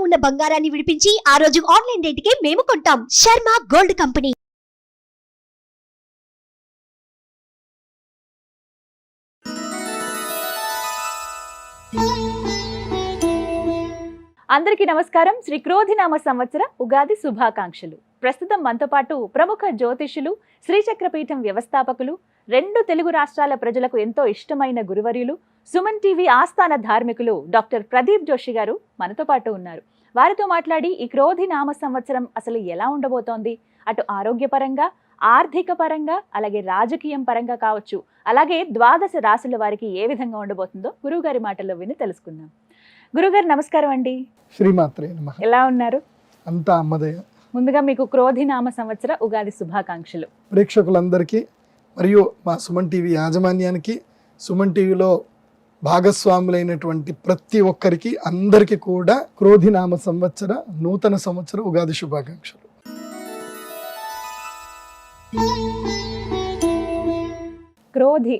ఉన్న బంగారాన్ని విడిపించి ఆ రోజు ఆన్లైన్ రేటుకే మేము కొంటాం. Sharma gold company. అందరికీ నమస్కారం. శ్రీ క్రోధినామ సంవత్సర ఉగాది శుభాకాంక్షలు. ప్రస్తుతం మనతో పాటు ప్రముఖ జ్యోతిష్యులు, శ్రీచక్రపీఠం వ్యవస్థాపకులు, 2 తెలుగు రాష్ట్రాల ప్రజలకు ఎంతో ఇష్టమైన గురువర్యులు, సుమన్ టీవీ ఆస్థాన ధార్మికులు డాక్టర్ ప్రదీప్ జోషి గారు మనతో పాటు ఉన్నారు. వారితో మాట్లాడి ఈ క్రోధినామ సంవత్సరం అసలు ఎలా ఉండబోతోంది, అటు ఆరోగ్యపరంగా, ఆర్థిక పరంగా, అలాగే రాజకీయం పరంగా కావచ్చు, అలాగే 12 రాశుల వారికి ఏ విధంగా ఉండబోతుందో గురువుగారి మాటల్లో విని తెలుసుకుందాం. గురుగారు నమస్కారం అండి. శ్రీమాత్రే నమః. ఎలా ఉన్నారు? అంతా అమ్మదయ. ముందుగా మీకు క్రోధినామ సంవత్సర ఉగాది శుభాకాంక్షలు. ప్రేక్షకులందరికీ మరియు మా సుమన్ టీవీ యాజమాన్యానికి, సుమన్ టీవీలో భాగస్వాములైనటువంటి ప్రతి ఒక్కరికి అందరికీ కూడా క్రోధినామ సంవత్సర నూతన సంవత్సర ఉగాది శుభాకాంక్షలు. క్రోధి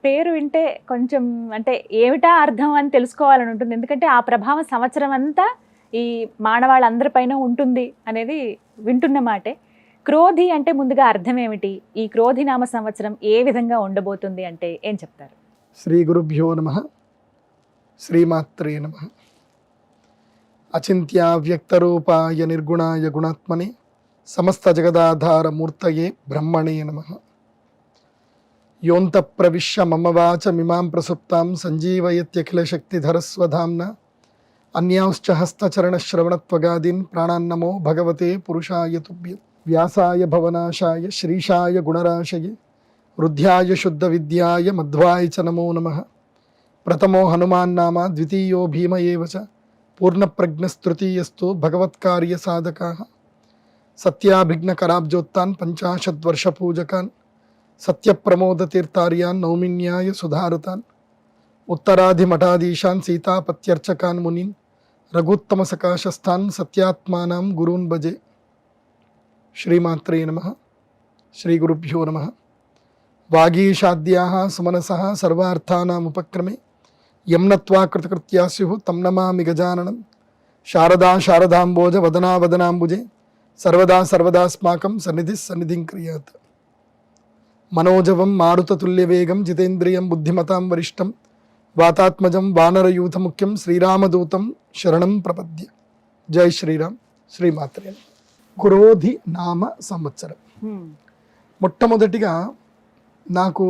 పేరు వింటే కొంచెం అంటే ఏమిటా అర్థం అని తెలుసుకోవాలని ఉంటుంది. ఎందుకంటే ఆ ప్రభావం సంవత్సరం అంతా ఈ మానవాళ్ళందరిపైన ఉంటుంది అనేది వింటున్న మాటే. క్రోధి అంటే ముందుగా అర్థం ఏమిటి, ఈ క్రోధినామ సంవత్సరం ఏ విధంగా ఉండబోతుంది అంటే ఏం చెప్తారు? శ్రీ గురుభ్యో నమః. శ్రీమాత్రే నమః. అచింత్య వ్యక్తరూపాయ నిర్గుణాయ గుణాత్మనే సమస్త జగదాధార మూర్తయే బ్రహ్మణే నమః. యోంత ప్రవిశ్య మమ వాచమిమాం ప్రసుప్తాం సంజీవయత్యఖిల శక్తిధరస్వధామ్న అన్యాంశ్చ హస్తచరణశ్రవణత్వగాదీన్ ప్రాణాన్నమో భగవతే పురుషాయ తుభ్యం. వ్యాసాయ భవనాశాయ శ్రీశాయ గుణరాశయే వృద్ధ్యాయ శుద్ధ విద్యాయ మధ్వాయ చ నమో నమః. ప్రథమో హనుమాన్ నామ ద్వితీయో భీమ ఏవ చ పూర్ణప్రజ్ఞస్తృతీయస్తు భగవత్కార్య సాధకాః. సత్యాభిఘ్నకరాబ్జోత్తాన్ 50 వర్షపూజకాన్ సత్యప్రమోదతీర్థార్యాన్ నౌమిన్యాయ సుధారతాన్. ఉత్తరాధిమఠాధీశాన్ సీతాపత్యర్చకాన్ మునీన్ రఘుత్తమ సకాశస్థాన్ సత్యాత్మానాం గురూన్ భజే. శ్రీమాత్రే నమః. శ్రీ గురుభ్యో నమః. వాగీషాద్యాః సుమనసః సర్వార్థానాముపక్రమే యం నత్వా కృతకృత్యా స్యుః తం నమామి గజాననం. శారదా శారదాంబోజ వదనా వదనాంబుజే సర్వదా సర్వదాస్మాకం సన్నిధిః సన్నిధిం క్రియాత్. మనోజవం మారుతతుల్యవేగం జితేంద్రియం బుద్ధిమతాం వరిష్టం వాతాత్మజం వానరయూథముఖ్యం శ్రీరామదూతం శరణం ప్రపద్య. జై శ్రీరామ్. శ్రీమాత్రే. క్రోధి నామ సంవత్సరం. మొట్టమొదటిగా నాకు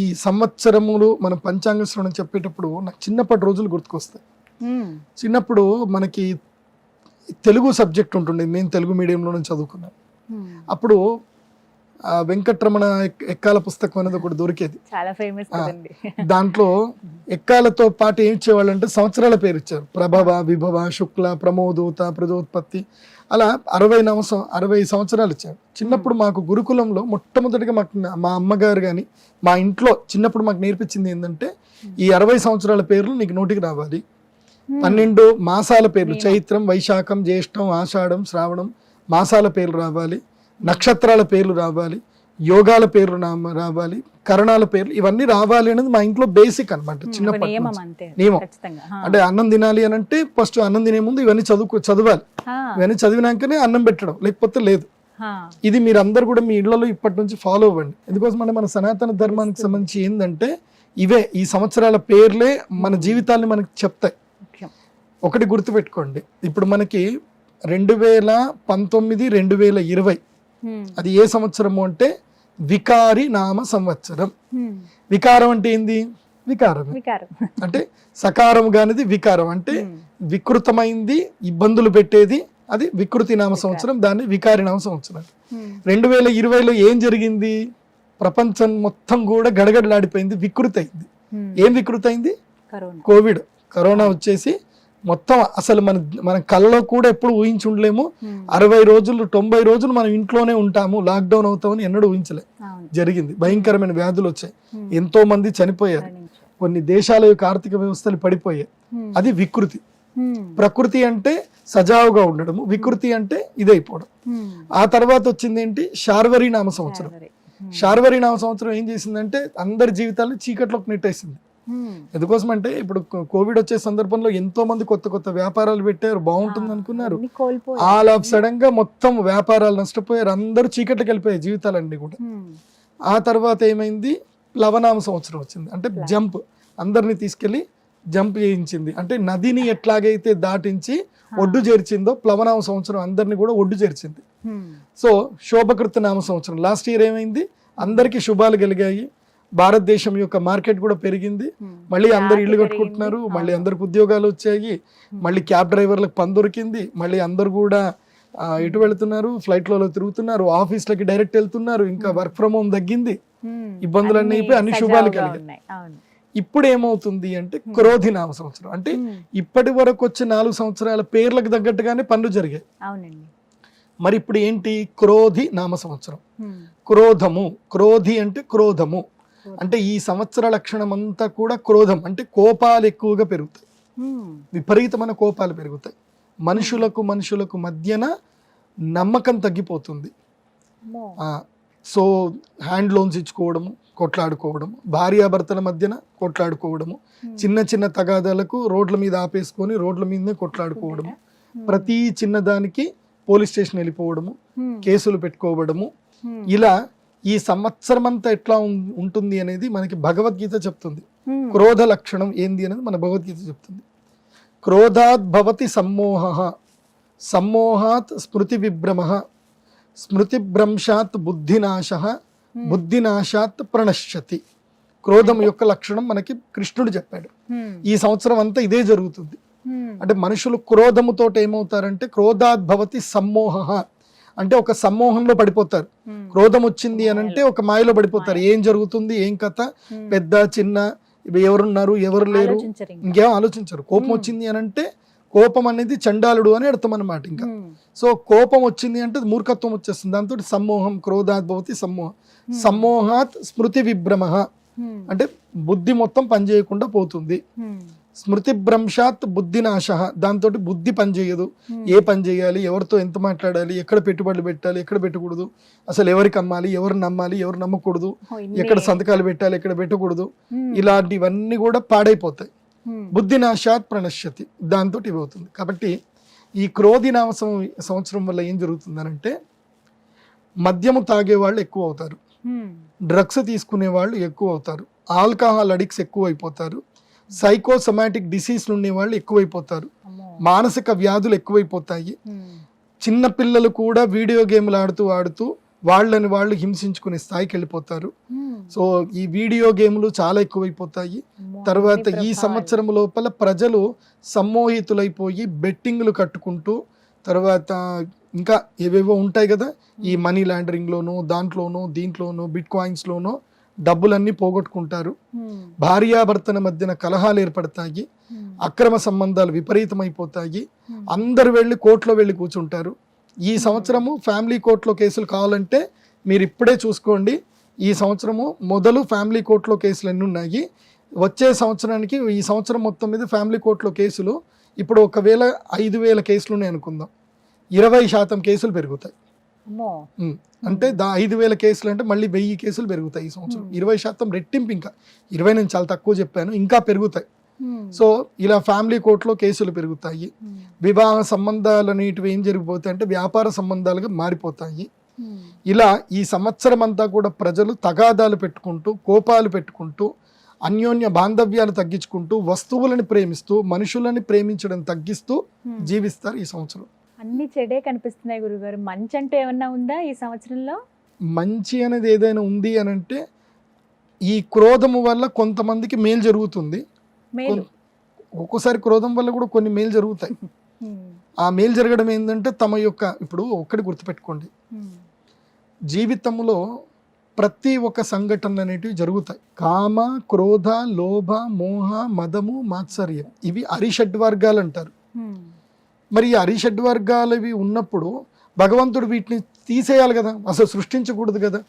ఈ సంవత్సరములు మనం పంచాంగ శ్రవణం చెప్పేటప్పుడు నాకు చిన్నప్పటి రోజులు గుర్తుకొస్తాయి. చిన్నప్పుడు మనకి తెలుగు సబ్జెక్ట్ ఉంటుండే, నేను తెలుగు మీడియంలోనే చదువుకున్నాను. అప్పుడు వెంకటరమణ ఎక్కాల పుస్తకం అనేది ఒకటి దొరికేది, చాలా ఫేమస్. దాంట్లో ఎక్కాలతో పాటు ఏం ఇచ్చేవాళ్ళు అంటే సంవత్సరాల పేరు ఇచ్చారు. ప్రభవ, విభవ, శుక్ల, ప్రమోదూత, ప్రజోత్పత్తి, అలా 60 సంవత్సరాలు ఇచ్చారు. చిన్నప్పుడు మాకు గురుకులంలో మొట్టమొదటిగా మాకు మా అమ్మగారు కానీ మా ఇంట్లో చిన్నప్పుడు మాకు నేర్పించింది ఏంటంటే ఈ 60 సంవత్సరాల పేర్లు నీకు నోటికి రావాలి. 12 మాసాల పేర్లు, చైత్రం, వైశాఖం, జ్యేష్టం, ఆషాఢం, శ్రావణం మాసాల పేర్లు రావాలి, నక్షత్రాల పేర్లు రావాలి, యోగాల పేర్లు రావాలి, కరణాల పేర్లు ఇవన్నీ రావాలి అనేది మా ఇంట్లో బేసిక్ అనమాట. చిన్నప్పటి నియమం. అంటే అన్నం తినాలి అని అంటే ఫస్ట్ అన్నం తినే ముందు ఇవన్నీ చదవాలి. ఇవన్నీ చదివినాకనే అన్నం పెట్టడం, లేకపోతే లేదు. ఇది మీరు అందరు కూడా మీ ఇళ్లలో ఇప్పటి నుంచి ఫాలో అవ్వండి. ఎందుకోసం అంటే మన సనాతన ధర్మానికి సంబంధించి ఏంటంటే ఇవే ఈ సంవత్సరాల పేర్లే మన జీవితాన్ని మనకి చెప్తాయి. ఒకటి గుర్తుపెట్టుకోండి, ఇప్పుడు మనకి 2019, 2020 అది ఏ సంవత్సరము అంటే వికారి నామ సంవత్సరం. వికారం అంటే ఏంది? వికారం అంటే సకారం కానిది వికారం అంటే వికృతమైంది, ఇబ్బందులు పెట్టేది, అది వికృతి నామ సంవత్సరం, దాన్ని వికారి నామ సంవత్సరం. 2020లో ఏం జరిగింది? ప్రపంచం మొత్తం కూడా గడగడలాడిపోయింది, వికృతి అయింది. ఏం వికృతి అయింది? కోవిడ్, కరోనా వచ్చేసి మొత్తం అసలు మన కళ్ళలో కూడా ఎప్పుడు ఊహించి ఉండలేము. 60 రోజులు 90 రోజులు మనం ఇంట్లోనే ఉంటాము, లాక్డౌన్ అవుతామని ఎన్నడూ ఊహించలే. జరిగింది. భయంకరమైన వ్యాధులు వచ్చాయి, ఎంతో మంది చనిపోయారు, కొన్ని దేశాల యొక్క ఆర్థిక వ్యవస్థలు పడిపోయాయి. అది వికృతి. ప్రకృతి అంటే సజావుగా ఉండడము, వికృతి అంటే ఇదైపోవడం. ఆ తర్వాత వచ్చింది ఏంటి? శార్వరి నామ సంవత్సరం. శార్వరి నామ సంవత్సరం ఏం చేసిందంటే అందరి జీవితాలను చీకట్లోకి నెట్టేసింది. ఎందుకోసం అంటే ఇప్పుడు కోవిడ్ వచ్చే సందర్భంలో ఎంతో మంది కొత్త కొత్త వ్యాపారాలు పెట్టారు, బాగుంటుంది అనుకున్నారు. ఆల్ ఆఫ్ సడన్ గా మొత్తం వ్యాపారాలు నష్టపోయారు, అందరూ చీకట్లకి వెళ్ళిపోయాయి జీవితాలన్నీ కూడా. ఆ తర్వాత ఏమైంది, ప్లవనామ సంవత్సరం వచ్చింది. అంటే జంప్, అందరినీ తీసుకెళ్లి జంప్ చేయించింది. అంటే నదిని ఎట్లాగైతే దాటించి ఒడ్డు చేర్చిందో ప్లవనామ సంవత్సరం అందరినీ కూడా ఒడ్డు చేర్చింది. సో శోభకృత నామ సంవత్సరం లాస్ట్ ఇయర్ ఏమైంది, అందరికీ శుభాలు కలిగాయి, భారతదేశం యొక్క మార్కెట్ కూడా పెరిగింది, మళ్ళీ అందరు ఇల్లు కట్టుకుంటున్నారు, మళ్ళీ అందరికి ఉద్యోగాలు వచ్చాయి, మళ్ళీ క్యాబ్ డ్రైవర్లకు పని దొరికింది, మళ్ళీ అందరు కూడా ఎటు వెళుతున్నారు, ఫ్లైట్లలో తిరుగుతున్నారు, ఆఫీస్లకి డైరెక్ట్ వెళ్తున్నారు, ఇంకా వర్క్ ఫ్రమ్ హోమ్ తగ్గింది, ఇబ్బందులన్నీ అయిపోయి అన్ని శుభాలు కలిగాయి. ఇప్పుడు ఏమవుతుంది అంటే క్రోధి నామ సంవత్సరం, అంటే ఇప్పటి వరకు వచ్చే 4 సంవత్సరాల పేర్లకు తగ్గట్టుగానే పనులు జరిగాయి. మరి ఇప్పుడు ఏంటి, క్రోధి నామ సంవత్సరం. క్రోధము, క్రోధి అంటే క్రోధము, అంటే ఈ సంవత్సర లక్షణం అంతా కూడా క్రోధం, అంటే కోపాలు ఎక్కువగా పెరుగుతాయి, విపరీతమైన కోపాలు పెరుగుతాయి, మనుషులకు మధ్యన నమ్మకం తగ్గిపోతుంది. సో హ్యాండ్ లోన్స్ ఇచ్చుకోవడము, కొట్లాడుకోవడము, భార్యాభర్తల మధ్యన కొట్లాడుకోవడము, చిన్న చిన్న తగాదాలకు రోడ్ల మీద ఆపేసుకొని రోడ్ల మీదనే కొట్లాడుకోవడము, ప్రతి చిన్నదానికి పోలీస్ స్టేషన్ వెళ్ళిపోవడము, కేసులు పెట్టుకోవడము, ఇలా ఈ సంవత్సరం అంతా ఎట్లా ఉంటుంది అనేది మనకి భగవద్గీత చెప్తుంది. క్రోధ లక్షణం ఏంది అనేది మన భగవద్గీత చెప్తుంది. క్రోధాత్ భవతి సమ్మోహ, సమ్మోహాత్ స్మృతి విభ్రమ, స్మృతిభ్రంశాత్ బుద్ధినాశ, బుద్ధినాశాత్ ప్రణశ్యతి. క్రోధం యొక్క లక్షణం మనకి కృష్ణుడు చెప్పాడు. ఈ సంవత్సరం అంతా ఇదే జరుగుతుంది. అంటే మనుషులు క్రోధముతో ఏమవుతారంటే క్రోధాత్ భవతి సమ్మోహ, అంటే ఒక సమ్మోహంలో పడిపోతారు. క్రోధం వచ్చింది అని అంటే ఒక మాయలో పడిపోతారు. ఏం జరుగుతుంది, ఏం కథ, పెద్ద చిన్న, ఎవరున్నారు ఎవరు లేరు, ఇంకేం ఆలోచించరు. కోపం వచ్చింది అని అంటే కోపం అనేది చండాలుడు అని అర్థం అన్నమాట. ఇంకా సో కోపం వచ్చింది అంటే మూర్ఖత్వం వచ్చేస్తుంది. దాంతో సమ్మోహం, క్రోధాత్ భవతి సమ్మోహ, సమ్మోహాత్ స్మృతి విభ్రమ, అంటే బుద్ధి మొత్తం పనిచేయకుండా పోతుంది. స్మృతి భ్రంశాత్ బుద్ధినాశ, దాంతో బుద్ధి పనిచేయదు. ఏ పని చేయాలి, ఎవరితో ఎంత మాట్లాడాలి, ఎక్కడ పెట్టుబడులు పెట్టాలి, ఎక్కడ పెట్టకూడదు, అసలు ఎవరికి అమ్మాలి, ఎవరు నమ్మాలి, ఎవరు నమ్మకూడదు, ఎక్కడ సంతకాలు పెట్టాలి, ఎక్కడ పెట్టకూడదు, ఇలాంటివన్నీ కూడా పాడైపోతాయి. బుద్ధినాశాత్ ప్రణశ్యతి, దాంతో ఇవి అవుతుంది. కాబట్టి ఈ క్రోధి నామ సంవత్సరం వల్ల ఏం జరుగుతుందనంటే మద్యము తాగే వాళ్ళు ఎక్కువ అవుతారు, డ్రగ్స్ తీసుకునే వాళ్ళు ఎక్కువ అవుతారు, ఆల్కహాల్ అడిక్ట్స్ ఎక్కువ అయిపోతారు, సైకోసమాటిక్ డిసీజ్ ఉండే వాళ్ళు ఎక్కువైపోతారు, మానసిక వ్యాధులు ఎక్కువైపోతాయి, చిన్న పిల్లలు కూడా వీడియో గేమ్లు ఆడుతూ వాళ్ళని వాళ్ళు హింసించుకునే స్థాయికి వెళ్ళిపోతారు. సో ఈ వీడియో గేమ్లు చాలా ఎక్కువైపోతాయి. తర్వాత ఈ సంవత్సరం లోపల ప్రజలు సమ్మోహితులైపోయి బెట్టింగ్లు కట్టుకుంటూ, తర్వాత ఇంకా ఏవేవో ఉంటాయి కదా, ఈ మనీ లాండరింగ్లోనూ దాంట్లోనూ దీంట్లోనూ బిట్ కాయిన్స్లోనూ డబ్బులన్నీ పోగొట్టుకుంటారు. భార్యాభర్తల మధ్యన కలహాలు ఏర్పడతాయి, అక్రమ సంబంధాలు విపరీతమైపోతాయి, అందరు వెళ్ళి కోర్టులో వెళ్ళి కూర్చుంటారు. ఈ సంవత్సరము ఫ్యామిలీ కోర్టులో కేసులు కావాలంటే మీరు ఇప్పుడే చూసుకోండి. ఈ సంవత్సరము మొదలు ఫ్యామిలీ కోర్టులో కేసులు ఎన్ని ఉన్నాయి, వచ్చే సంవత్సరానికి ఈ సంవత్సరం మొత్తం మీద ఫ్యామిలీ కోర్టులో కేసులు ఇప్పుడు ఒకవేళ 5,000 కేసులు ఉన్నాయి అనుకుందాం, 20% కేసులు పెరుగుతాయి. అంటే 5,000 కేసులు అంటే మళ్ళీ 1000 కేసులు పెరుగుతాయి ఈ సంవత్సరం. 20% రెట్టింపు, ఇంకా 20 నేను చాలా తక్కువ చెప్పాను, ఇంకా పెరుగుతాయి. సో ఇలా ఫ్యామిలీ కోర్టులో కేసులు పెరుగుతాయి. వివాహ సంబంధాలు అనేటివి ఏం జరిగిపోతాయి అంటే వ్యాపార సంబంధాలుగా మారిపోతాయి. ఇలా ఈ సంవత్సరం అంతా కూడా ప్రజలు తగాదాలు పెట్టుకుంటూ, కోపాలు పెట్టుకుంటూ, అన్యోన్య బాంధవ్యాలు తగ్గించుకుంటూ, వస్తువులను ప్రేమిస్తూ, మనుషులని ప్రేమించడం తగ్గిస్తూ జీవిస్తారు ఈ సంవత్సరం. అన్ని చెడే కనిపిస్తున్నాయి గురుగారు. మంచి అంటే ఏమన్నా ఉందా ఈ సంవత్సరంలో? మంచి అనేది ఏదైనా ఉంది అని అంటే ఈ క్రోధము వల్ల కొంతమందికి మేలు జరుగుతుంది, ఒక్కోసారి క్రోధం వల్ల కూడా కొన్ని మేలు జరుగుతాయి. ఆ మేలు జరగడం ఏంటంటే తమ యొక్క, ఇప్పుడు ఒక్కటి గుర్తుపెట్టుకోండి, జీవితంలో ప్రతి ఒక్క సంఘటన అనేటివి జరుగుతాయి. కామ, క్రోధ, లోభ, మోహ, మదము, మాత్సర్యం, ఇవి అరిషడ్వర్గాలు అంటారు. మరి ఈ అరిషడ్వర్గాలు ఇవి ఉన్నప్పుడు భగవంతుడు వీటిని తీసేయాలి కదా, అసలు సృష్టించకూడదు కదా.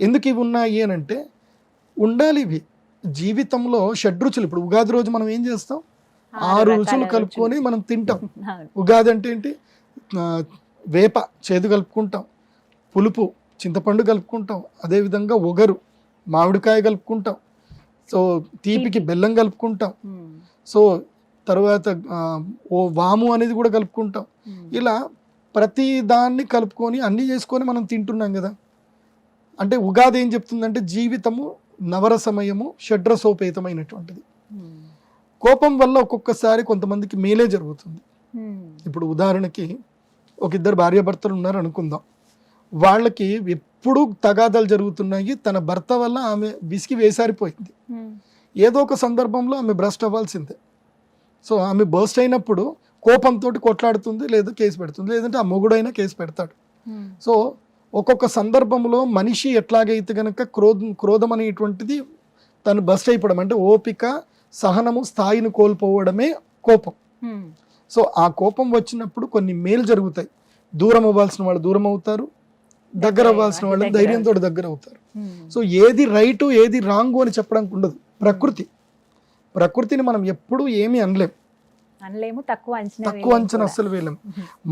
ఎందుకు ఇవి ఉన్నాయి అని అంటే ఉండాలి ఇవి. జీవితంలో షడ్రుచులు, ఇప్పుడు ఉగాది రోజు మనం ఏం చేస్తాం, 6 రుచులు కలుపుకొని మనం తింటాం. ఉగాది అంటే ఏంటి, వేప చేదు కలుపుకుంటాం, పులుపు చింతపండు కలుపుకుంటాం, అదేవిధంగా ఒగరు మామిడికాయ కలుపుకుంటాం, సో తీపికి బెల్లం కలుపుకుంటాం. సో తర్వాత ఓ వాము అనేది కూడా కలుపుకుంటాం. ఇలా ప్రతి దాన్ని కలుపుకొని అన్ని చేసుకొని మనం తింటున్నాం కదా. అంటే ఉగాది ఏం చెప్తుందంటే జీవితము నవరసమయము షడ్రసోపేతమైనటువంటిది. కోపం వల్ల ఒక్కొక్కసారి కొంతమందికి మేలే జరుగుతుంది. ఇప్పుడు ఉదాహరణకి ఒక ఇద్దరు భార్యాభర్తలు ఉన్నారు అనుకుందాం, వాళ్ళకి ఎప్పుడు తగాదాలు జరుగుతున్నాయి. తన భర్త వల్ల ఆమె విసిగి వేసారిపోయింది. ఏదో ఒక సందర్భంలో ఆమె బ్రస్ట్ అవ్వాల్సిందే. సో ఆమె బర్స్ట్ అయినప్పుడు కోపంతో కొట్లాడుతుంది, లేదా కేసు పెడుతుంది, లేదంటే ఆ మొగుడైనా కేసు పెడతాడు. సో ఒక్కొక్క సందర్భంలో మనిషి ఎట్లాగైతే కనుక క్రోధం అనేటువంటిది తను బస్ట్ అయిపోవడం, అంటే ఓపిక సహనము స్థాయిని కోల్పోవడమే కోపం. సో ఆ కోపం వచ్చినప్పుడు కొన్ని మేలు జరుగుతాయి. దూరం అవ్వాల్సిన వాళ్ళు దూరం అవుతారు, దగ్గర అవ్వాల్సిన వాళ్ళు ధైర్యంతో దగ్గర అవుతారు. సో ఏది రైటు ఏది రాంగు అని చెప్పడానికి ఉండదు. ప్రకృతిని మనం ఎప్పుడు ఏమీ అనలేము, తక్కువ అంచనా అస్సలు వేయలేము.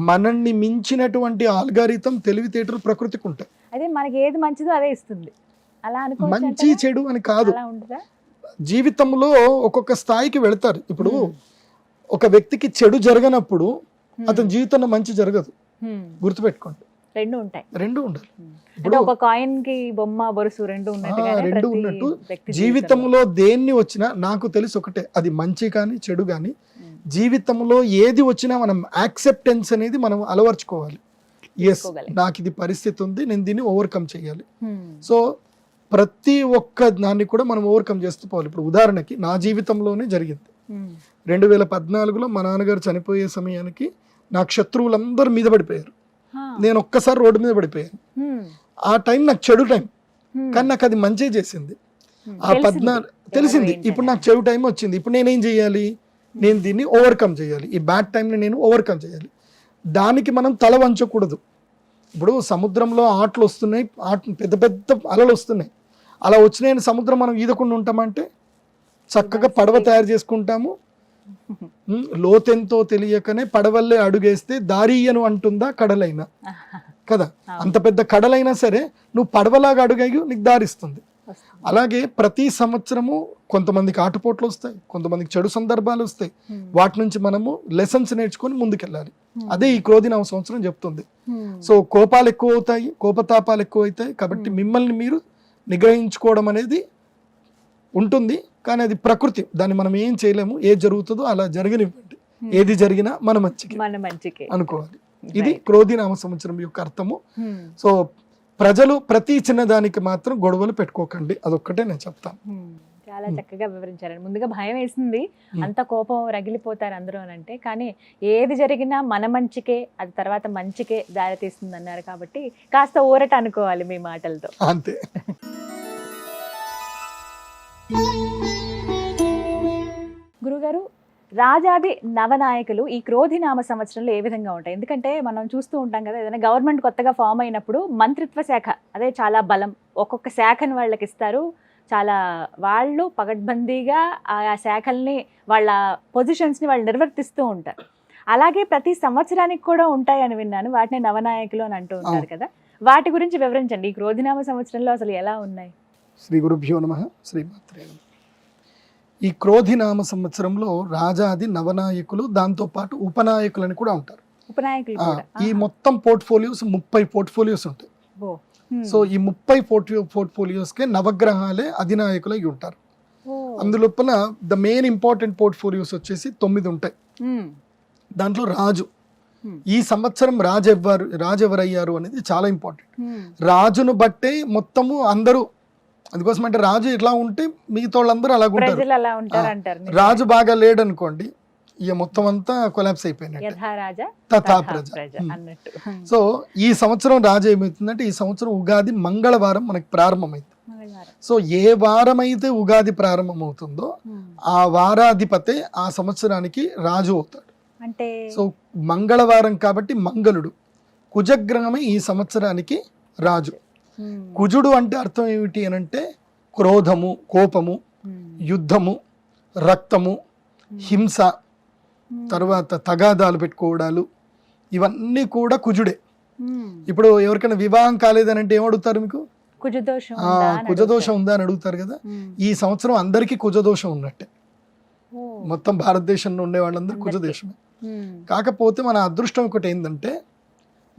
మనల్ని మించినటువంటి ఆల్గారిథం తెలివితేటలు ప్రకృతికి ఉంటాయి. అదే మనకి ఏది మంచిదో అదే ఇస్తుంది. అలా మంచి చెడు అని కాదు, జీవితంలో ఒక్కొక్క స్థాయికి వెళతారు. ఇప్పుడు ఒక వ్యక్తికి చెడు జరగనప్పుడు అతని జీవితంలో మంచి జరగదు. గుర్తుపెట్టుకోండి, రెండు ఉండాలి. ఇప్పుడు ఒక కాయిన్ కి బొమ్మ బొరుసు రెండు ఉన్నట్టు జీవితంలో దేన్ని వచ్చినా నాకు తెలిసి ఒకటే, అది మంచి కానీ చెడు కానీ జీవితంలో ఏది వచ్చినా మనం యాక్సెప్టెన్స్ అనేది మనం అలవర్చుకోవాలి. ఎస్, నాకు ఇది పరిస్థితి ఉంది, నేను దీన్ని ఓవర్కమ్ చేయాలి. సో ప్రతి ఒక్క దాన్ని కూడా మనం ఓవర్కమ్ చేస్తూ పోవాలి. ఇప్పుడు ఉదాహరణకి నా జీవితంలోనే జరిగింది. 2014లో మా నాన్నగారు చనిపోయే సమయానికి నాకు శత్రువులందరూ మీద పడిపోయారు. నేను ఒక్కసారి రోడ్డు మీద పడిపోయాను. ఆ టైం నాకు చెడు టైం, కానీ నాకు అది మంచి చేసింది. ఆ 14 తెలిసింది. ఇప్పుడు నాకు చెడు టైం వచ్చింది. ఇప్పుడు నేనేం చేయాలి? నేను దీన్ని ఓవర్కమ్ చేయాలి. ఈ బ్యాడ్ టైంని నేను ఓవర్కమ్ చేయాలి. దానికి మనం తల వంచకూడదు. ఇప్పుడు సముద్రంలో ఆటలు వస్తున్నాయి, పెద్ద పెద్ద అలలు వస్తున్నాయి. అలా వచ్చినాయని సముద్రం మనం ఈదకుండా ఉంటామంటే చక్కగా పడవ తయారు చేసుకుంటాము. లోతెంతో తెలియకనే పడవల్లే అడుగేస్తే దారియను అంటుందా కడలైనా కదా. అంత పెద్ద కడలైనా సరే నువ్వు పడవలాగా అడుగేయు, నీకు దారిస్తుంది. అలాగే ప్రతి సంవత్సరము కొంతమందికి ఆటుపోట్లు వస్తాయి, కొంతమందికి చెడు సందర్భాలు వస్తాయి. వాటి నుంచి మనము లెసన్స్ నేర్చుకొని ముందుకెళ్ళాలి. అదే ఈ క్రోధినామ సంవత్సరం చెప్తుంది. సో కోపాలు ఎక్కువ అవుతాయి, కోపతాపాలు ఎక్కువ అవుతాయి. కాబట్టి మిమ్మల్ని మీరు నిగ్రహించుకోవడం అనేది ఉంటుంది, కానీ అది ప్రకృతి, దాన్ని మనం ఏం చేయలేము. ఏది జరుగుతుందో అలా జరగనివ్వండి. ఏది జరిగినా మన మంచికి అనుకోవాలి. ఇది క్రోధినామ సంవత్సరం యొక్క అర్థము. సో ప్రజలు ప్రతి చిన్నదానికి మాత్రం గొడవలు పెట్టుకోకండి, అదొక్కటే నేను చెప్తాను. చాలా చక్కగా వివరించారండి. ముందుగా భయం వేసింది, అంత కోపం రగిలిపోతారు అందరూ అని అంటే, కానీ ఏది జరిగినా మన మంచికే, అది తర్వాత మంచికే దారి తీస్తుంది అన్నారు. కాబట్టి కాస్త ఊరట అనుకోవాలి మీ మాటలతో. అంతే. గురుగారు, రాజాది నవనాయకులు ఈ క్రోధినామ సంవత్సరంలో ఏ విధంగా ఉంటాయి? ఎందుకంటే మనం చూస్తూ ఉంటాం కదా, ఏదైనా గవర్నమెంట్ కొత్తగా ఫామ్ అయినప్పుడు మంత్రిత్వ శాఖ అదే చాలా బలం, ఒక్కొక్క శాఖను వాళ్ళకి ఇస్తారు. చాలా వాళ్ళు పగడ్బందీగా ఆ శాఖల్ని వాళ్ళ పొజిషన్స్ని వాళ్ళు నిర్వర్తిస్తూ ఉంటారు. అలాగే ప్రతి సంవత్సరానికి కూడా ఉంటాయని విన్నాను, వాటిని నవనాయకులు అని అంటూ ఉంటారు కదా. వాటి గురించి వివరించండి. ఈ క్రోధినామ సంవత్సరంలో అసలు ఎలా ఉన్నాయి? శ్రీ గురుభ్యో నమః. శ్రీమాత్రే నమః. ఈ క్రోధినామ సంవత్సరంలో రాజాది నవనాయకులు, దాంతో పాటు ఉపనాయకులని కూడా ఉంటారు. ఈ మొత్తం పోర్ట్ఫోలియోస్ 30 పోర్ట్ఫోలియోస్ ఉంటాయి. సో ఈ 30 పోర్ట్ఫోలియోస్కే నవగ్రహాలే అధినాయకులై ఉంటారు. అందులోపల ద మెయిన్ ఇంపార్టెంట్ పోర్ట్ఫోలియోస్ వచ్చేసి 9 ఉంటాయి. దాంట్లో రాజు, ఈ సంవత్సరం రాజు ఎవరయ్యారు అనేది చాలా ఇంపార్టెంట్. రాజును బట్టే మొత్తము అందరూ, అందుకోసం అంటే రాజు ఎట్లా ఉంటే మిగతా వాళ్ళందరూ అలాగుంటారు. రాజు బాగా లేడనుకోండి, ఇక మొత్తం అంతా కొలాప్స్ అయిపోయినట్టు, తథా ప్రజ. సో ఈ సంవత్సరం రాజు ఏమవుతుందంటే, ఈ సంవత్సరం ఉగాది మంగళవారం మనకి ప్రారంభమైంది. సో ఏ వారం అయితే ఉగాది ప్రారంభమవుతుందో ఆ వారాధిపతే ఆ సంవత్సరానికి రాజు అవుతాడు. అంటే సో మంగళవారం కాబట్టి మంగళుడు, కుజగ్రహమే ఈ సంవత్సరానికి రాజు. కుజుడు అంటే అర్థం ఏమిటి అని అంటే క్రోధము, కోపము, యుద్ధము, రక్తము, హింస, తర్వాత తగాదాలు పెట్టుకోవడాలు, ఇవన్నీ కూడా కుజుడే. ఇప్పుడు ఎవరికైనా వివాహం కాలేదని అంటే ఏమడుగుతారు మీకు? కుజదోషం ఆ, కుజదోషం ఉందా అని అడుగుతారు కదా. ఈ సంవత్సరం అందరికీ కుజదోషం ఉన్నట్టే, మొత్తం భారతదేశంలో ఉండే వాళ్ళందరూ కుజదోషమే. కాకపోతే మన అదృష్టం ఒకటి ఏంటంటే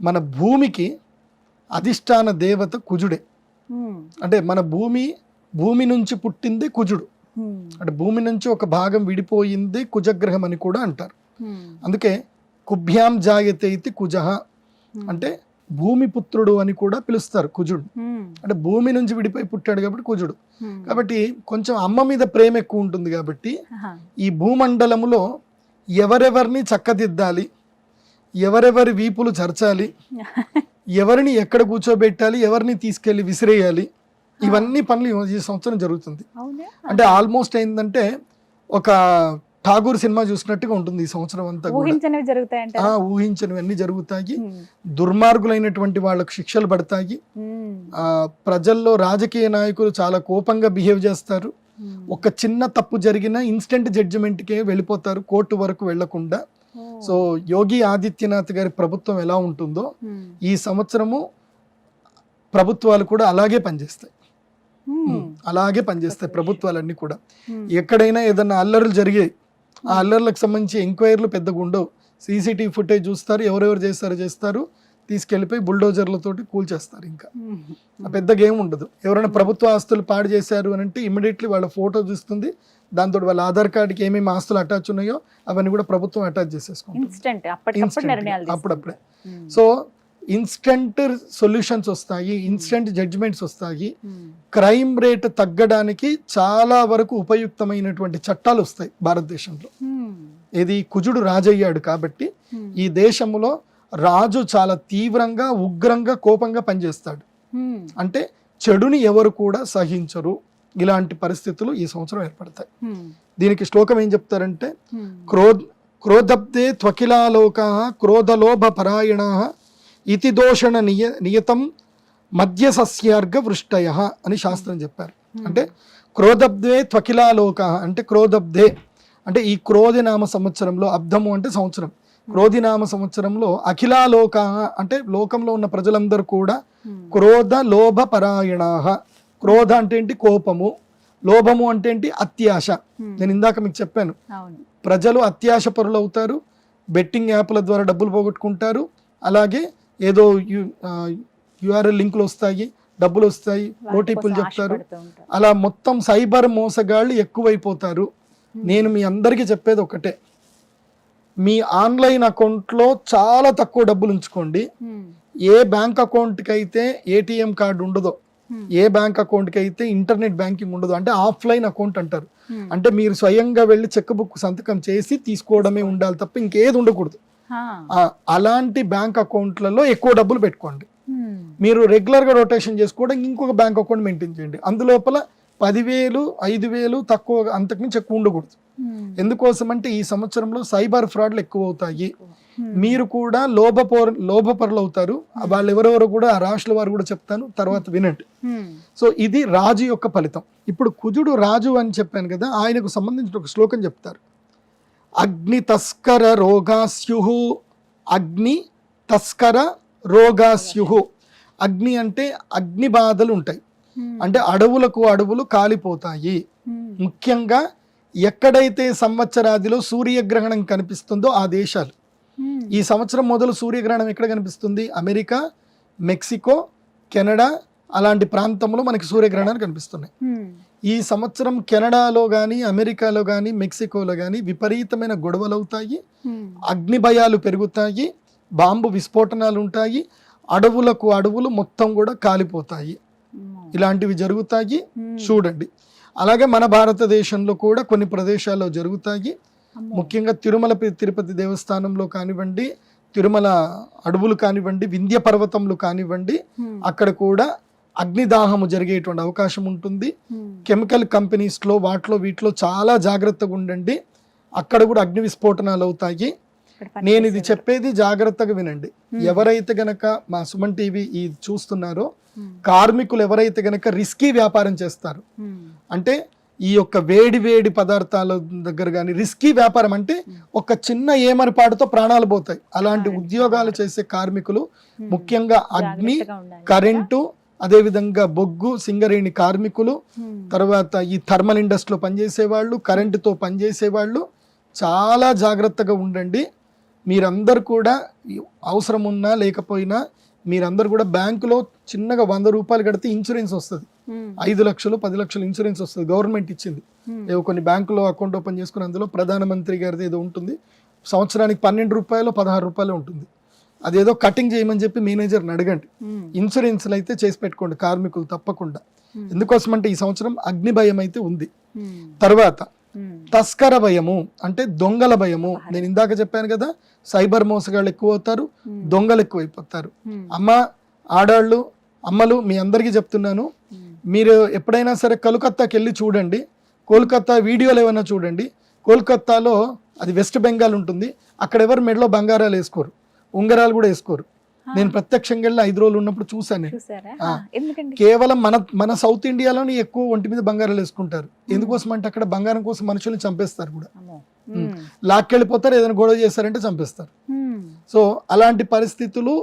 మన భూమికి అధిష్టాన దేవత కుజుడే. అంటే మన భూమి నుంచి పుట్టింది కుజుడు, అంటే భూమి నుంచి ఒక భాగం విడిపోయింది కుజగ్రహం అని కూడా అంటారు. అందుకే కుభ్యాం జాయతే ఇతి కుజః, అంటే భూమి పుత్రుడు అని కూడా పిలుస్తారు కుజుడు. అంటే భూమి నుంచి విడిపోయి పుట్టాడు కాబట్టి కుజుడు. కాబట్టి కొంచెం అమ్మ మీద ప్రేమ ఎక్కువ ఉంటుంది కాబట్టి ఈ భూమండలములో ఎవరెవరిని చక్కదిద్దాలి, ఎవరెవరి వీపులు చర్చాలి, ఎవరిని ఎక్కడ కూర్చోబెట్టాలి, ఎవరిని తీసుకెళ్లి విసిరేయాలి, ఇవన్నీ పనులు ఈ సంవత్సరం జరుగుతుంది. అంటే ఆల్మోస్ట్ ఏంటంటే ఒక ఠాగూర్ సినిమా చూసినట్టుగా ఉంటుంది ఈ సంవత్సరం అంతా. ఊహించనివి అన్ని జరుగుతాయి, దుర్మార్గులైనటువంటి వాళ్ళకు శిక్షలు పడతాయి, ప్రజల్లో రాజకీయ నాయకులు చాలా కోపంగా బిహేవ్ చేస్తారు, ఒక చిన్న తప్పు జరిగిన ఇన్స్టెంట్ జడ్జిమెంట్కే వెళ్ళిపోతారు, కోర్టు వరకు వెళ్లకుండా. సో యోగి ఆదిత్యనాథ్ గారి ప్రభుత్వం ఎలా ఉంటుందో ఈ సంవత్సరము ప్రభుత్వాలు కూడా అలాగే పనిచేస్తాయి, అలాగే పనిచేస్తాయి ప్రభుత్వాలన్నీ కూడా. ఎక్కడైనా ఏదన్నా అల్లర్లు జరిగాయి, ఆ అల్లర్లకు సంబంధించి ఎంక్వైరీలు పెద్దగా ఉండవు, సీసీటీవీ ఫుటేజ్ చూస్తారు, ఎవరెవరు చేస్తారు, తీసుకెళ్లిపోయి బుల్డోజర్లతోటి కూల్చేస్తారు. ఇంకా పెద్దగా ఏమి ఉండదు. ఎవరైనా ప్రభుత్వ ఆస్తులు పాడు చేశారు అని అంటే ఇమీడియట్లీ వాళ్ళ ఫోటో చూస్తుంది, దాంతో వాళ్ళ ఆధార్ కార్డుకి ఏమేమి ఆస్తులు అటాచ్ ఉన్నాయో అవన్నీ కూడా ప్రభుత్వం అటాచ్ చేసేసుకుంటుంది అప్పుడప్పుడే. సో ఇన్స్టెంట్ సొల్యూషన్స్ వస్తాయి, ఇన్స్టెంట్ జడ్జిమెంట్స్ వస్తాయి, క్రైమ్ రేట్ తగ్గడానికి చాలా వరకు ఉపయుక్తమైనటువంటి చట్టాలు వస్తాయి భారతదేశంలో. ఇది కుజుడు రాజయ్యాడు కాబట్టి ఈ దేశంలో రాజు చాలా తీవ్రంగా ఉగ్రంగా కోపంగా పనిచేస్తాడు, అంటే చెడుని ఎవరు కూడా సహించరు. ఇలాంటి పరిస్థితులు ఈ సంవత్సరం ఏర్పడతాయి. దీనికి శ్లోకం ఏం చెప్తారంటే క్రోధబ్దే త్వకిలాలోకా క్రోధలోభ పరాయణాః ఇతి దోషణ నియతం మధ్య సస్యార్గ వృష్టయ అని శాస్త్రం చెప్పారు. అంటే క్రోధబ్దే త్వకిలాలోకా అంటే క్రోధబ్దే అంటే ఈ క్రోధినామ సంవత్సరంలో, అబ్ధము అంటే సంవత్సరం, క్రోధినామ సంవత్సరంలో అఖిలాలోకా అంటే లోకంలో ఉన్న ప్రజలందరూ కూడా క్రోధ లోభ పరాయణాః. క్రోధ అంటే ఏంటి? కోపము. లోభము అంటే ఏంటి? అత్యాశ. నేను ఇందాక మీకు చెప్పాను, ప్రజలు అత్యాశ పరులు అవుతారు, బెట్టింగ్ యాప్ల ద్వారా డబ్బులు పోగొట్టుకుంటారు, అలాగే ఏదో యూఆర్ఎల్ లింకులు వస్తాయి, డబ్బులు వస్తాయి, ఓటీపీలు చెప్తారు, అలా మొత్తం సైబర్ మోసగాళ్ళు ఎక్కువైపోతారు. నేను మీ అందరికీ చెప్పేది ఒకటే, మీ ఆన్లైన్ అకౌంట్లో చాలా తక్కువ డబ్బులు ఉంచుకోండి. ఏ బ్యాంక్ అకౌంట్కి అయితే ఏటీఎం కార్డు ఉండదో, ఏ బ్యాంక్ అకౌంట్కి అయితే ఇంటర్నెట్ బ్యాంకింగ్ ఉండదు, అంటే ఆఫ్లైన్ అకౌంట్ అంటారు, అంటే మీరు స్వయంగా వెళ్ళి చెక్ బుక్ సంతకం చేసి తీసుకోవడమే ఉండాలి తప్ప ఇంకేది ఉండకూడదు. అలాంటి బ్యాంక్ అకౌంట్లలో ఎక్కువ డబ్బులు పెట్టుకోండి. మీరు రెగ్యులర్గా రొటేషన్ చేసుకోవడం ఇంకొక బ్యాంక్ అకౌంట్ మెయింటైన్ చేయండి, అందులోపల 10,000 5,000 తక్కువ, అంతకుమించి ఎక్కువ ఉండకూడదు. ఎందుకోసం అంటే ఈ సంవత్సరంలో సైబర్ ఫ్రాడ్లు ఎక్కువ అవుతాయి. మీరు కూడా లోభపరులు అవుతారు. వాళ్ళు ఎవరెవరో కూడా ఆ రాశుల వారు కూడా చెప్తాను, తర్వాత వినండి. సో ఇది రాజు యొక్క ఫలితం. ఇప్పుడు కుజుడు రాజు అని చెప్పాను కదా, ఆయనకు సంబంధించిన ఒక శ్లోకం చెప్తారు. అగ్ని తస్కర రోగాస్యుః, అగ్ని తస్కర రోగాస్యుః. అగ్ని అంటే అగ్ని బాధలు ఉంటాయి, అంటే అడవులు కాలిపోతాయి. ముఖ్యంగా ఎక్కడైతే సంవత్సరాదిలో సూర్యగ్రహణం కనిపిస్తుందో ఆ దేశాలు. ఈ సంవత్సరం మొదలు సూర్యగ్రహణం ఎక్కడ కనిపిస్తుంది? అమెరికా, మెక్సికో, కెనడా అలాంటి ప్రాంతంలో మనకి సూర్యగ్రహణాలు కనిపిస్తున్నాయి. ఈ సంవత్సరం కెనడాలో కానీ, అమెరికాలో కానీ, మెక్సికోలో కానీ విపరీతమైన గొడవలు అవుతాయి, అగ్ని భయాలు పెరుగుతాయి, బాంబు విస్ఫోటనాలు ఉంటాయి, అడవులు మొత్తం కూడా కాలిపోతాయి. ఇలాంటివి జరుగుతాయి, చూడండి. అలాగే మన భారతదేశంలో కూడా కొన్ని ప్రదేశాల్లో జరుగుతాయి. ముఖ్యంగా తిరుపతి దేవస్థానంలో కానివ్వండి, తిరుమల అడవులు కానివ్వండి, వింధ్య పర్వతంలో కానివ్వండి, అక్కడ కూడా అగ్నిదాహము జరిగేటువంటి అవకాశం ఉంటుంది. కెమికల్ కంపెనీస్లో వీటిలో చాలా జాగ్రత్తగా ఉండండి, అక్కడ కూడా అగ్ని విస్ఫోటనాలు అవుతాయి. నేను ఇది చెప్పేది జాగ్రత్తగా వినండి. ఎవరైతే గనక మా సుమన్ టీవీ ఇది చూస్తున్నారో, కార్మికులు ఎవరైతే గనక రిస్కీ వ్యాపారం చేస్తారు, అంటే ఈ యొక్క వేడి పదార్థాల దగ్గర కానీ రిస్కీ వ్యాపారం అంటే ఒక చిన్న ఏమరపాటుతో ప్రాణాలు పోతాయి, అలాంటి ఉద్యోగాలు చేసే కార్మికులు ముఖ్యంగా అగ్ని, కరెంటు, అదేవిధంగా బొగ్గు సింగరేణి కార్మికులు, తర్వాత ఈ థర్మల్ ఇండస్ట్రీలో పనిచేసేవాళ్ళు, కరెంటుతో పనిచేసేవాళ్ళు చాలా జాగ్రత్తగా ఉండండి. మీరందరూ కూడా అవసరం ఉన్నా లేకపోయినా మీరందరూ కూడా బ్యాంకులో చిన్నగా 100 రూపాయలు కడితే ఇన్సూరెన్స్ వస్తుంది. 5 లక్షలు 10 లక్షలు ఇన్సూరెన్స్ వస్తుంది, గవర్నమెంట్ ఇచ్చింది. ఏవో కొన్ని బ్యాంకులో అకౌంట్ ఓపెన్ చేసుకుని అందులో ప్రధానమంత్రి గారిది ఏదో ఉంటుంది, సంవత్సరానికి 12 రూపాయలు 16 రూపాయలు ఉంటుంది. అదేదో కటింగ్ చేయమని చెప్పి మేనేజర్ని అడగండి. ఇన్సూరెన్స్లు అయితే చేసి పెట్టుకోండి కార్మికులు తప్పకుండా. ఎందుకోసం అంటే ఈ సంవత్సరం అగ్ని భయం అయితే ఉంది. తర్వాత తస్కర భయము అంటే దొంగల భయము. నేను ఇందాక చెప్పాను కదా, సైబర్ మోసగాళ్ళు ఎక్కువ అవుతారు, దొంగలు ఎక్కువైపోతారు. ఆడాళ్ళు అమ్మలు మీ అందరికీ చెప్తున్నాను, మీరు ఎప్పుడైనా సరే కోల్కత్తాకి వెళ్ళి చూడండి, కోల్కత్తా వీడియోలు ఏమైనా చూడండి. కోల్కత్తాలో అది వెస్ట్ బెంగాల్ ఉంటుంది, అక్కడ ఎవరు మెడలో బంగారాలు వేసుకోరు, ఉంగరాలు కూడా వేసుకోరు. నేను ప్రత్యక్షంగా వెళ్ళి 5 రోజులు ఉన్నప్పుడు చూసాను. కేవలం మన సౌత్ ఇండియాలోనే ఎక్కువ ఒంటి మీద బంగారాలు వేసుకుంటారు. ఎందుకోసం అంటే అక్కడ బంగారం కోసం మనుషుల్ని చంపేస్తారు కూడా, లాక్కెళ్ళిపోతారు, ఏదైనా గొడవ చేస్తారంటే చంపేస్తారు. సో అలాంటి పరిస్థితులు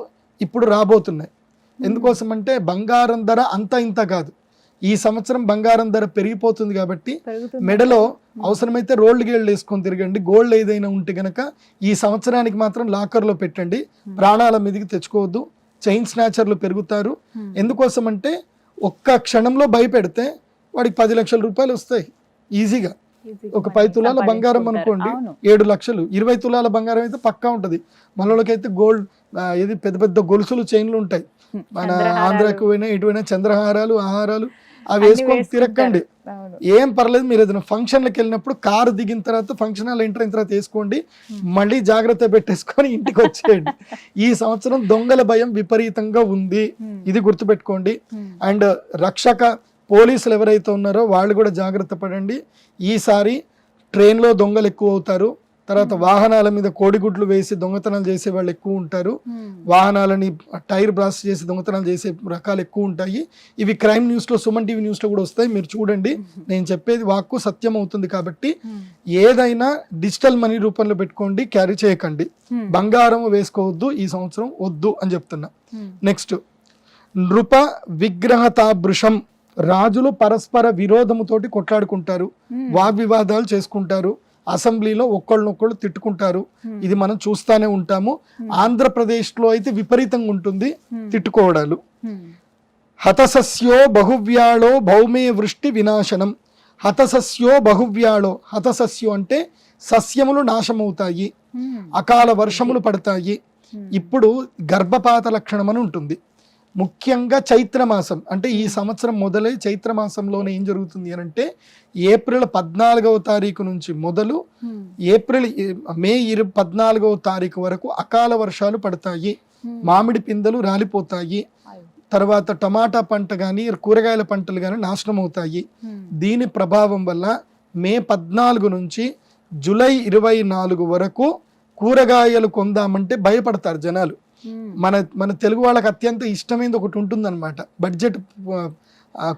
ఇప్పుడు రాబోతున్నాయి. ఎందుకోసం అంటే బంగారం ధర అంత ఇంత కాదు, ఈ సంవత్సరం బంగారం ధర పెరిగిపోతుంది కాబట్టి మెడలో అవసరమైతే రోల్డ్ గేళ్ళు వేసుకొని తిరగండి. గోల్డ్ ఏదైనా ఉంటే గనక ఈ సంవత్సరానికి మాత్రం లాకర్లో పెట్టండి, ప్రాణాల మీదకి తెచ్చుకోవద్దు. చైన్ స్నాచర్లు పెరుగుతారు. ఎందుకోసం అంటే ఒక్క క్షణంలో భయపెడితే వాడికి 10 లక్షల రూపాయలు వస్తాయి ఈజీగా. ఒక 10 తులాల బంగారం అనుకోండి 7 లక్షలు, 20 తులాల బంగారం అయితే పక్కా ఉంటుంది. మనలోకైతే గోల్డ్ ఏది పెద్ద పెద్ద గొలుసులు చైన్లు ఉంటాయి. మన ఆంధ్రాకు పోయినా ఎటువైనా చంద్రహారాలు ఆహారాలు అవి వేసుకొని తిరగండి, ఏం పర్లేదు. మీరు ఏదైనా ఫంక్షన్లకు వెళ్ళినప్పుడు కారు దిగిన తర్వాత ఫంక్షన్ హాల్ ఎంటర్ అయిన తర్వాత వేసుకోండి, మళ్ళీ జాగ్రత్త పెట్టేసుకొని ఇంటికి వచ్చేయండి. ఈ సంవత్సరం దొంగల భయం విపరీతంగా ఉంది, ఇది గుర్తుపెట్టుకోండి. అండ్ రక్షక పోలీసులు ఎవరైతే ఉన్నారో వాళ్ళు కూడా జాగ్రత్త పడండి. ఈసారి ట్రైన్లో దొంగలు ఎక్కువ అవుతారు. తర్వాత వాహనాల మీద కోడిగుడ్లు వేసి దొంగతనాలు చేసే వాళ్ళు ఎక్కువ ఉంటారు. వాహనాలని టైర్ బ్లాస్ట్ చేసి దొంగతనాలు చేసే రకాలు ఎక్కువ ఉంటాయి. ఇవి క్రైమ్ న్యూస్లో, సుమన్ టీవీ న్యూస్లో కూడా వస్తాయి, మీరు చూడండి. నేను చెప్పేది వాక్కు సత్యం అవుతుంది కాబట్టి ఏదైనా డిజిటల్ మనీ రూపంలో పెట్టుకోండి, క్యారీ చేయకండి. బంగారం వేసుకోవద్దు, ఈ సంవత్సరం వద్దు అని చెప్తున్నా. నెక్స్ట్ నృప విగ్రహతాభృషం. రాజులు పరస్పర విరోధముతోటి కొట్లాడుకుంటారు, వాగ్వివాదాలు చేసుకుంటారు, అసెంబ్లీలో ఒకళ్ళనొక్కళ్ళు తిట్టుకుంటారు. ఇది మనం చూస్తానే ఉంటాము. ఆంధ్రప్రదేశ్లో అయితే విపరీతంగా ఉంటుంది తిట్టుకోవడాలు. హతసస్యో బహువ్యాళో భౌమే వృష్టి వినాశనం. హతసస్యో బహువ్యాళో, హతసస్యో అంటే సస్యములు నాశమవుతాయి, అకాల వర్షములు పడతాయి. ఇప్పుడు గర్భపాత లక్షణం అని ఉంటుంది. ముఖ్యంగా చైత్రమాసం అంటే ఈ సంవత్సరం మొదలై చైత్రమాసంలోనే ఏం జరుగుతుంది అని అంటే ఏప్రిల్ 14వ తారీఖు నుంచి మొదలు మే 14వ తారీఖు వరకు అకాల వర్షాలు పడతాయి, మామిడి పిందెలు రాలిపోతాయి, తర్వాత టమాటా పంట కానీ కూరగాయల పంటలు కానీ నాశనం అవుతాయి. దీని ప్రభావం వల్ల మే 14 నుంచి జూలై 24 వరకు కూరగాయలు కొందామంటే భయపడతారు జనాలు. మన తెలుగు వాళ్ళకి అత్యంత ఇష్టమైనది ఒకటి ఉంటుంది అనమాట, బడ్జెట్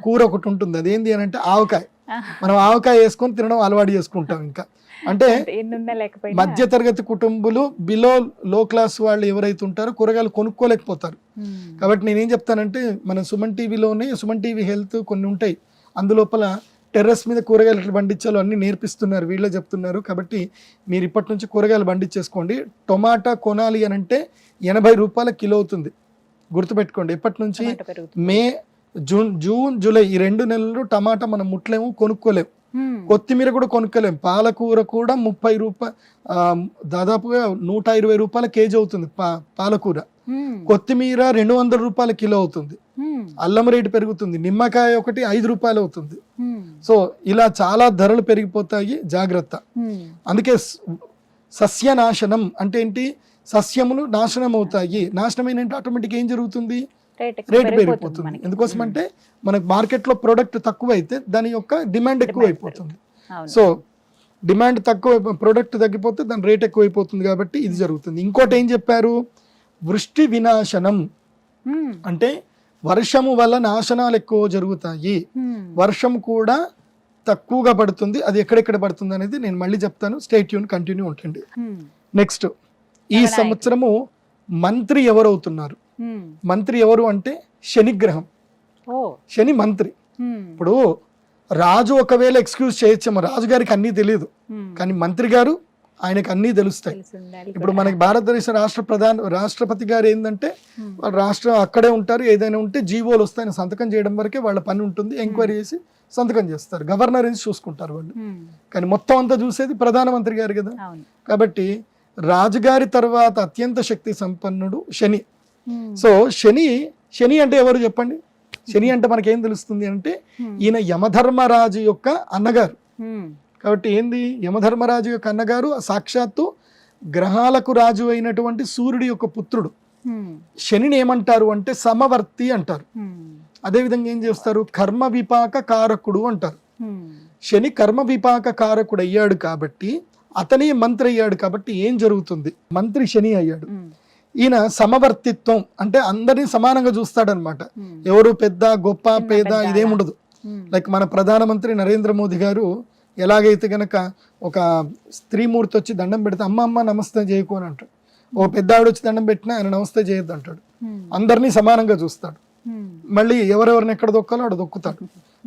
కూర ఒకటి ఉంటుంది. అదేంటి అని అంటే ఆవకాయ. మనం ఆవకాయ వేసుకొని తినడం అలవాటు చేసుకుంటాం. ఇంకా అంటే మధ్య తరగతి కుటుంబాలు, బిలో లో క్లాస్ వాళ్ళు ఎవరైతే ఉంటారో కూరగాయలు కొనుక్కోలేకపోతారు. కాబట్టి నేనేం చెప్తానంటే మన సుమన్ టీవీలోనే సుమన్ టీవీ హెల్త్ కొన్ని ఉంటాయి, అందులోపల టెర్రస్ మీద కూరగాయలు ఎట్లా పండించాలో అన్ని నేర్పిస్తున్నారు, వీళ్ళే చెప్తున్నారు. కాబట్టి మీరు ఇప్పటి నుంచి కూరగాయలు పండించేసుకోండి. టొమాటా కొనాలి అని అంటే 80 రూపాయల కిలో అవుతుంది, గుర్తుపెట్టుకోండి. ఇప్పటి నుంచి మే జూన్ జూలై ఈ 2 నెలలు టమాటా మనం ముట్లేము, కొనుక్కోలేము. కొత్తిమీర కూడా కొనుక్కోలేము. పాలకూర కూడా 30 రూపాయలు, దాదాపుగా 120 రూపాయల కేజీ అవుతుంది పాలకూర. కొత్తిమీర 200 రూపాయల కిలో అవుతుంది. అల్లం రేటు పెరుగుతుంది. నిమ్మకాయ ఒకటి 5 రూపాయలు అవుతుంది. సో ఇలా చాలా ధరలు పెరిగిపోతాయి, జాగ్రత్త. అందుకే సస్యనాశనం అంటే ఏంటి, సస్యములు నాశనం అవుతాయి. నాశనమైన ఆటోమేటిక్ ఏం జరుగుతుంది, రేటు పెరిగిపోతుంది. ఎందుకోసం అంటే మనకు మార్కెట్లో ప్రోడక్ట్ తక్కువ అయితే దాని యొక్క డిమాండ్ ఎక్కువ అయిపోతుంది. సో డిమాండ్ తక్కువ, ప్రోడక్ట్ తగ్గిపోతే దాని రేట్ ఎక్కువ అయిపోతుంది. కాబట్టి ఇది జరుగుతుంది. ఇంకోటి ఏం చెప్పారు, వృష్టి వినాశనం అంటే వర్షము వల్ల నాశనాలు ఎక్కువ జరుగుతాయి. వర్షం కూడా తక్కువగా పడుతుంది. అది ఎక్కడెక్కడ పడుతుంది అనేది నేను మళ్ళీ చెప్తాను. స్టే ట్యూన్, కంటిన్యూ ఉంటుంది. నెక్స్ట్ ఈ సంవత్సరము మంత్రి ఎవరు అవుతున్నారు? మంత్రి ఎవరు అంటే శనిగ్రహం. ఓ శని మంత్రి. ఇప్పుడు రాజు ఒకవేళ ఎక్స్క్యూజ్ చేయొచ్చేమో, రాజుగారికి అన్నీ తెలియదు, కానీ మంత్రి గారు ఆయనకు అన్నీ తెలుస్తాయి. ఇప్పుడు మనకి భారతదేశ రాష్ట్రపతి గారు ఏంటంటే రాష్ట్రం అక్కడే ఉంటారు, ఏదైనా ఉంటే జీవోలు వస్తాయని సంతకం చేయడం వరకే వాళ్ళ పని ఉంటుంది, ఎంక్వైరీ చేసి సంతకం చేస్తారు, గవర్నర్ నుంచి చూసుకుంటారు వాళ్ళు. కానీ మొత్తం అంతా చూసేది ప్రధానమంత్రి గారు కదా. కాబట్టి రాజుగారి తర్వాత అత్యంత శక్తి సంపన్నుడు శని. సో శని అంటే ఎవరు చెప్పండి? శని అంటే మనకేం తెలుస్తుంది అంటే ఈయన యమధర్మరాజు యొక్క అన్నగారు. కాబట్టి ఏంది, యమధర్మరాజు యొక్క అన్నగారు సాక్షాత్తు గ్రహాలకు రాజు అయినటువంటి సూర్యుడి యొక్క పుత్రుడు. శనిని ఏమంటారు అంటే సమవర్తి అంటారు. అదేవిధంగా ఏం చేస్తారు, కర్మ విపాక కారకుడు అంటారు. శని కర్మ విపాక కారకుడు అయ్యాడు కాబట్టి అతని మంత్రి అయ్యాడు. కాబట్టి ఏం జరుగుతుంది, మంత్రి శని అయ్యాడు. ఈయన సమవర్తిత్వం అంటే అందరినీ సమానంగా చూస్తాడనమాట. ఎవరు పెద్ద గొప్ప పేద ఇదేముండదు. లైక్ మన ప్రధానమంత్రి నరేంద్ర మోదీ గారు ఎలాగైతే గనక ఒక స్త్రీమూర్తి వచ్చి దండం పెడితే అమ్మ నమస్తే చేయకు అని అంటాడు, ఓ పెద్ద ఆవిడ వచ్చి దండం పెట్టినా ఆయన నమస్తే చేయొద్దు అంటాడు. అందరినీ సమానంగా చూస్తాడు, మళ్ళీ ఎవరెవరిని ఎక్కడ దొక్కాలో అక్కడ దొక్కుతాడు.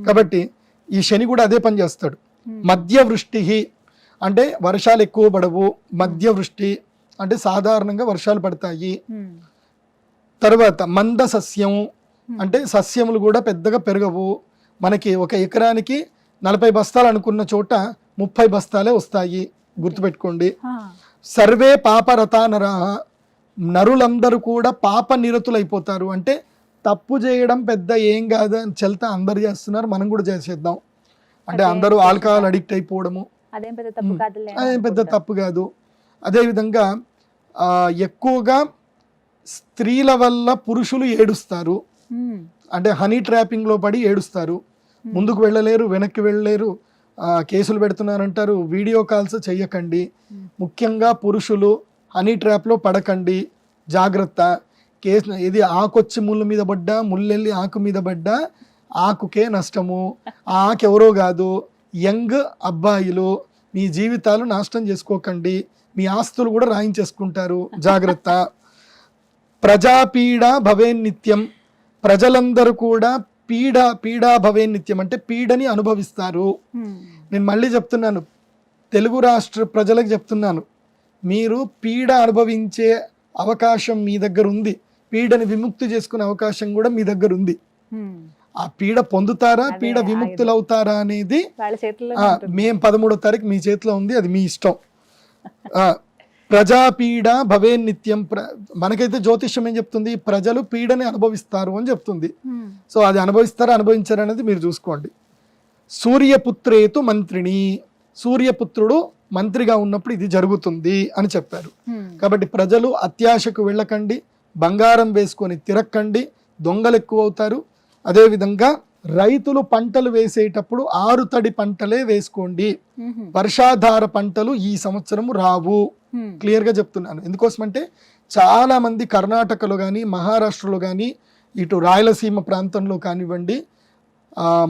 కాబట్టి ఈ శని కూడా అదే పని చేస్తాడు. మధ్య వృష్టి అంటే వర్షాలు ఎక్కువ పడవు, మధ్య వృష్టి అంటే సాధారణంగా వర్షాలు పడతాయి. తర్వాత మంద సస్యం అంటే సస్యములు కూడా పెద్దగా పెరగవు. మనకి ఒక ఎకరానికి 40 బస్తాలు అనుకున్న చోట 30 బస్తాలే వస్తాయి, గుర్తుపెట్టుకోండి. సర్వే పాపరతా నరాః, నరులందరూ కూడా పాప నిరతులైపోతారు. అంటే తప్పు చేయడం పెద్ద ఏం కాదు అని చెల్తా అందరు చేస్తున్నారు, మనం కూడా చేసేద్దాం అంటే అందరూ ఆల్కహాల్ అడిక్ట్ అయిపోవడము అదేం పెద్ద తప్పు కాదు. అదేవిధంగా ఎక్కువగా స్త్రీల వల్ల పురుషులు ఏడుస్తారు, అంటే హనీ ట్రాపింగ్లో పడి ఏడుస్తారు, ముందుకు వెళ్ళలేరు, వెనక్కి వెళ్ళలేరు, కేసులు పెడుతున్నారంటారు. వీడియో కాల్స్ చెయ్యకండి, ముఖ్యంగా పురుషులు హనీ ట్రాప్లో పడకండి, జాగ్రత్త. ఇది ఆకొచ్చి ముళ్ళు మీద పడ్డా, ముళ్ళెళ్ళి ఆకు మీద పడ్డా ఆకుకే నష్టము, ఆ ఆకు ఎవరో కాదు, యంగ్ అబ్బాయిలు. మీ జీవితాలు నాశనం చేసుకోకండి, మీ ఆస్తులు కూడా రాయించేసుకుంటారు, జాగ్రత్త. ప్రజాపీడ భవేన్నిత్యం, ప్రజలందరూ కూడా పీడా భవేన్నిత్యం అంటే పీడని అనుభవిస్తారు. నేను మళ్ళీ చెప్తున్నాను, తెలుగు రాష్ట్ర ప్రజలకు చెప్తున్నాను, మీరు పీడ అనుభవించే అవకాశం మీ దగ్గర ఉంది, పీడని విముక్తి చేసుకునే అవకాశం కూడా మీ దగ్గర ఉంది. ఆ పీడ పొందుతారా, పీడ విముక్తులు అవుతారా అనేది మేము 13వ తారీఖు మీ చేతిలో ఉంది, అది మీ ఇష్టం. ప్రజాపీడ భవేన్నిత్యం, మనకైతే జ్యోతిష్యం ఏం చెప్తుంది, ప్రజలు పీడని అనుభవిస్తారు అని చెప్తుంది. సో అది అనుభవిస్తారా అనుభవించారా అనేది మీరు చూసుకోండి. సూర్యపుత్రేతు మంత్రిని, సూర్యపుత్రుడు మంత్రిగా ఉన్నప్పుడు ఇది జరుగుతుంది అని చెప్పారు. కాబట్టి ప్రజలు అత్యాశకు వెళ్ళకండి, బంగారం వేసుకొని తిరక్కండి, దొంగలు ఎక్కువ అవుతారు. అదేవిధంగా రైతులు పంటలు వేసేటప్పుడు 6 తడి పంటలే వేసుకోండి, వర్షాధార పంటలు ఈ సంవత్సరము రావు. క్లియర్గా చెప్తున్నాను. ఎందుకోసమంటే చాలా మంది కర్ణాటకలో కానీ మహారాష్ట్రలో కానీ ఇటు రాయలసీమ ప్రాంతంలో కానివ్వండి,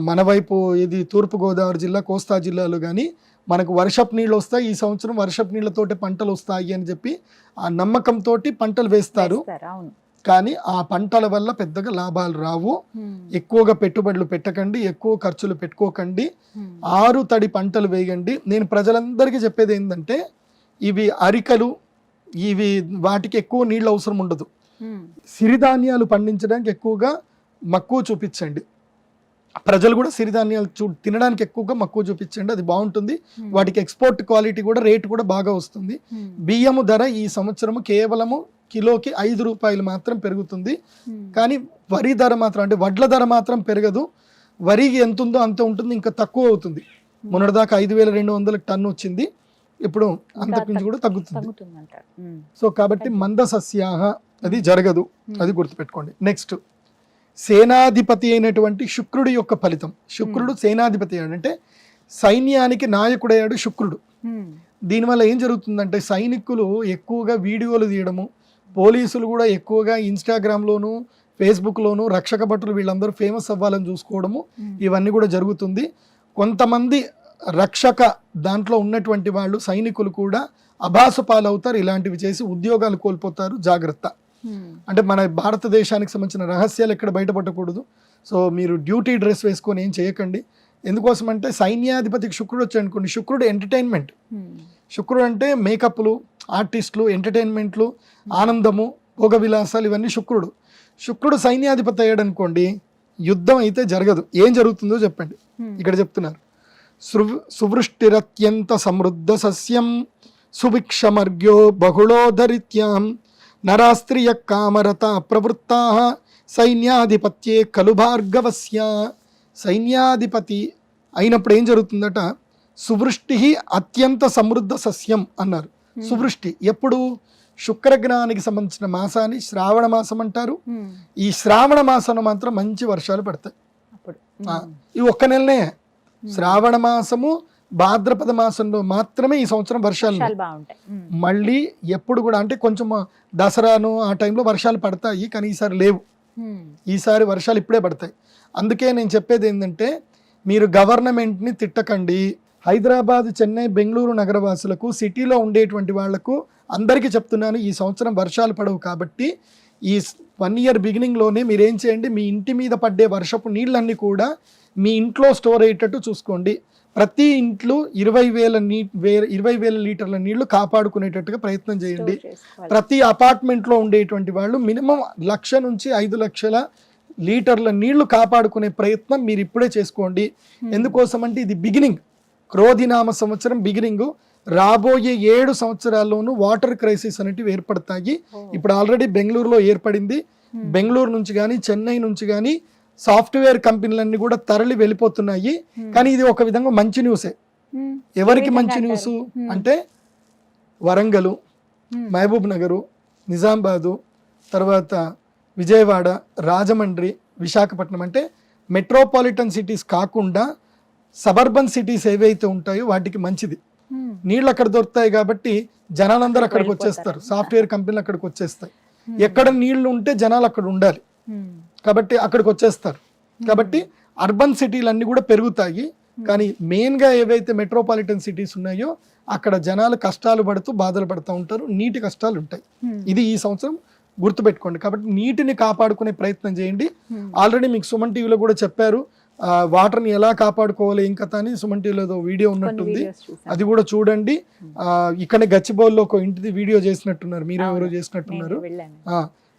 మన వైపు ఇది తూర్పుగోదావరి జిల్లా కోస్తా జిల్లాలో కానీ మనకు వర్షపు నీళ్ళు వస్తాయి, ఈ సంవత్సరం వర్షపు నీళ్ళతోటి పంటలు వస్తాయి అని చెప్పి ఆ నమ్మకంతో పంటలు వేస్తారు. కానీ ఆ పంటల వల్ల పెద్దగా లాభాలు రావు. ఎక్కువగా పెట్టుబడులు పెట్టకండి, ఎక్కువ ఖర్చులు పెట్టుకోకండి, 6 తడి పంటలు వేయండి. నేను ప్రజలందరికీ చెప్పేది ఏంటంటే, ఇవి అరికలు, ఇవి వాటికి ఎక్కువ నీళ్ళు అవసరం ఉండదు. సిరిధాన్యాలు పండించడానికి ఎక్కువగా మక్కువ చూపించండి. ప్రజలు కూడా సిరిధాన్యాలు తినడానికి ఎక్కువగా మక్కువ చూపించండి, అది బాగుంటుంది. వాటికి ఎక్స్పోర్ట్ క్వాలిటీ కూడా, రేటు కూడా బాగా వస్తుంది. బియ్యము ధర ఈ సంవత్సరము కేవలము కిలోకి 5 రూపాయలు మాత్రం పెరుగుతుంది. కానీ వరి ధర మాత్రం, అంటే వడ్ల ధర మాత్రం పెరగదు. వరికి ఎంత ఉందో అంత ఉంటుంది, ఇంకా తక్కువ అవుతుంది. మొన్నటిదాకా 5,200 టన్ను వచ్చింది, ఇప్పుడు అంతకుమించి కూడా తగ్గుతుంది. సో కాబట్టి మంద సస్యాహ అది జరగదు, అది గుర్తుపెట్టుకోండి. నెక్స్ట్, సేనాధిపతి అయినటువంటి శుక్రుడి యొక్క ఫలితం. శుక్రుడు సేనాధిపతి అంటే సైన్యానికి నాయకుడయ్యాడు శుక్రుడు. దీనివల్ల ఏం జరుగుతుందంటే సైనికులు ఎక్కువగా వీడియోలు తీయడము, పోలీసులు కూడా ఎక్కువగా ఇన్స్టాగ్రామ్లోను ఫేస్బుక్లోను రక్షక భటులు వీళ్ళందరూ ఫేమస్ అవ్వాలని చూసుకోవడము, ఇవన్నీ కూడా జరుగుతుంది. కొంతమంది రక్షక దాంట్లో ఉన్నటువంటి వాళ్ళు సైనికులు కూడా అభాసు పాలవుతారు, ఇలాంటివి చేసి ఉద్యోగాలు కోల్పోతారు, జాగ్రత్త. అంటే మన భారతదేశానికి సంబంధించిన రహస్యాలు ఎక్కడ బయటపడకూడదు. సో మీరు డ్యూటీ డ్రెస్ వేసుకొని ఏం చేయకండి. ఎందుకోసం అంటే సైన్యాధిపతికి శుక్రుడు వచ్చాడు అనుకోండి, శుక్రుడు ఎంటర్టైన్మెంట్. శుక్రుడు అంటే మేకప్లు, ఆర్టిస్టులు, ఎంటర్టైన్మెంట్లు, ఆనందము, భోగ విలాసాలు, ఇవన్నీ శుక్రుడు. శుక్రుడు సైన్యాధిపతి అయ్యాడు అనుకోండి, యుద్ధం అయితే జరగదు. ఏం జరుగుతుందో చెప్పండి. ఇక్కడ చెప్తున్నారు, సువృష్టిరత్యంత సమృద్ధ సస్యం సుభిక్షమర్గ్యో బహుళోధరిత్యాం నరాస్త్రియ కామరత ప్రవృత్తా సైన్యాధిపత్యే కలు భార్గవస్య. సైన్యాధిపతి అయినప్పుడు ఏం జరుగుతుందట, సువృష్టి అత్యంత సమృద్ధ సస్యం అన్నారు. సువృష్టి ఎప్పుడు? శుక్రగ్రహానికి సంబంధించిన మాసాన్ని శ్రావణ మాసం అంటారు. ఈ శ్రావణ మాసంలో మాత్రం మంచి వర్షాలు పడతాయి. ఇవి ఒక్క నెలనే. శ్రావణ మాసము, భాద్రపద మాసంలో మాత్రమే ఈ సంవత్సరం వర్షాలు బాగుంటాయి. మళ్ళీ ఎప్పుడు కూడా అంటే కొంచెం దసరాను ఆ టైంలో వర్షాలు పడతాయి, కానీ ఈసారి లేవు. ఈసారి వర్షాలు ఇప్పుడే పడతాయి. అందుకే నేను చెప్పేది ఏంటంటే, మీరు గవర్నమెంట్ని తిట్టకండి. హైదరాబాద్, చెన్నై, బెంగళూరు నగరవాసులకు, సిటీలో ఉండేటువంటి వాళ్లకు అందరికీ చెప్తున్నాను, ఈ సంవత్సరం వర్షాలు పడవు. కాబట్టి ఈ 1 ఇయర్ బిగినింగ్లోనే మీరేం చేయండి, మీ ఇంటి మీద పడ్డే వర్షపు నీళ్ళన్నీ కూడా మీ ఇంట్లో స్టోర్ అయ్యేటట్టు చూసుకోండి. ప్రతి ఇంట్లో 20,000 లీటర్ల నీళ్లు కాపాడుకునేటట్టుగా ప్రయత్నం చేయండి. ప్రతి అపార్ట్మెంట్లో ఉండేటువంటి వాళ్ళు మినిమం 1,00,000 నుంచి 5,00,000 లీటర్ల నీళ్లు కాపాడుకునే ప్రయత్నం మీరు ఇప్పుడే చేసుకోండి. ఎందుకోసం అంటే ఇది బిగినింగ్, క్రోధినామ సంవత్సరం బిగినింగ్. రాబోయే 7 సంవత్సరాల్లోనూ వాటర్ క్రైసిస్ అనేటివి ఏర్పడతాయి. ఇప్పుడు ఆల్రెడీ బెంగళూరులో ఏర్పడింది. బెంగళూరు నుంచి కానీ, చెన్నై నుంచి కానీ సాఫ్ట్వేర్ కంపెనీలన్నీ కూడా తరలి వెళ్ళిపోతున్నాయి. కానీ ఇది ఒక విధంగా మంచి న్యూసే. ఎవరికి మంచి న్యూస్ అంటే, వరంగల్, మహబూబ్ నగరు, నిజామాబాదు, తర్వాత విజయవాడ, రాజమండ్రి, విశాఖపట్నం, అంటే మెట్రోపాలిటన్ సిటీస్ కాకుండా సబర్బన్ సిటీస్ ఏవైతే ఉంటాయో వాటికి మంచిది. నీళ్ళు అక్కడ దొరుకుతాయి కాబట్టి జనాలందరూ అక్కడికి వచ్చేస్తారు. సాఫ్ట్వేర్ కంపెనీలు అక్కడికి వచ్చేస్తాయి. ఎక్కడ నీళ్లు ఉంటే జనాలు అక్కడ ఉండాలి కాబట్టి అక్కడికి వచ్చేస్తారు. కాబట్టి అర్బన్ సిటీలు అన్నీ కూడా పెరుగుతాయి. కానీ మెయిన్గా ఏవైతే మెట్రోపాలిటన్ సిటీస్ ఉన్నాయో అక్కడ జనాలు కష్టాలు పడుతూ బాధలు పడుతూ ఉంటారు. నీటి కష్టాలు ఉంటాయి. ఇది ఈ సంవత్సరం గుర్తుపెట్టుకోండి. కాబట్టి నీటిని కాపాడుకునే ప్రయత్నం చేయండి. ఆల్రెడీ మీకు సుమన్ టీవీలో కూడా చెప్పారు, వాటర్ని ఎలా కాపాడుకోవాలి ఏం కథ అని. సుమన్ టీవీలో ఏదో వీడియో ఉన్నట్టుంది, అది కూడా చూడండి. ఇక్కడే గచ్చిబౌల్లో ఒక ఇంటిది వీడియో చేసినట్టున్నారు, మీరు ఎవరో చేసినట్టున్నారు.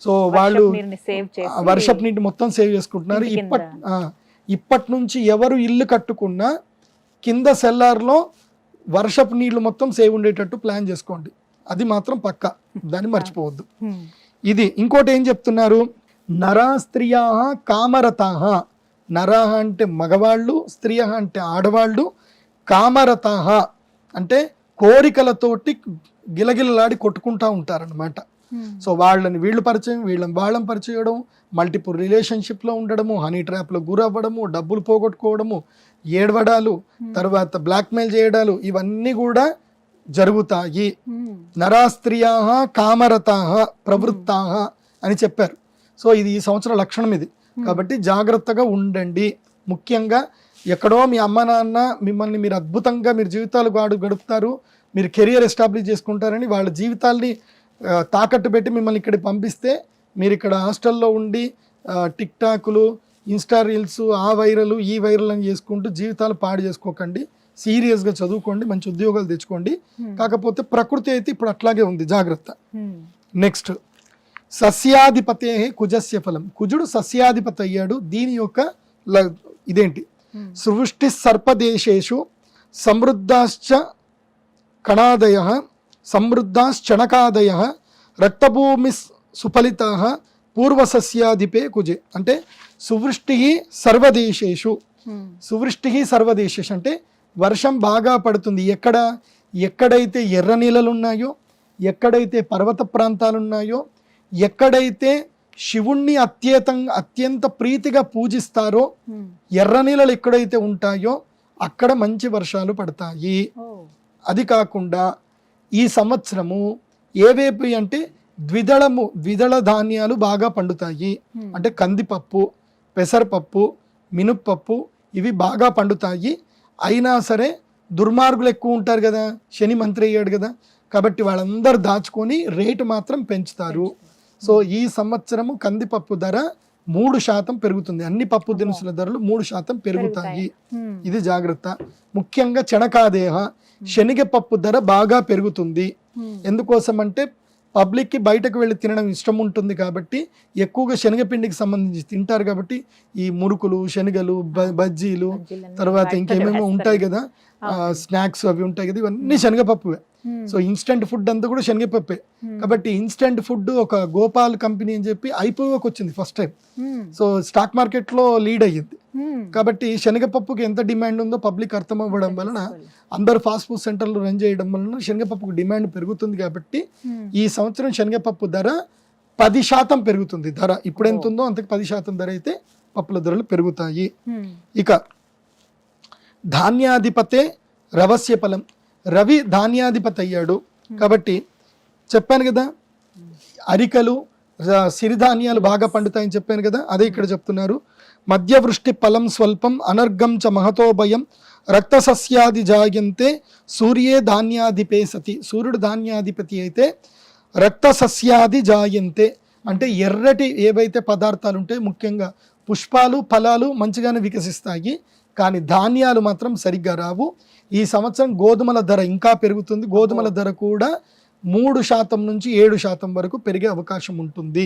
సో వాళ్ళు వర్షపు నీటి మొత్తం సేవ్ చేసుకుంటున్నారు. ఇప్పటి నుంచి ఎవరు ఇల్లు కట్టుకున్నా కింద సెల్లార్లో వర్షపు నీళ్లు మొత్తం సేవ్ ఉండేటట్టు ప్లాన్ చేసుకోండి. అది మాత్రం పక్కా, దాన్ని మర్చిపోవద్దు. ఇది ఇంకోటి ఏం చెప్తున్నారు, నరా స్త్రియా కామరతాహ. నరహ అంటే మగవాళ్ళు, స్త్రియ అంటే ఆడవాళ్ళు, కామరతాహ అంటే కోరికలతోటి గిలగిలలాడి కొట్టుకుంటా ఉంటారనమాట. సో వాళ్ళని వీళ్ళు పరిచయం, వీళ్ళని వాళ్ళని పరిచయం, మల్టిపుల్ రిలేషన్షిప్లో ఉండడము, హనీ ట్రాప్లో గురవ్వడము, డబ్బులు పోగొట్టుకోవడము, ఏడవడాలు, తర్వాత బ్లాక్మెయిల్ చేయడాలు, ఇవన్నీ కూడా జరుగుతాయి. నరాస్త్రియా కామరతాహ ప్రవృత్తాహ అని చెప్పారు. సో ఇది ఈ సంవత్సరం లక్షణం ఇది. కాబట్టి జాగ్రత్తగా ఉండండి. ముఖ్యంగా ఎక్కడో మీ అమ్మ నాన్న మిమ్మల్ని మీరు అద్భుతంగా మీరు జీవితాలు గడుపుతారు, మీరు కెరియర్ ఎస్టాబ్లిష్ చేసుకుంటారని వాళ్ళ జీవితాల్ని తాకట్టు పెట్టి మిమ్మల్ని ఇక్కడికి పంపిస్తే మీరు ఇక్కడ హాస్టల్లో ఉండి టిక్ టాక్లు, ఇన్స్టా రీల్స్, ఆ వైరల్ ఈ వైరల్ అని చేసుకుంటూ జీవితాలు పాడు చేసుకోకండి. సీరియస్గా చదువుకోండి, మంచి ఉద్యోగాలు తెచ్చుకోండి. కాకపోతే ప్రకృతి అయితే ఇప్పుడు అట్లాగే ఉంది, జాగ్రత్త. నెక్స్ట్, సస్యాధిపతే కుజస్య ఫలం. కుజుడు సస్యాధిపతి అయ్యాడు. దీని యొక్క ఇదేంటి, సృష్టి సర్పదేశేషు సమృద్ధాశ్చ కణాదయ సమృద్ధాశ్చణకాదయ రక్తభూమి సుఫలిత పూర్వసస్యాధిపే కుజే. అంటే సువృష్టి సర్వదేశేషు. సువృష్టి సర్వదేశేషు అంటే వర్షం బాగా పడుతుంది. ఎక్కడైతే ఎర్ర నీళ్ళలు ఉన్నాయో, ఎక్కడైతే పర్వత ప్రాంతాలు ఉన్నాయో, ఎక్కడైతే శివుణ్ణి అత్యంత ప్రీతిగా పూజిస్తారో, ఎర్ర నీళ్ళలు ఎక్కడైతే ఉంటాయో అక్కడ మంచి వర్షాలు పడతాయి. అది కాకుండా ఈ సంవత్సరము ఏవేపు అంటే ద్విదళ ధాన్యాలు బాగా పండుతాయి. అంటే కందిపప్పు, పెసరపప్పు, మినుప్పప్పు ఇవి బాగా పండుతాయి. అయినా సరే దుర్మార్గులు ఎక్కువ ఉంటారు కదా, శని మంత్రి అయ్యాడు కదా, కాబట్టి వాళ్ళందరూ దాచుకొని రేటు మాత్రం పెంచుతారు. సో ఈ సంవత్సరము కందిపప్పు ధర 3% పెరుగుతుంది. అన్ని పప్పు దినుసుల ధరలు 3% పెరుగుతాయి. ఇది జాగ్రత్త. ముఖ్యంగా చెనకాదేహ శనగపప్పు ధర బాగా పెరుగుతుంది. ఎందుకోసం అంటే పబ్లిక్కి బయటకు వెళ్ళి తినడం ఇష్టం ఉంటుంది కాబట్టి ఎక్కువగా శనగపిండికి సంబంధించి తింటారు కాబట్టి ఈ మురుకులు, శనగలు, బజ్జీలు, తర్వాత ఇంకేమేమో ఉంటాయి కదా స్నాక్స్ అవి ఉంటాయి కదా, ఇవన్నీ శనగపప్పువే. సో ఇన్స్టెంట్ ఫుడ్ అంతా కూడా శనగపప్పే. కాబట్టి ఇన్స్టెంట్ ఫుడ్ ఒక గోపాల్ కంపెనీ అని చెప్పి ఐపీఓకి వచ్చింది first time. So stock market లో లీడ్ అయ్యింది. కాబట్టి శనగపప్పుకి ఎంత డిమాండ్ ఉందో పబ్లిక్ అర్థం అవ్వడం వలన అందరు ఫాస్ట్ ఫుడ్ సెంటర్లు రన్ చేయడం వలన శనగపప్పుకు డిమాండ్ పెరుగుతుంది. కాబట్టి ఈ సంవత్సరం శనగపప్పు ధర 10% పెరుగుతుంది. ధర ఇప్పుడు ఎంత ఉందో అంతకు 10% ధర అయితే పప్పుల ధరలు పెరుగుతాయి. ఇక ధాన్యాధిపతే రవస్య ఫలం, రవి ధాన్యాధిపతి అయ్యాడు కాబట్టి చెప్పాను కదా, అరికలు సిరిధాన్యాలు బాగా పండుతాయని చెప్పాను కదా, అదే ఇక్కడ చెప్తున్నారు. మధ్యవృష్టి ఫలం స్వల్పం అనర్గం చ మహతో భయం రక్తసస్యాది జాయంతే సూర్యే ధాన్యాధిపే సతి. సూర్యుడు ధాన్యాధిపతి అయితే రక్తసస్యాది జాయంతే అంటే ఎర్రటి ఏవైతే పదార్థాలు ఉంటాయి, ముఖ్యంగా పుష్పాలు, ఫలాలు మంచిగానే వికసిస్తాయి, కానీ ధాన్యాలు మాత్రం సరిగ్గా రావు. ఈ సంవత్సరం గోధుమల ధర ఇంకా పెరుగుతుంది. గోధుమల ధర కూడా 3% నుంచి 7% వరకు పెరిగే అవకాశం ఉంటుంది.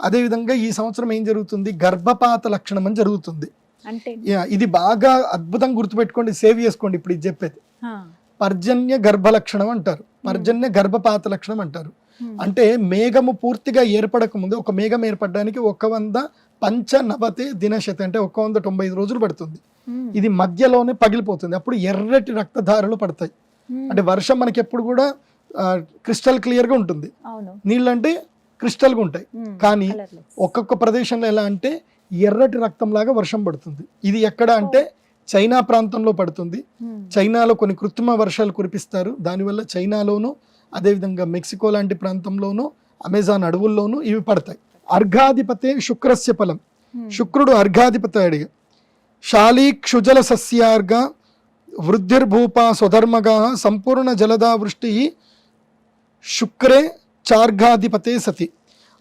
అదేవిధంగా ఈ సంవత్సరం ఏం జరుగుతుంది, గర్భపాత లక్షణం అని జరుగుతుంది. ఇది బాగా అద్భుతంగా గుర్తుపెట్టుకోండి, సేవ్ చేసుకోండి. ఇప్పుడు ఇది చెప్పేది పర్జన్య గర్భ లక్షణం అంటారు, పర్జన్య గర్భపాత లక్షణం అంటారు. అంటే మేఘము పూర్తిగా ఏర్పడక ముందు, ఒక మేఘం ఏర్పడడానికి 195 దినశతి అంటే 195 రోజులు పడుతుంది. ఇది మధ్యలోనే పగిలిపోతుంది, అప్పుడు ఎర్రటి రక్తధారలు పడతాయి. అంటే వర్షం మనకి ఎప్పుడు కూడా క్రిస్టల్ క్లియర్ గా ఉంటుంది, నీళ్ళంటే క్రిస్టల్ గా ఉంటాయి, కానీ ఒక్కొక్క ప్రదేశంలో ఎలా అంటే ఎర్రటి రక్తం లాగా వర్షం పడుతుంది. ఇది ఎక్కడ అంటే చైనా ప్రాంతంలో పడుతుంది. చైనాలో కొన్ని కృత్రిమ వర్షాలు కురిపిస్తారు, దానివల్ల చైనాలోను అదేవిధంగా మెక్సికో లాంటి ప్రాంతంలోను అమెజాన్ అడవుల్లోనూ ఇవి పడతాయి. అర్ఘాధిపతే శుక్రస్య ఫలం, శుక్రుడు అర్ఘాధిపతి అడిగా. శాలీ క్షుజల సస్యార్ఘ వృద్ధిర్భూపా స్వధర్మగా సంపూర్ణ జలదా వృష్టి శుక్రే చార్ఘాధిపతే సతి.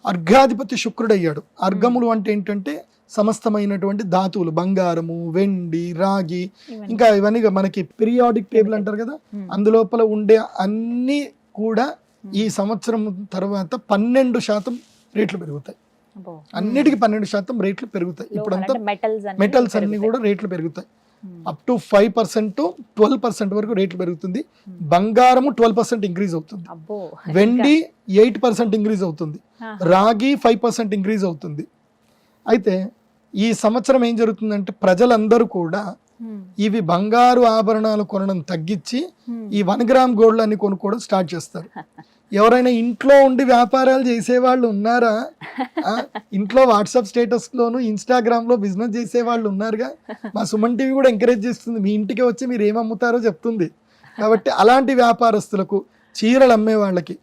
అర్ఘాధిపతి శుక్రుడు అయ్యాడు. అర్ఘములు అంటే ఏంటంటే సమస్తమైనటువంటి ధాతువులు, బంగారము, వెండి, రాగి, ఇంకా ఇవన్నీ మనకి పీరియాడిక్ టేబుల్ అంటారు కదా, అందులోపల ఉండే అన్ని కూడా ఈ సంవత్సరం తర్వాత 12% రేట్లు పెరుగుతాయి. అన్నిటికీ 12% రేట్లు పెరుగుతాయి. ఇప్పుడంతా మెటల్స్ అన్ని కూడా రేట్లు పెరుగుతాయి. అప్ టు 5% to 12% వరకు రేట్లు పెరుగుతుంది. బంగారము 12% ఇంక్రీజ్ అవుతుంది, వెండి 8% ఇంక్రీజ్ అవుతుంది, రాగి 5% ఇంక్రీజ్ అవుతుంది. అయితే ఈ సంవత్సరం ఏం జరుగుతుందంటే ప్రజలందరూ కూడా ఇవి బంగారు ఆభరణాలు కొనడం తగ్గించి ఈ 1 గ్రామ్ గోల్డ్ అని కొనుక్కోవడం స్టార్ట్ చేస్తారు. ఎవరైనా ఇంట్లో ఉండి వ్యాపారాలు చేసేవాళ్ళు ఉన్నారా? ఇంట్లో వాట్సాప్ స్టేటస్ లోను ఇన్స్టాగ్రామ్ లో బిజినెస్ చేసేవాళ్ళు ఉన్నారుగా. మా సుమన్ టీవీ కూడా ఎంకరేజ్ చేస్తుంది, మీ ఇంటికి వచ్చి మీరు ఏమమ్ముతారో చెప్తుంది. కాబట్టి అలాంటి వ్యాపారస్తులకు, చీరలు అమ్మే వాళ్ళకి,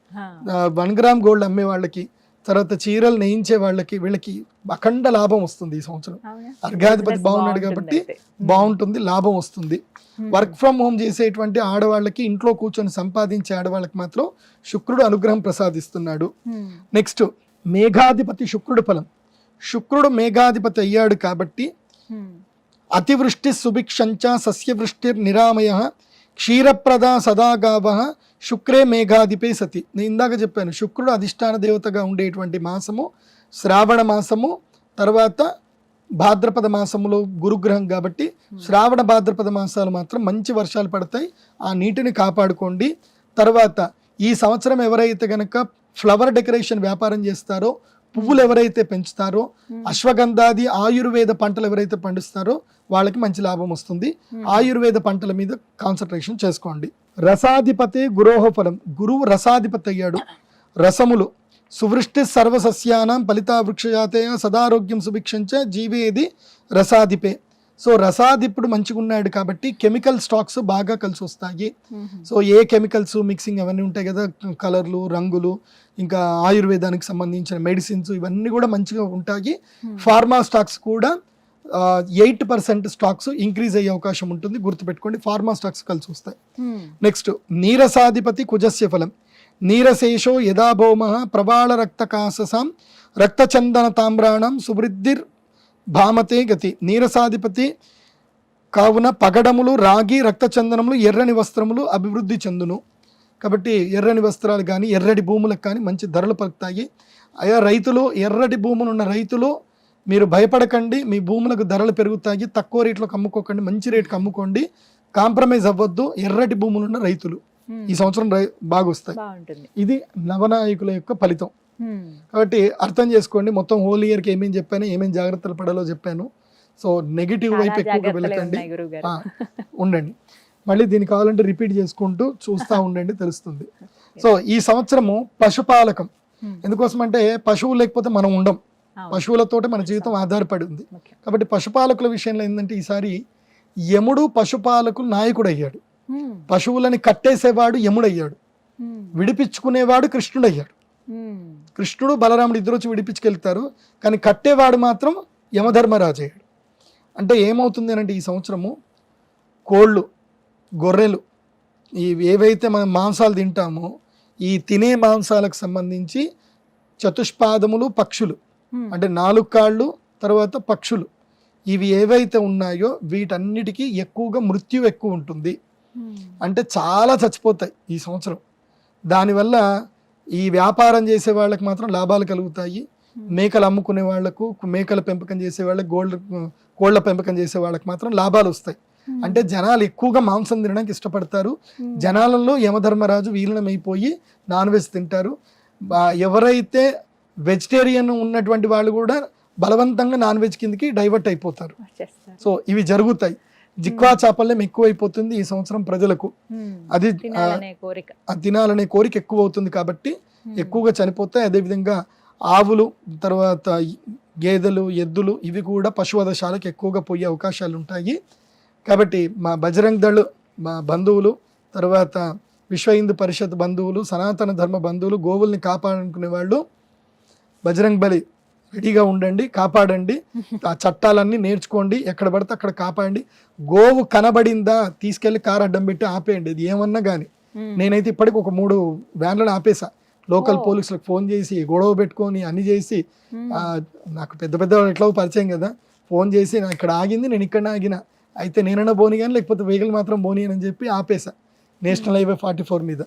1 గ్రామ్ గోల్డ్ అమ్మే వాళ్ళకి, తర్వాత చీరలు నేయించే వాళ్ళకి, వీళ్ళకి అఖండ లాభం వస్తుంది ఈ సంవత్సరం. అర్ఘాధిపతి బాగున్నాడు కాబట్టి బాగుంటుంది, లాభం వస్తుంది. వర్క్ ఫ్రమ్ హోమ్ చేసేటువంటి ఆడవాళ్ళకి, ఇంట్లో కూర్చొని సంపాదించే ఆడవాళ్ళకి మాత్రం శుక్రుడు అనుగ్రహం ప్రసాదిస్తున్నాడు. నెక్స్ట్ మేఘాధిపతి శుక్రుడు ఫలం, శుక్రుడు మేఘాధిపతి అయ్యాడు కాబట్టి అతివృష్టి సుభిక్షంచ సస్యవృష్టిర్ నిరామయ క్షీరప్రద సదాగావ శుక్రే మేఘాధిపే సతి. నేను ఇందాక చెప్పాను, శుక్రుడు అధిష్టాన దేవతగా ఉండేటువంటి మాసము శ్రావణ మాసము, తర్వాత భాద్రపద మాసములో గురుగ్రహం కాబట్టి శ్రావణ భాద్రపద మాసాలు మాత్రం మంచి వర్షాలు పడతాయి, ఆ నీటిని కాపాడుకోండి. తర్వాత ఈ సంవత్సరం ఎవరైతే గనక ఫ్లవర్ డెకరేషన్ వ్యాపారం చేస్తారో, పువ్వులు ఎవరైతే పెంచుతారో, అశ్వగంధాది ఆయుర్వేద పంటలు ఎవరైతే పండిస్తారో వాళ్ళకి మంచి లాభం వస్తుంది. ఆయుర్వేద పంటల మీద కాన్సన్ట్రేషన్ చేసుకోండి. రసాధిపతి గురోహ ఫలం, గురువు రసాధిపతి అయ్యాడు. రసములు సువృష్టి సర్వసస్యానాం ఫలితా వృక్షజాతయ సదారోగ్యం సుభిక్షంచ జీవేది రసాధిపే. సో రసాధిపుడు మంచిగా ఉన్నాడు కాబట్టి కెమికల్ స్టాక్స్ బాగా కలిసి వస్తాయి. సో ఏ కెమికల్స్ మిక్సింగ్ అవన్నీ ఉంటాయి కదా, కలర్లు, రంగులు, ఇంకా ఆయుర్వేదానికి సంబంధించిన మెడిసిన్స్, ఇవన్నీ కూడా మంచిగా ఉంటాయి. ఫార్మా స్టాక్స్ కూడా 8% స్టాక్స్ ఇంక్రీజ్ అయ్యే అవకాశం ఉంటుంది, గుర్తుపెట్టుకోండి. ఫార్మా స్టాక్స్ కలిసి వస్తాయి. నెక్స్ట్ నీరసాధిపతి కుజస్య ఫలం, నీరశేషో యదా భౌమ ప్రవాళ రక్తకాససాం రక్తచందన తామ్రాణం సువృద్ధిర్ భామతే గతి. నీరసాధిపతి కావున పగడములు రాగి రక్తచందనములు ఎర్రని వస్త్రములు అభివృద్ధి చెందును. కాబట్టి ఎర్రని వస్త్రాలు కానీ ఎర్రటి భూములకు కానీ మంచి ధరలు పలుకుతాయి. అయా రైతులు, ఎర్రటి భూములు ఉన్న రైతులు మీరు భయపడకండి, మీ భూములకు ధరలు పెరుగుతాయి, తక్కువ రేట్లకు అమ్ముకోకండి, మంచి రేటుకి అమ్ముకోండి, కాంప్రమైజ్ అవ్వద్దు ఎర్రటి భూములు ఉన్న రైతులు. ఈ సంవత్సరం బాగా వస్తాయి. ఇది నవనాయకుల యొక్క ఫలితం. కాబట్టి అర్థం చేసుకోండి, మొత్తం హోల్ ఇయర్కి ఏమేమి చెప్పాను, ఏమేమి జాగ్రత్తలు పడాలో చెప్పాను. సో నెగిటివ్ వైపు ఎక్కువగా వెళ్ళకండి, ఉండండి. మళ్ళీ దీనికి కావాలంటే రిపీట్ చేసుకుంటూ చూస్తూ ఉండండి, తెలుస్తుంది. సో ఈ సంవత్సరము పశుపాలకం. ఎందుకోసం అంటే పశువులు లేకపోతే మనం ఉండం, పశువులతోటే మన జీవితం ఆధారపడి ఉంది. కాబట్టి పశుపాలకుల విషయంలో ఏంటంటే ఈసారి యముడు పశుపాలకులు నాయకుడు అయ్యాడు. పశువులని కట్టేసేవాడు యముడయ్యాడు, విడిపించుకునేవాడు కృష్ణుడు అయ్యాడు. కృష్ణుడు బలరాముడు ఇద్దరు వచ్చి విడిపించుకెళ్తారు, కానీ కట్టేవాడు మాత్రం యమధర్మరాజు అయ్యాడు. అంటే ఏమవుతుంది అంటే ఈ సంవత్సరము కోళ్ళు, గొర్రెలు, ఏవైతే మనం మాంసాలు తింటామో ఈ తినే మాంసాలకు సంబంధించి చతుష్పాదములు పక్షులు అంటే 4 కాళ్ళు తర్వాత పక్షులు, ఇవి ఏవైతే ఉన్నాయో వీటన్నిటికీ ఎక్కువగా మృత్యు ఎక్కువ ఉంటుంది. అంటే చాలా చచ్చిపోతాయి ఈ సంవత్సరం. దానివల్ల ఈ వ్యాపారం చేసే వాళ్ళకి మాత్రం లాభాలు కలుగుతాయి. మేకలు అమ్ముకునే వాళ్లకు, మేకల పెంపకం చేసే వాళ్ళకి, కోళ్ల పెంపకం చేసే వాళ్ళకి మాత్రం లాభాలు వస్తాయి. అంటే జనాలు ఎక్కువగా మాంసం తినడానికి ఇష్టపడతారు. జనాలలో యమధర్మరాజు వీలనమైపోయి నాన్ వెజ్ తింటారు. ఎవరైతే వెజిటేరియన్ ఉన్నటువంటి వాళ్ళు కూడా బలవంతంగా నాన్ వెజ్ కిందకి డైవర్ట్ అయిపోతారు. సో ఇవి జరుగుతాయి. జిక్వా చాపల్యం ఎక్కువైపోతుంది ఈ సంవత్సరం ప్రజలకు. అది తినాలనే కోరిక ఎక్కువ అవుతుంది కాబట్టి ఎక్కువగా చనిపోతాయి. అదేవిధంగా ఆవులు, తర్వాత గేదెలు, ఎద్దులు ఇవి కూడా పశువధశాలకు ఎక్కువగా పోయే అవకాశాలు ఉంటాయి. కాబట్టి మా బజరంగ్ దళ్ మా బంధువులు, తర్వాత విశ్వ హిందూ పరిషత్ బంధువులు, సనాతన ధర్మ బంధువులు, గోవుల్ని కాపాడుకునే వాళ్ళు బజరంగ్ బలి రెడీగా ఉండండి, కాపాడండి. ఆ చట్టాలన్నీ నేర్చుకోండి, ఎక్కడ పడితే అక్కడ కాపాడండి. గోవు కనబడిందా తీసుకెళ్లి కారు అడ్డం పెట్టి ఆపేయండి, ఇది ఏమన్నా కానీ. నేనైతే ఇప్పటికి ఒక 3 వ్యాన్లను ఆపేసా. లోకల్ పోలీసులకు ఫోన్ చేసి గొడవ పెట్టుకొని అన్ని చేసి, నాకు పెద్ద పెద్ద ఎట్లా పరిచయం కదా, ఫోన్ చేసి నాకు ఇక్కడ ఆగింది, నేను ఇక్కడ ఆగిన, అయితే నేనన్నా బోని కానీ లేకపోతే వెహికల్ మాత్రం బోని అని చెప్పి ఆపేసా. నేషనల్ హైవే 44 మీద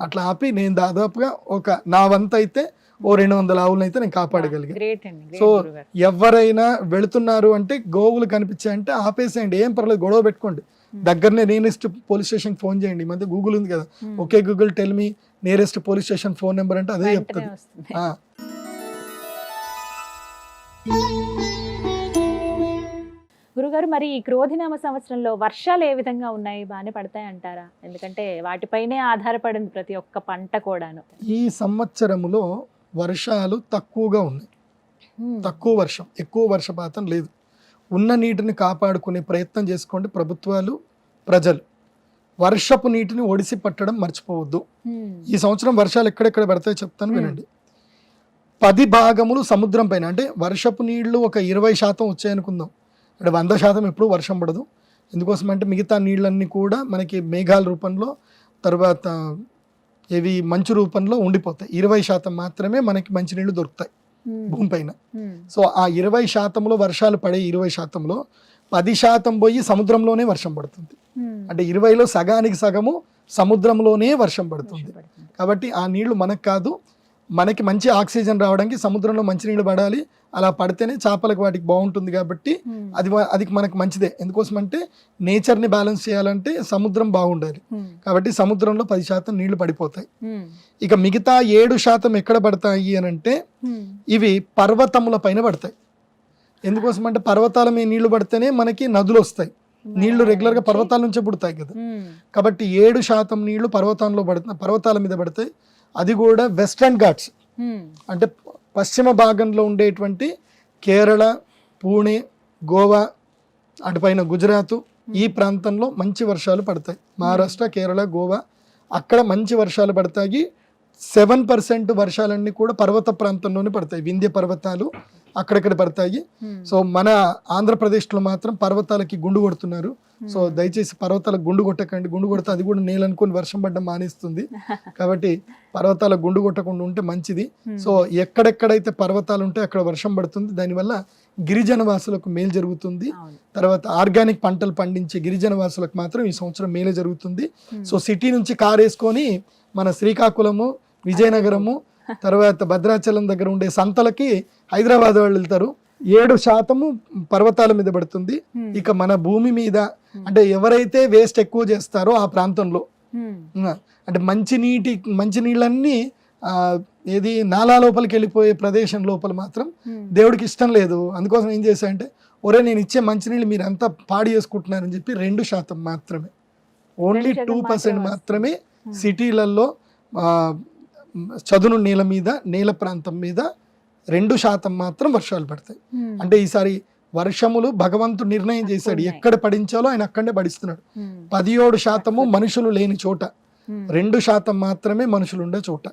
అట్లా ఆపి నేను దాదాపుగా నా వంత అయితే 200 ఆవులను అయితే నేను కాపాడగలిగాను. సో ఎవరైనా వెళుతున్నారు అంటే గోవులు కనిపించాయంటే ఆపేసేయండి, ఏం పర్లేదు, గొడవ పెట్టుకోండి. దగ్గరనే నియరెస్ట్ పోలీస్ స్టేషన్ ఫోన్ చేయండి. ఈ మధ్య గూగుల్ ఉంది కదా, okay Google tell me nearest police station phone number అంటే అదే చెప్తుంది. గురుగారు, మరి ఈ క్రోధినామ సంవత్సరంలో వర్షాలు ఏ విధంగా ఉన్నాయి? బాగానే పడతాయి అంటారా? ఎందుకంటే వాటిపైనే ఆధారపడింది ప్రతి ఒక్క పంట కూడాను. ఈ సంవత్సరములో వర్షాలు తక్కువగా ఉన్నాయి, తక్కువ వర్షం, ఎక్కువ వర్షపాతం లేదు. ఉన్న నీటిని కాపాడుకునే ప్రయత్నం చేసుకోండి ప్రభుత్వాలు, ప్రజలు. వర్షపు నీటిని ఒడిసి పట్టడం మర్చిపోవద్దు. ఈ సంవత్సరం వర్షాలు ఎక్కడెక్కడ పడతాయో చెప్తాను వినండి. 10 భాగములు సముద్రం పైన, అంటే వర్షపు నీళ్లు ఒక 20% వచ్చాయనుకుందాం, అంటే 100% ఎప్పుడు వర్షం పడదు. ఎందుకోసం అంటే మిగతా నీళ్ళన్నీ కూడా మనకి మేఘాల రూపంలో, తర్వాత ఇవి మంచు రూపంలో ఉండిపోతాయి. 20% మాత్రమే మనకి మంచినీళ్ళు దొరుకుతాయి భూమిపైన. సో ఆ 20%లో వర్షాలు పడే 20%లో 10% పోయి సముద్రంలోనే వర్షం పడుతుంది. అంటే 20లో సగానికి సగము సముద్రంలోనే వర్షం పడుతుంది. కాబట్టి ఆ నీళ్లు మనకు కాదు, మనకి మంచి ఆక్సిజన్ రావడానికి సముద్రంలో మంచినీళ్ళు పడాలి. అలా పడితేనే చేపలకు వాటికి బాగుంటుంది. కాబట్టి అది మనకు మంచిదే. ఎందుకోసం అంటే నేచర్ని బ్యాలెన్స్ చేయాలంటే సముద్రం బాగుండాలి. కాబట్టి సముద్రంలో 10% నీళ్లు పడిపోతాయి. ఇక మిగతా 7% ఎక్కడ పడతాయి అని అంటే ఇవి పర్వతముల పైన పడతాయి. ఎందుకోసం అంటే పర్వతాల మీద నీళ్లు పడితేనే మనకి నదులు వస్తాయి. నీళ్లు రెగ్యులర్గా పర్వతాల నుంచే పుడతాయి కదా. కాబట్టి 7% నీళ్లు పర్వతాల మీద పడతాయి. అది కూడా వెస్టర్న్ ఘాట్స్, అంటే పశ్చిమ భాగంలో ఉండేటువంటి కేరళ, పూణే, గోవా, అటుపైన గుజరాత్, ఈ ప్రాంతంలో మంచి వర్షాలు పడతాయి. మహారాష్ట్ర, కేరళ, గోవా అక్కడ మంచి వర్షాలు పడతాయి. 7% వర్షాలన్నీ కూడా పర్వత ప్రాంతంలోనే పడతాయి. వింధ్య పర్వతాలు, అక్కడక్కడ పడతాయి. సో మన ఆంధ్రప్రదేశ్లో మాత్రం పర్వతాలకి గుండు కొడుతున్నారు. సో దయచేసి పర్వతాలకు గుండు కొట్టకండి. గుండు కొడితే అది కూడా నేల అనుకుని వర్షం పడ్డం మానేస్తుంది. కాబట్టి పర్వతాలకు గుండు కొట్టకుండా ఉంటే మంచిది. సో ఎక్కడెక్కడైతే పర్వతాలు ఉంటే అక్కడ వర్షం పడుతుంది. దానివల్ల గిరిజన వాసులకు మేలు జరుగుతుంది. తర్వాత ఆర్గానిక్ పంటలు పండించే గిరిజన వాసులకు మాత్రం ఈ సంవత్సరం మేలు జరుగుతుంది. సో సిటీ నుంచి కారు వేసుకొని మన శ్రీకాకుళము, విజయనగరము, తర్వాత భద్రాచలం దగ్గర ఉండే సంతలకి హైదరాబాద్ వాళ్ళు వెళ్తారు. 7% పర్వతాల మీద పడుతుంది. ఇక మన భూమి మీద అంటే ఎవరైతే వేస్ట్ ఎక్కువ చేస్తారో ఆ ప్రాంతంలో అంటే మంచినీళ్ళన్నీ ఏది నాలా లోపలికి వెళ్ళిపోయే ప్రదేశం లోపల మాత్రం దేవుడికి ఇష్టం లేదు. అందుకోసం ఏం చేశారంటే ఒరే నేను ఇచ్చే మంచినీళ్ళు మీరు అంతా పాడు చేసుకుంటున్నారని చెప్పి 2% మాత్రమే, ఓన్లీ 2% మాత్రమే సిటీలలో చదును నేల ప్రాంతం మీద 2% మాత్రం వర్షాలు పడతాయి. అంటే ఈసారి వర్షములు భగవంతుడు నిర్ణయం చేశాడు, ఎక్కడ పడించాలో ఆయన అక్కడే పడిస్తున్నాడు. 17% మనుషులు లేని చోట, 2% మాత్రమే మనుషులు ఉండే చోట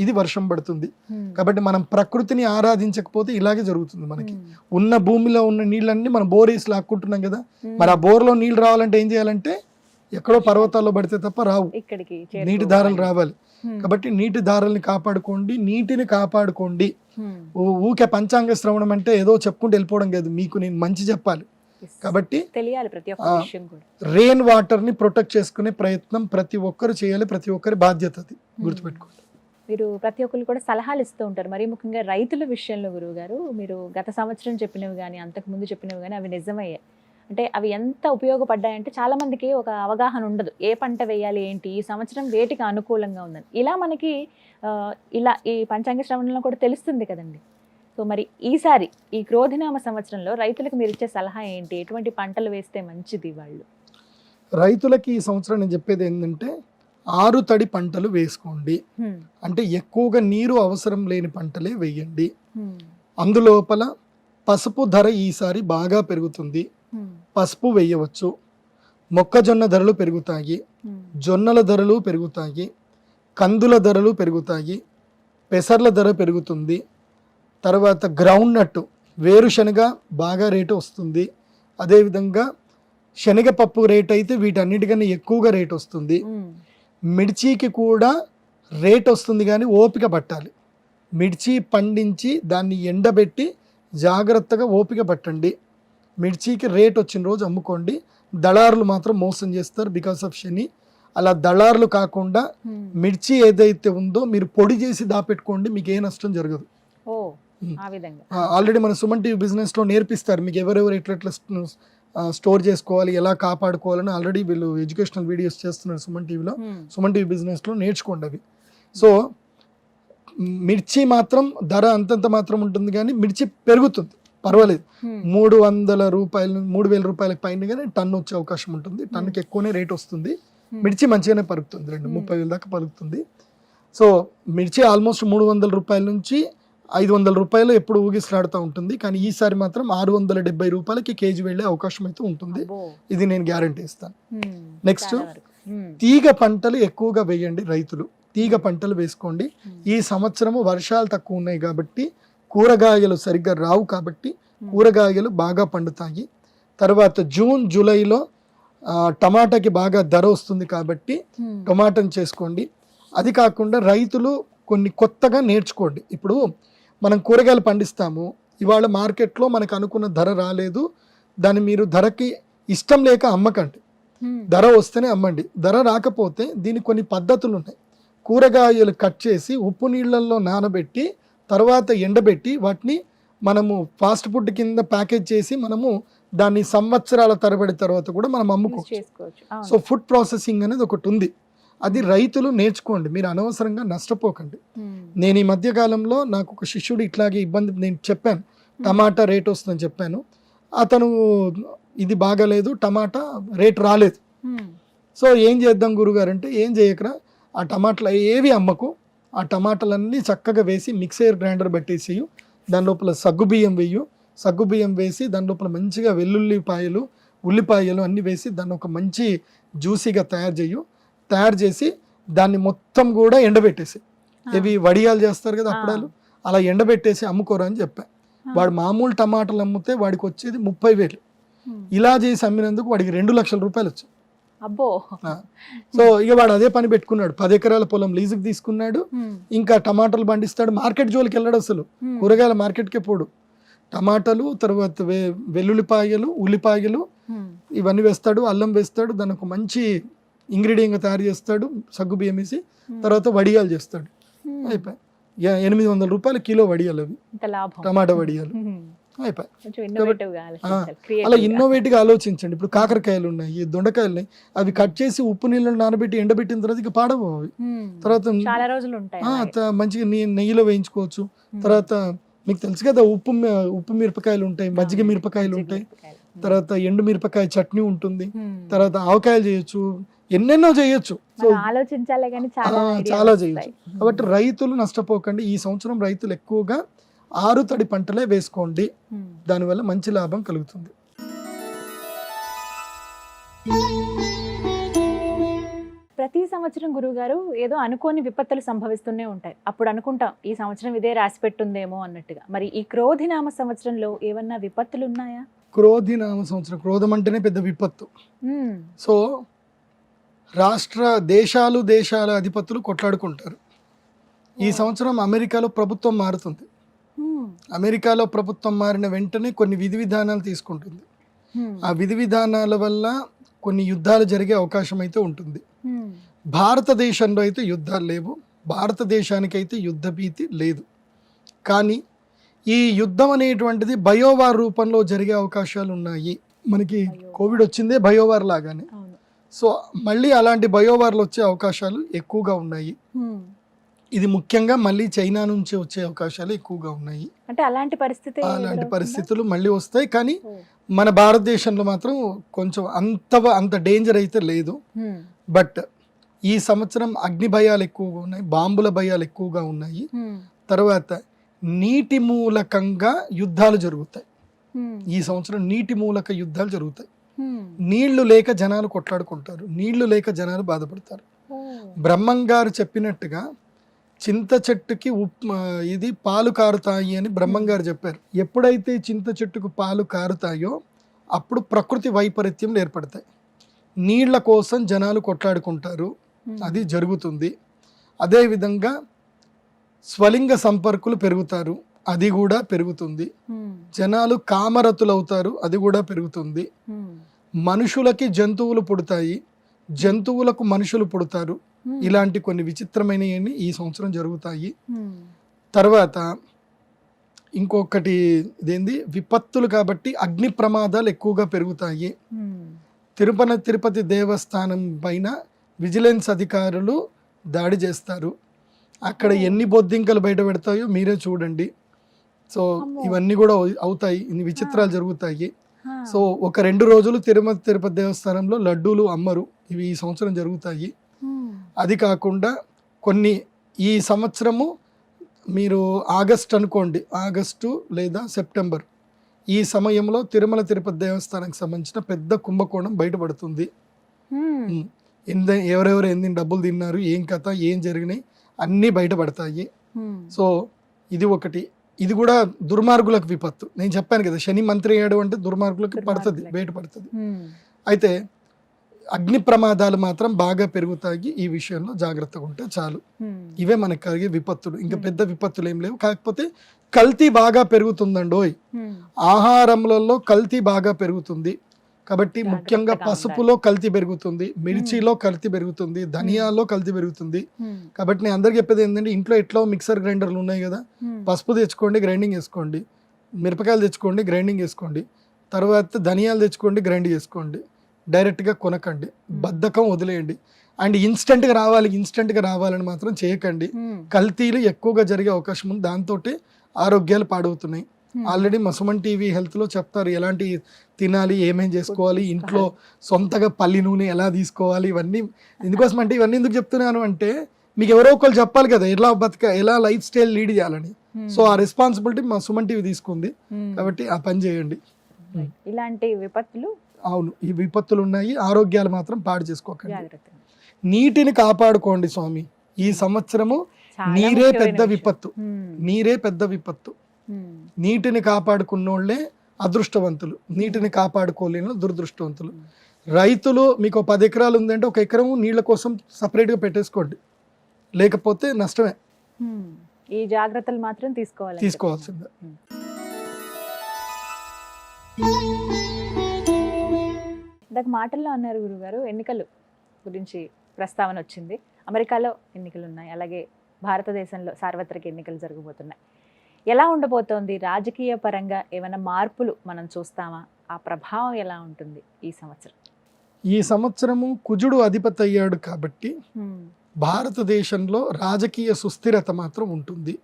ఇది వర్షం పడుతుంది. కాబట్టి మనం ప్రకృతిని ఆరాధించకపోతే ఇలాగే జరుగుతుంది. మనకి ఉన్న భూమిలో ఉన్న నీళ్ళన్నీ మనం బోరేసి లాక్కుంటున్నాం కదా. మరి ఆ బోర్లో నీళ్ళు రావాలంటే ఏం చేయాలంటే ఎక్కడో పర్వతాల్లో పడితే తప్ప రావు, నీటి దారాలు రావాలి. కాబట్టి నీటి దారాలని కాపాడుకోండి, నీటిని కాపాడుకోండి. ఊకే పంచాంగ శ్రవణం అంటే ఏదో చెప్పుకుంటూ వెళ్ళిపోవడం కాదు, మీకు నేను మంచి చెప్పాలి. కాబట్టి రెయిన్ వాటర్ ని ప్రొటెక్ట్ చేసుకునే ప్రయత్నం ప్రతి ఒక్కరు చేయాలి, ప్రతి ఒక్కరి బాధ్యత అది గుర్తుపెట్టుకోండి. మీరు ప్రతి ఒక్కరు కూడా సలహాలు ఇస్తూ ఉంటారు, మరి ముఖ్యంగా రైతుల విషయంలో గురువు గారు మీరు గత సంవత్సరం చెప్పినవి కానీ అంతకు ముందు చెప్పినవి కానీ అవి నిజమయ్యాయి. అంటే అవి ఎంత ఉపయోగపడ్డాయంటే చాలా మందికి ఒక అవగాహన ఉండదు, ఏ పంట వేయాలి ఏంటి, ఈ సంవత్సరం వేటికి అనుకూలంగా ఉందని. ఇలా మనకి ఇలా ఈ పంచాంగ శ్రవణంలో కూడా తెలుస్తుంది కదండి. సో మరి ఈసారి ఈ క్రోధినామ సంవత్సరంలో రైతులకు మీరు ఇచ్చే సలహా ఏంటి, ఎటువంటి పంటలు వేస్తే మంచిది? వాళ్ళు రైతులకి ఈ సంవత్సరం నేను చెప్పేది ఏంటంటే 6 తడి పంటలు వేసుకోండి. అంటే ఎక్కువగా నీరు అవసరం లేని పంటలే వేయండి. అందులోపల పసుపు ధర ఈసారి బాగా పెరుగుతుంది, పసుపు వేయవచ్చు. మొక్కజొన్న ధరలు పెరుగుతాయి, జొన్నల ధరలు పెరుగుతాయి, కందుల ధరలు పెరుగుతాయి, పెసర్ల ధర పెరుగుతుంది. తర్వాత గ్రౌండ్ నట్ వేరుశనగ బాగా రేటు వస్తుంది. అదేవిధంగా శనగపప్పు రేట్ అయితే వీటన్నిటికన్నా ఎక్కువగా రేట్ వస్తుంది. మిర్చికి కూడా రేట్ వస్తుంది, కానీ ఓపిక పట్టాలి. మిర్చి పండించి దాన్ని ఎండబెట్టి జాగ్రత్తగా ఓపిక పట్టండి. మిర్చికి రేట్ వచ్చిన రోజు అమ్ముకోండి. దళారులు మాత్రం మోసం చేస్తారు బికాస్ ఆఫ్ శని. అలా దళారులు కాకుండా మిర్చి ఏదైతే ఉందో మీరు పొడి చేసి దాపెట్టుకోండి, మీకు ఏ నష్టం జరగదు. ఆల్రెడీ మన సుమన్ టీవీ బిజినెస్ లో నేర్పిస్తారు మీకు ఎవరెవరు ఎట్లా స్టోర్ చేసుకోవాలి, ఎలా కాపాడుకోవాలని. ఆల్రెడీ వీళ్ళు ఎడ్యుకేషనల్ వీడియోస్ చేస్తున్నారు సుమన్ టీవీలో. సుమన్ టీవీ బిజినెస్ లో నేర్చుకోండి అవి. సో మిర్చి మాత్రం ధర అంతంత మాత్రం ఉంటుంది, కానీ మిర్చి పెరుగుతుంది, పర్వాలేదు. 300 రూపాయలు 3000 రూపాయలకు పైన కానీ టన్ను వచ్చే అవకాశం ఉంటుంది. టన్నుకి ఎక్కువనే రేట్ వస్తుంది. మిర్చి మంచిగానే పలుకుతుంది, 30,000 దాకా పలుకుతుంది. సో మిర్చి ఆల్మోస్ట్ 300 రూపాయల నుంచి 500 రూపాయలు ఎప్పుడు ఊగిసలాడుతూ ఉంటుంది. కానీ ఈసారి మాత్రం 670 రూపాయలకి కేజీ వెళ్ళే అవకాశం అయితే ఉంటుంది. ఇది నేను గ్యారంటీ ఇస్తాను. నెక్స్ట్ తీగ పంటలు ఎక్కువగా వేయండి రైతులు. తీగ పంటలు వేసుకోండి. ఈ సంవత్సరము వర్షాలు తక్కువ ఉన్నాయి కాబట్టి కూరగాయలు సరిగ్గా రావు, కాబట్టి కూరగాయలు బాగా పండుతాయి. తర్వాత జూన్ జూలైలో టమాటాకి బాగా ధర వస్తుంది కాబట్టి టమాటాను చేసుకోండి. అది కాకుండా రైతులు కొన్ని కొత్తగా నేర్చుకోండి. ఇప్పుడు మనం కూరగాయలు పండిస్తాము, ఇవాళ మార్కెట్లో మనకు అనుకున్న ధర రాలేదు, దాన్ని మీరు ధరకి ఇష్టం లేక అమ్మకండి. ధర వస్తేనే అమ్మండి. ధర రాకపోతే దీనికి కొన్ని పద్ధతులు ఉన్నాయి. కూరగాయలు కట్ చేసి ఉప్పు నీళ్ళల్లో నానబెట్టి తర్వాత ఎండబెట్టి వాటిని మనము ఫాస్ట్ ఫుడ్ కింద ప్యాకేజ్ చేసి మనము దాన్ని సంవత్సరాల తరబడి తర్వాత కూడా మనం అమ్ముకోవచ్చు. సో ఫుడ్ ప్రాసెసింగ్ అనేది ఒకటి ఉంది, అది రైతులు నేర్చుకోండి. మీరు అనవసరంగా నష్టపోకండి. నేను ఈ మధ్య కాలంలో నాకు ఒక శిష్యుడు ఇట్లాగే ఇబ్బంది, నేను చెప్పాను టమాటా రేట్ వస్తుందని చెప్పాను. అతను ఇది బాగాలేదు, టమాటా రేట్ రాలేదు. సో ఏం చేద్దాం గురుగారు అంటే, ఏం చేయకరా, ఆ టమాటాలు ఏవి అమ్మకు, ఆ టమాటాలన్నీ చక్కగా వేసి మిక్సర్ గ్రైండర్ పెట్టేసేయు, దాని లోపల సగ్గుబియ్యం వేయు, సగ్గుబియ్యం వేసి దాని లోపల మంచిగా వెల్లుల్లిపాయలు ఉల్లిపాయలు అన్నీ వేసి దాన్ని ఒక మంచి జ్యూసీగా తయారు చేసి దాన్ని మొత్తం కూడా ఎండబెట్టేసి, ఇవి వడియాలు చేస్తారు కదా అప్పడాలు, అలా ఎండబెట్టేసి అమ్ముకోరా అని చెప్పా. వాడు మామూలు టమాటాలు అమ్మితే వాడికి వచ్చేది 30,000. ఇలా చేసి అమ్మినందుకు వాడికి 2 లక్షల రూపాయలు వచ్చాయి. అబ్బో. సో ఇక వాడు అదే పని పెట్టుకున్నాడు. 10 ఎకరాల పొలం లీజుకి తీసుకున్నాడు. ఇంకా టమాటాలు పండిస్తాడు. మార్కెట్ జోలికి వెళ్ళాడు, అసలు కూరగాయల మార్కెట్కే పోడు. టమాటాలు, తర్వాత వెల్లుల్లిపాయలు, ఉల్లిపాయలు ఇవన్నీ వేస్తాడు, అల్లం వేస్తాడు, దాని ఒక మంచి ఇంగ్రీడియంట్ తయారు చేస్తాడు, సగ్గు బియ్యం వేసి. తర్వాత వడియాలు చేస్తాడు. అయిపోయి 800 రూపాయలు కిలో వడియాలు అవి, టమాటా వడియాలు అయిపోయి. అలా ఇన్నోవేటివ్గా ఆలోచించండి. ఇప్పుడు కాకరకాయలు ఉన్నాయి, దొండకాయలు ఉన్నాయి, అవి కట్ చేసి ఉప్పు నీళ్ళలో నానబెట్టి ఎండబెట్టిన తర్వాత ఇక పాడవు అవి. తర్వాత మంచిగా నెయ్యిలో వేయించుకోవచ్చు. తర్వాత మీకు తెలుసు కదా ఉప్పు మిరపకాయలు ఉంటాయి, మజ్జిగ మిరపకాయలు ఉంటాయి, తర్వాత ఎండు మిరపకాయ చట్నీ ఉంటుంది, తర్వాత ఆవకాయలు చేయొచ్చు, ఎన్నెన్నో చేయొచ్చు. చాలా చేయొచ్చు. కాబట్టి రైతులు నష్టపోకండి. ఈ సంవత్సరం రైతులు ఎక్కువగా ఆరుతడి పంటలే వేసుకోండి, దానివల్ల మంచి లాభం కలుగుతుంది. ప్రతి సంవత్సరం గురువుగారు ఏదో అనుకోని విపత్తులు సంభవిస్తూనే ఉంటాయి. అప్పుడు అనుకుంటాం ఈ సంవత్సరం ఇదే రాసి పెట్టుందేమో అన్నట్టుగా. మరి ఈ క్రోధినామ సంవత్సరంలో ఏమన్నా విపత్తులు ఉన్నాయా? క్రోధినామ సంవత్సరం, క్రోధం అంటేనే పెద్ద విపత్తు. సో దేశాల అధిపతులు కొట్లాడుకుంటారు. ఈ సంవత్సరం అమెరికాలో ప్రభుత్వం మారుతుంది. అమెరికాలో ప్రభుత్వం మారిన వెంటనే కొన్ని విధి విధానాలు తీసుకుంటుంది. ఆ విధి విధానాల వల్ల కొన్ని యుద్ధాలు జరిగే అవకాశం అయితే ఉంటుంది. భారతదేశంలో అయితే యుద్ధాలు లేవు, భారతదేశానికి అయితే యుద్ధ భీతి లేదు. కానీ ఈ యుద్ధం అనేటువంటిది బయోవార్ రూపంలో జరిగే అవకాశాలు ఉన్నాయి. మనకి కోవిడ్ వచ్చిందే బయోవార్ లాగానే. సో మళ్ళీ అలాంటి బయోవార్లు వచ్చే అవకాశాలు ఎక్కువగా ఉన్నాయి. ఇది ముఖ్యంగా మళ్ళీ చైనా నుంచి వచ్చే అవకాశాలు ఎక్కువగా ఉన్నాయి. అంటే అలాంటి పరిస్థితులు మళ్ళీ వస్తాయి. కానీ మన భారతదేశంలో మాత్రం కొంచెం అంత డేంజర్ అయితే లేదు. బట్ ఈ సంవత్సరం అగ్ని భయాలు ఎక్కువగా ఉన్నాయి, బాంబుల భయాలు ఎక్కువగా ఉన్నాయి. తర్వాత నీటి మూలకంగా యుద్ధాలు జరుగుతాయి. ఈ సంవత్సరం నీటి మూలక యుద్ధాలు జరుగుతాయి. నీళ్లు లేక జనాలు కొట్లాడుకుంటారు, నీళ్లు లేక జనాలు బాధపడతారు. బ్రహ్మంగారు చెప్పినట్టుగా చింత చెట్టుకి ఇది పాలు కారుతాయి అని బ్రహ్మంగారు చెప్పారు. ఎప్పుడైతే చింత చెట్టుకు పాలు కారుతాయో అప్పుడు ప్రకృతి వైపరీత్యం ఏర్పడతాయి. నీళ్ల కోసం జనాలు కొట్లాడుకుంటారు, అది జరుగుతుంది. అదేవిధంగా స్వలింగ సంపర్కులు పెరుగుతారు, అది కూడా పెరుగుతుంది. జనాలు కామరతులవుతారు, అది కూడా పెరుగుతుంది. మనుషులకి జంతువులు పుడతాయి, జంతువులకు మనుషులు పుడతారు. ఇలాంటి కొన్ని విచిత్రమైనవి ఈ సంవత్సరం జరుగుతాయి. తర్వాత ఇంకొకటి ఇదేంది, విపత్తులు కాబట్టి అగ్ని ప్రమాదాలు ఎక్కువగా పెరుగుతాయి. తిరుపతి దేవస్థానం పైన విజిలెన్స్ అధికారులు దాడి చేస్తారు. అక్కడ ఎన్ని బొద్దింకలు బయట పెడతాయో మీరే చూడండి. సో ఇవన్నీ కూడా అవుతాయి, ఇన్ని విచిత్రాలు జరుగుతాయి. సో ఒక 2 రోజులు తిరుపతి దేవస్థానంలో లడ్డూలు అమ్మరు, ఇవి ఈ సంవత్సరం జరుగుతాయి. అది కాకుండా కొన్ని ఈ సంవత్సరము మీరు ఆగస్టు లేదా సెప్టెంబర్ ఈ సమయంలో తిరుపతి దేవస్థానానికి సంబంధించిన పెద్ద కుంభకోణం బయటపడుతుంది. ఎవరెవరు ఎన్ని డబ్బులు తిన్నారు, ఏం కథ, ఏం జరిగినాయి అన్నీ బయటపడతాయి. సో ఇది ఒకటి. ఇది కూడా దుర్మార్గులకు విపత్తు. నేను చెప్పాను కదా, శని మంత్రి అయ్యాడు అంటే దుర్మార్గులకు పడుతుంది, బయటపడుతుంది. అయితే అగ్ని ప్రమాదాలు మాత్రం బాగా పెరుగుతాయి. ఈ విషయంలో జాగ్రత్తగా ఉంటే చాలు. ఇవే మనకు కలిగే విపత్తులు, ఇంకా పెద్ద విపత్తులు ఏం లేవు. కాకపోతే కల్తీ బాగా పెరుగుతుందండోయ్, ఆహారంలో కల్తీ బాగా పెరుగుతుంది. కాబట్టి ముఖ్యంగా పసుపులో కల్తీ పెరుగుతుంది, మిర్చిలో కల్తీ పెరుగుతుంది, ధనియాల్లో కల్తీ పెరుగుతుంది. కాబట్టి నేను అందరికి చెప్పేది ఏంటంటే, ఇంట్లో ఎట్లా మిక్సర్ గ్రైండర్లు ఉన్నాయి కదా, పసుపు తెచ్చుకోండి, గ్రైండింగ్ వేసుకోండి. మిరపకాయలు తెచ్చుకోండి, గ్రైండింగ్ వేసుకోండి. తర్వాత ధనియాలు తెచ్చుకోండి, గ్రైండ్ చేసుకోండి. డైరెక్ట్గా కొనకండి, బద్ధకం వదిలేయండి. అండ్ ఇన్స్టెంట్గా రావాలని మాత్రం చేయకండి. కల్తీలు ఎక్కువగా జరిగే అవకాశం ఉంది, దాంతో ఆరోగ్యాలు పాడవుతున్నాయి. ఆల్రెడీ సుమన్ టీవీ హెల్త్లో చెప్తారు ఎలాంటి తినాలి, ఏమేం చేసుకోవాలి, ఇంట్లో సొంతగా పల్లి నూనె ఎలా తీసుకోవాలి. ఇవన్నీ ఎందుకోసం అంటే, ఇవన్నీ ఎందుకు చెప్తున్నాను అంటే, మీకు ఎవరో ఒకరు చెప్పాలి కదా ఎలా లైఫ్ స్టైల్ లీడ్ చేయాలని. సో ఆ రెస్పాన్సిబిలిటీ సుమన్ టీవీ తీసుకుంది. కాబట్టి ఆ పని చేయండి. ఇలాంటి విపత్తులు, అవును, ఈ విపత్తులు ఉన్నాయి. ఆరోగ్యాలు మాత్రం పాడు చేసుకోకండి. నీటిని కాపాడుకోండి స్వామి. ఈ సంవత్సరము నీరే పెద్ద విపత్తు. నీటిని కాపాడుకున్నోళ్లే అదృష్టవంతులు, నీటిని కాపాడుకోలేని దురదృష్టవంతులు. రైతులు మీకు 10 ఎకరాలు ఉందంటే 1 ఎకరం నీళ్ళ కోసం సపరేట్గా పెట్టేసుకోండి, లేకపోతే నష్టమే. ఈ జాగ్రత్తలు మాత్రం తీసుకోవాల్సిందే. ఇందాక మాటల్లో అన్నారు గురుగారు, ఎన్నికలు గురించి ప్రస్తావన వచ్చింది. అమెరికాలో ఎన్నికలు ఉన్నాయి, అలాగే భారతదేశంలో సార్వత్రిక ఎన్నికలు జరగబోతున్నాయి. ఎలా ఉండబోతోంది రాజకీయ పరంగా? ఏమైనా మార్పులు మనం చూస్తామా? ఆ ప్రభావం ఎలా ఉంటుంది ఈ సంవత్సరం? ఈ సంవత్సరము కుజుడు అధిపతి అయ్యాడు కాబట్టి భారతదేశంలో రాజకీయ సుస్థిరత మాత్రం ఉంటుంది.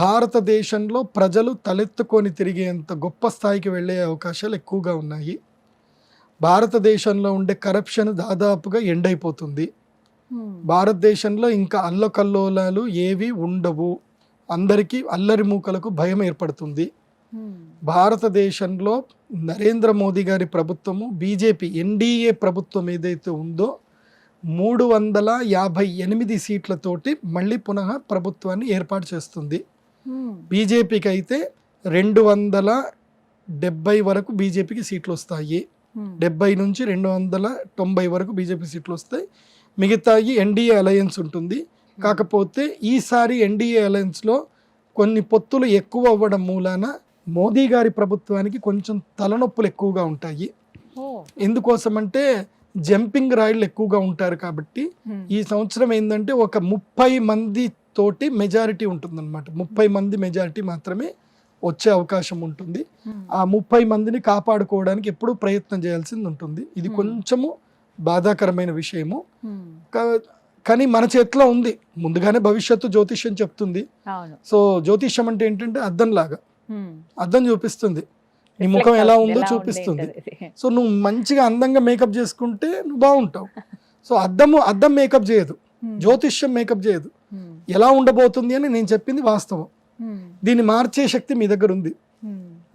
భారతదేశంలో ప్రజలు తలెత్తుకొని తిరిగేంత గొప్ప స్థాయికి వెళ్ళే అవకాశాలు ఎక్కువగా ఉన్నాయి. భారతదేశంలో ఉండే కరప్షన్ దాదాపుగా ఎండ్ అయిపోతుంది. భారతదేశంలో ఇంకా అల్లకల్లోలాలు ఏవి ఉండవు. అందరికీ అల్లరి మూకలకు భయం ఏర్పడుతుంది. భారతదేశంలో నరేంద్ర మోదీ గారి ప్రభుత్వము, బీజేపీ ఎన్డీఏ ప్రభుత్వం ఏదైతే ఉందో 358 సీట్లతోటి మళ్ళీ పునః ప్రభుత్వాన్ని ఏర్పాటు చేస్తుంది. బీజేపీకి అయితే 270 వరకు బీజేపీకి సీట్లు వస్తాయి. 70 నుంచి 290 వరకు బీజేపీ సీట్లు వస్తాయి. మిగతాయి ఎన్డీఏ అలయన్స్ ఉంటుంది. కాకపోతే ఈసారి ఎన్డీఏ అలయన్స్లో కొన్ని పొత్తులు ఎక్కువ అవ్వడం మూలాన మోదీ గారి ప్రభుత్వానికి కొంచెం తలనొప్పులు ఎక్కువగా ఉంటాయి. ఎందుకోసమంటే జంపింగ్ రాయిలు ఎక్కువగా ఉంటారు కాబట్టి ఈ సంవత్సరం ఏంటంటే ఒక 30 మంది తోటి మెజారిటీ ఉంటుందన్నమాట. 30 మంది మెజారిటీ మాత్రమే వచ్చే అవకాశం ఉంటుంది. ఆ 30 మందిని కాపాడుకోవడానికి ఎప్పుడూ ప్రయత్నం చేయాల్సింది ఉంటుంది. ఇది కొంచెము బాధాకరమైన విషయము. కానీ మన చేతిలో ఉంది. ముందుగానే భవిష్యత్తు జ్యోతిష్యం చెప్తుంది. సో జ్యోతిష్యం అంటే ఏంటంటే అద్దం లాగా, అద్దం చూపిస్తుంది, నీ ముఖం ఎలా ఉందో చూపిస్తుంది. సో నువ్వు మంచిగా అందంగా మేకప్ చేసుకుంటే నువ్వు బాగుంటావు. సో అద్దం మేకప్ చేయదు, జ్యోతిష్యం మేకప్ చేయదు. ఎలా ఉండబోతుంది అని నేను చెప్పింది వాస్తవం. దీన్ని మార్చే శక్తి మీ దగ్గర ఉంది,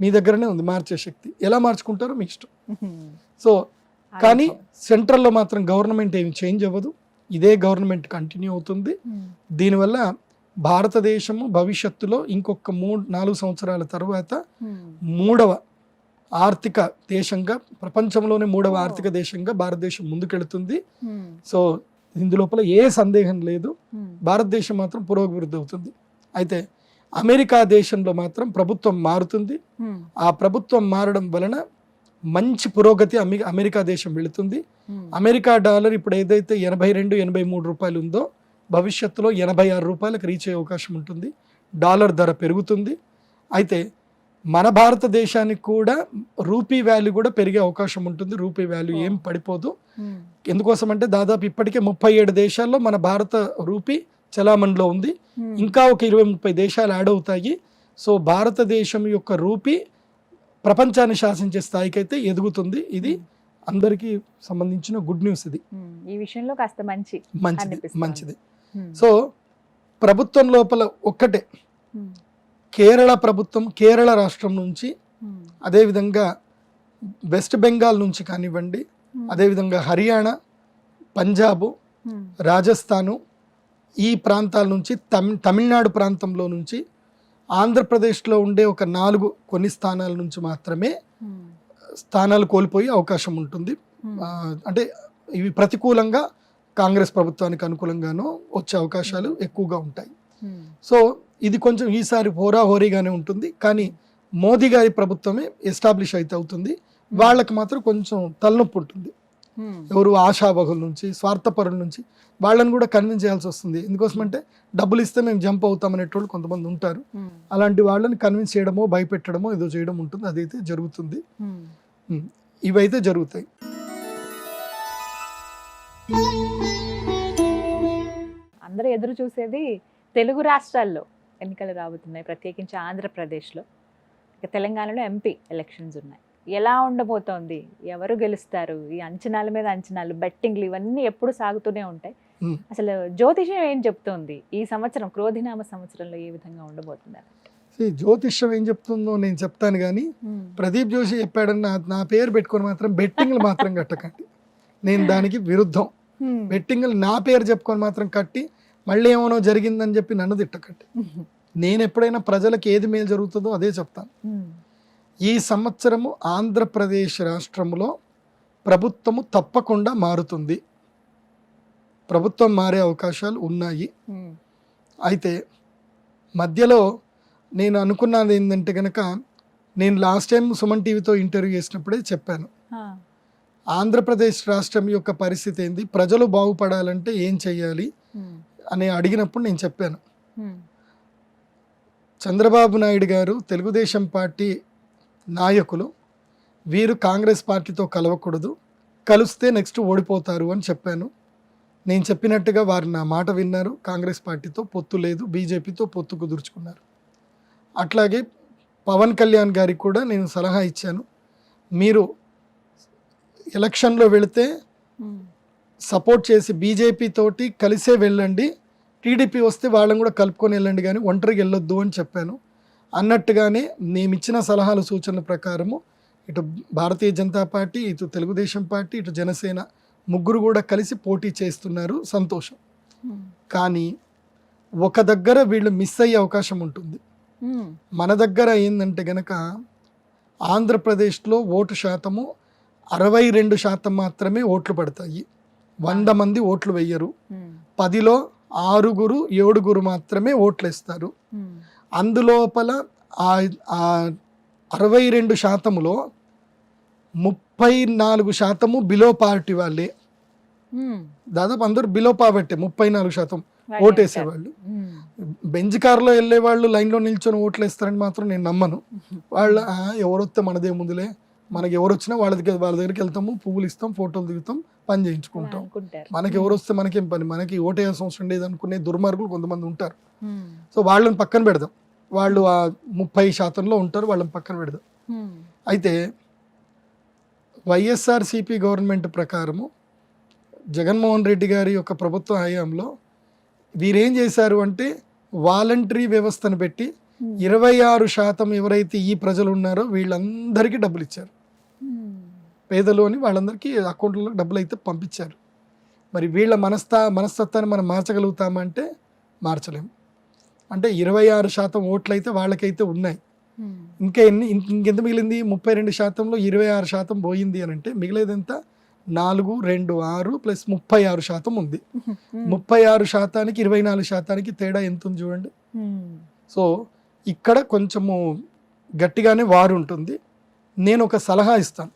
మీ దగ్గరనే ఉంది మార్చే శక్తి. ఎలా మార్చుకుంటారో మీ ఇష్టం. సో కానీ సెంట్రల్లో మాత్రం గవర్నమెంట్ ఏమి చేంజ్ అవ్వదు, ఇదే గవర్నమెంట్ కంటిన్యూ అవుతుంది. దీనివల్ల భారతదేశము భవిష్యత్తులో ఇంకొక 3-4 సంవత్సరాల తర్వాత 3వ ఆర్థిక దేశంగా, ప్రపంచంలోనే 3వ ఆర్థిక దేశంగా భారతదేశం ముందుకెళ్తుంది. సో ఇందులోపల ఏ సందేహం లేదు, భారతదేశం మాత్రం పురోభివృద్ధి అవుతుంది. అయితే అమెరికా దేశంలో మాత్రం ప్రభుత్వం మారుతుంది. ఆ ప్రభుత్వం మారడం వలన మంచి పురోగతి అమెరికా దేశం వెళుతుంది. అమెరికా డాలర్ ఇప్పుడు ఏదైతే 82-83 రూపాయలు ఉందో భవిష్యత్తులో 86 రూపాయలకు రీచ్ అయ్యే అవకాశం ఉంటుంది. డాలర్ ధర పెరుగుతుంది. అయితే మన భారతదేశానికి కూడా రూపీ వాల్యూ కూడా పెరిగే అవకాశం ఉంటుంది. రూపీ వాల్యూ ఏం పడిపోదు. ఎందుకోసం అంటే దాదాపు ఇప్పటికే 37 దేశాల్లో మన భారత రూపీ చలామణిలో ఉంది. ఇంకా ఒక 20-30 దేశాలు యాడ్ అవుతాయి. సో భారతదేశం యొక్క రూపీ ప్రపంచాన్ని శాసించే స్థాయికి అయితే ఎదుగుతుంది. ఇది అందరికీ సంబంధించిన గుడ్ న్యూస్. ఇది ఈ విషయంలో కాస్త మంచిది. సో ప్రభుత్వం లోపల ఒక్కటే, కేరళ ప్రభుత్వం, కేరళ రాష్ట్రం నుంచి, అదేవిధంగా వెస్ట్ బెంగాల్ నుంచి కానివ్వండి, అదేవిధంగా హర్యానా, పంజాబు, రాజస్థాను, ఈ ప్రాంతాల నుంచి, తమిళనాడు ప్రాంతంలో నుంచి, ఆంధ్రప్రదేశ్లో ఉండే ఒక 4 కొన్ని స్థానాల నుంచి మాత్రమే స్థానాలు కోల్పోయే అవకాశం ఉంటుంది. అంటే ఇవి ప్రతికూలంగా కాంగ్రెస్ ప్రభుత్వానికి అనుకూలంగానూ వచ్చే అవకాశాలు ఎక్కువగా ఉంటాయి. సో ఇది కొంచెం ఈసారి హోరాహోరీగానే ఉంటుంది. కానీ మోదీ గారి ప్రభుత్వమే ఎస్టాబ్లిష్ అయితే అవుతుంది. వాళ్ళకి మాత్రం కొంచెం తలనొప్పి ఉంటుంది. ఎవరు ఆశావహుల నుంచి, స్వార్థపరుల నుంచి వాళ్ళని కూడా కన్విన్స్ చేయాల్సి వస్తుంది. ఎందుకోసమంటే డబ్బులు ఇస్తే మేము జంప్ అవుతాం అనేటోళ్ళు కొంతమంది ఉంటారు. అలాంటి వాళ్ళని కన్విన్స్ చేయడమో, భయపెట్టడమో ఏదో చేయడం ఉంటుంది. అదైతే జరుగుతుంది. ఇవైతే జరుగుతాయి. అందరూ ఎదురు చూసేది తెలుగు రాష్ట్రాల్లో ఎన్నికలు రాబోతున్నాయి, ప్రత్యేకించి ఆంధ్రప్రదేశ్లో. ఇక తెలంగాణలో ఎంపీ ఎలక్షన్స్ ఉన్నాయి. ఎలా ఉండబోతోంది, ఎవరు గెలుస్తారు, ఈ అంచనాల మీద అంచనాలు, బెట్టింగ్లు ఇవన్నీ ఎప్పుడు సాగుతూనే ఉంటాయి. అసలు జ్యోతిష్యం ఏం చెప్తోంది ఈ సంవత్సరం, క్రోధినామ సంవత్సరంలో ఏ విధంగా ఉండబోతుంది? జ్యోతిష్యం ఏం చెప్తుందో నేను చెప్తాను, కానీ ప్రదీప్ జోషి చెప్పాడని నా పేరు పెట్టుకొని మాత్రం బెట్టింగ్లు మాత్రం కట్టకండి. నేను దానికి విరుద్ధం. బెట్టింగ్లు నా పేరు చెప్పుకొని మాత్రం కట్టి మళ్ళీ ఏమనో జరిగిందని చెప్పి నన్ను తిట్టకండి. నేను ఎప్పుడైనా ప్రజలకు ఏది మేలు జరుగుతుందో అదే చెప్తాను. ఈ సంవత్సరము ఆంధ్రప్రదేశ్ రాష్ట్రంలో ప్రభుత్వము తప్పకుండా మారుతుంది. ప్రభుత్వం మారే అవకాశాలు ఉన్నాయి. అయితే మధ్యలో నేను అనుకున్నది ఏంటంటే కనుక, నేను లాస్ట్ టైం సుమన్ టీవీతో ఇంటర్వ్యూ చేసినప్పుడే చెప్పాను, ఆంధ్రప్రదేశ్ రాష్ట్రం యొక్క పరిస్థితి ఏంది, ప్రజలు బాగుపడాలంటే ఏం చెయ్యాలి అని అడిగినప్పుడు నేను చెప్పాను, చంద్రబాబు నాయుడు గారు తెలుగుదేశం పార్టీ నాయకులు వీరు కాంగ్రెస్ పార్టీతో కలవకూడదు, కలిస్తే నెక్స్ట్ ఓడిపోతారు అని చెప్పాను. నేను చెప్పినట్టుగా వారు నా మాట విన్నారు. కాంగ్రెస్ పార్టీతో పొత్తు లేదు, బీజేపీతో పొత్తు కుదుర్చుకున్నారు. అట్లాగే పవన్ కళ్యాణ్ గారికి కూడా నేను సలహా ఇచ్చాను, మీరు ఎలక్షన్లో వెళితే సపోర్ట్ చేసి బీజేపీ తోటి కలిసే వెళ్ళండి, టీడీపీ వస్తే వాళ్ళని కూడా కలుపుకొని వెళ్ళండి, కానీ ఒంటరికి వెళ్ళొద్దు అని చెప్పాను. అన్నట్టుగానే మేము ఇచ్చిన సలహాలు సూచనల ప్రకారము ఇటు భారతీయ జనతా పార్టీ, ఇటు తెలుగుదేశం పార్టీ, ఇటు జనసేన ముగ్గురు కూడా కలిసి పోటీ చేస్తున్నారు, సంతోషం. కానీ ఒక దగ్గర వీళ్ళు మిస్ అయ్యే అవకాశం ఉంటుంది. మన దగ్గర ఏంటంటే గనక ఆంధ్రప్రదేశ్లో ఓటు శాతము 62% మాత్రమే ఓట్లు పడతాయి. 100 మంది ఓట్లు వెయ్యరు. 10లో 6, 7 మాత్రమే ఓట్లు వేస్తారు. అందులోపల ఆ 62%లో 34% బిలో పావర్టీ వాళ్ళే. దాదాపు అందరూ బిలో పావర్టీ, 34% ఓటేసేవాళ్ళు. బెంచ్ కార్లో వెళ్ళే వాళ్ళు లైన్లో నిల్చొని ఓట్లు వేస్తారని మాత్రం నేను నమ్మను. వాళ్ళ ఎవరొస్తే మనదే ముందులే, మనకి ఎవరు వచ్చినా వాళ్ళ దగ్గరికి వెళ్తాము, పువ్వులు ఇస్తాం, ఫోటోలు దిగుతాం, పని చేయించుకుంటాం. మనకి ఎవరు వస్తే మనకేం పని, మనకి ఓటేయాల్సిన అవసరం లేదు అనుకునే దుర్మార్గులు కొంతమంది ఉంటారు. సో వాళ్ళని పక్కన పెడదాం, వాళ్ళు ఆ 30%లో ఉంటారు, వాళ్ళని పక్కన పెడదాం. అయితే వైఎస్ఆర్సీపీ గవర్నమెంట్ ప్రకారము జగన్మోహన్ రెడ్డి గారి యొక్క ప్రభుత్వ హయాంలో వీరేం చేశారు అంటే వాలంటరీ వ్యవస్థను పెట్టి 26% ఎవరైతే ఈ ప్రజలు ఉన్నారో వీళ్ళందరికీ డబ్బులు ఇచ్చారు. పేదలు అని వాళ్ళందరికీ అకౌంట్లో డబ్బులు అయితే పంపించారు. మరి వీళ్ళ మనస్తత్వాన్ని మనం మార్చగలుగుతామంటే మార్చలేము. అంటే 26% ఓట్లు అయితే వాళ్ళకైతే ఉన్నాయి. ఇంకెంత మిగిలింది? 32%లో 26% పోయింది అని అంటే మిగిలేదంతా 4, 2, 6 ప్లస్ 36% ఉంది. 36%కి 24%కి తేడా ఎంత ఉంది చూడండి. సో ఇక్కడ కొంచెము గట్టిగానే వారు ఉంటుంది. నేను ఒక సలహా ఇస్తాను,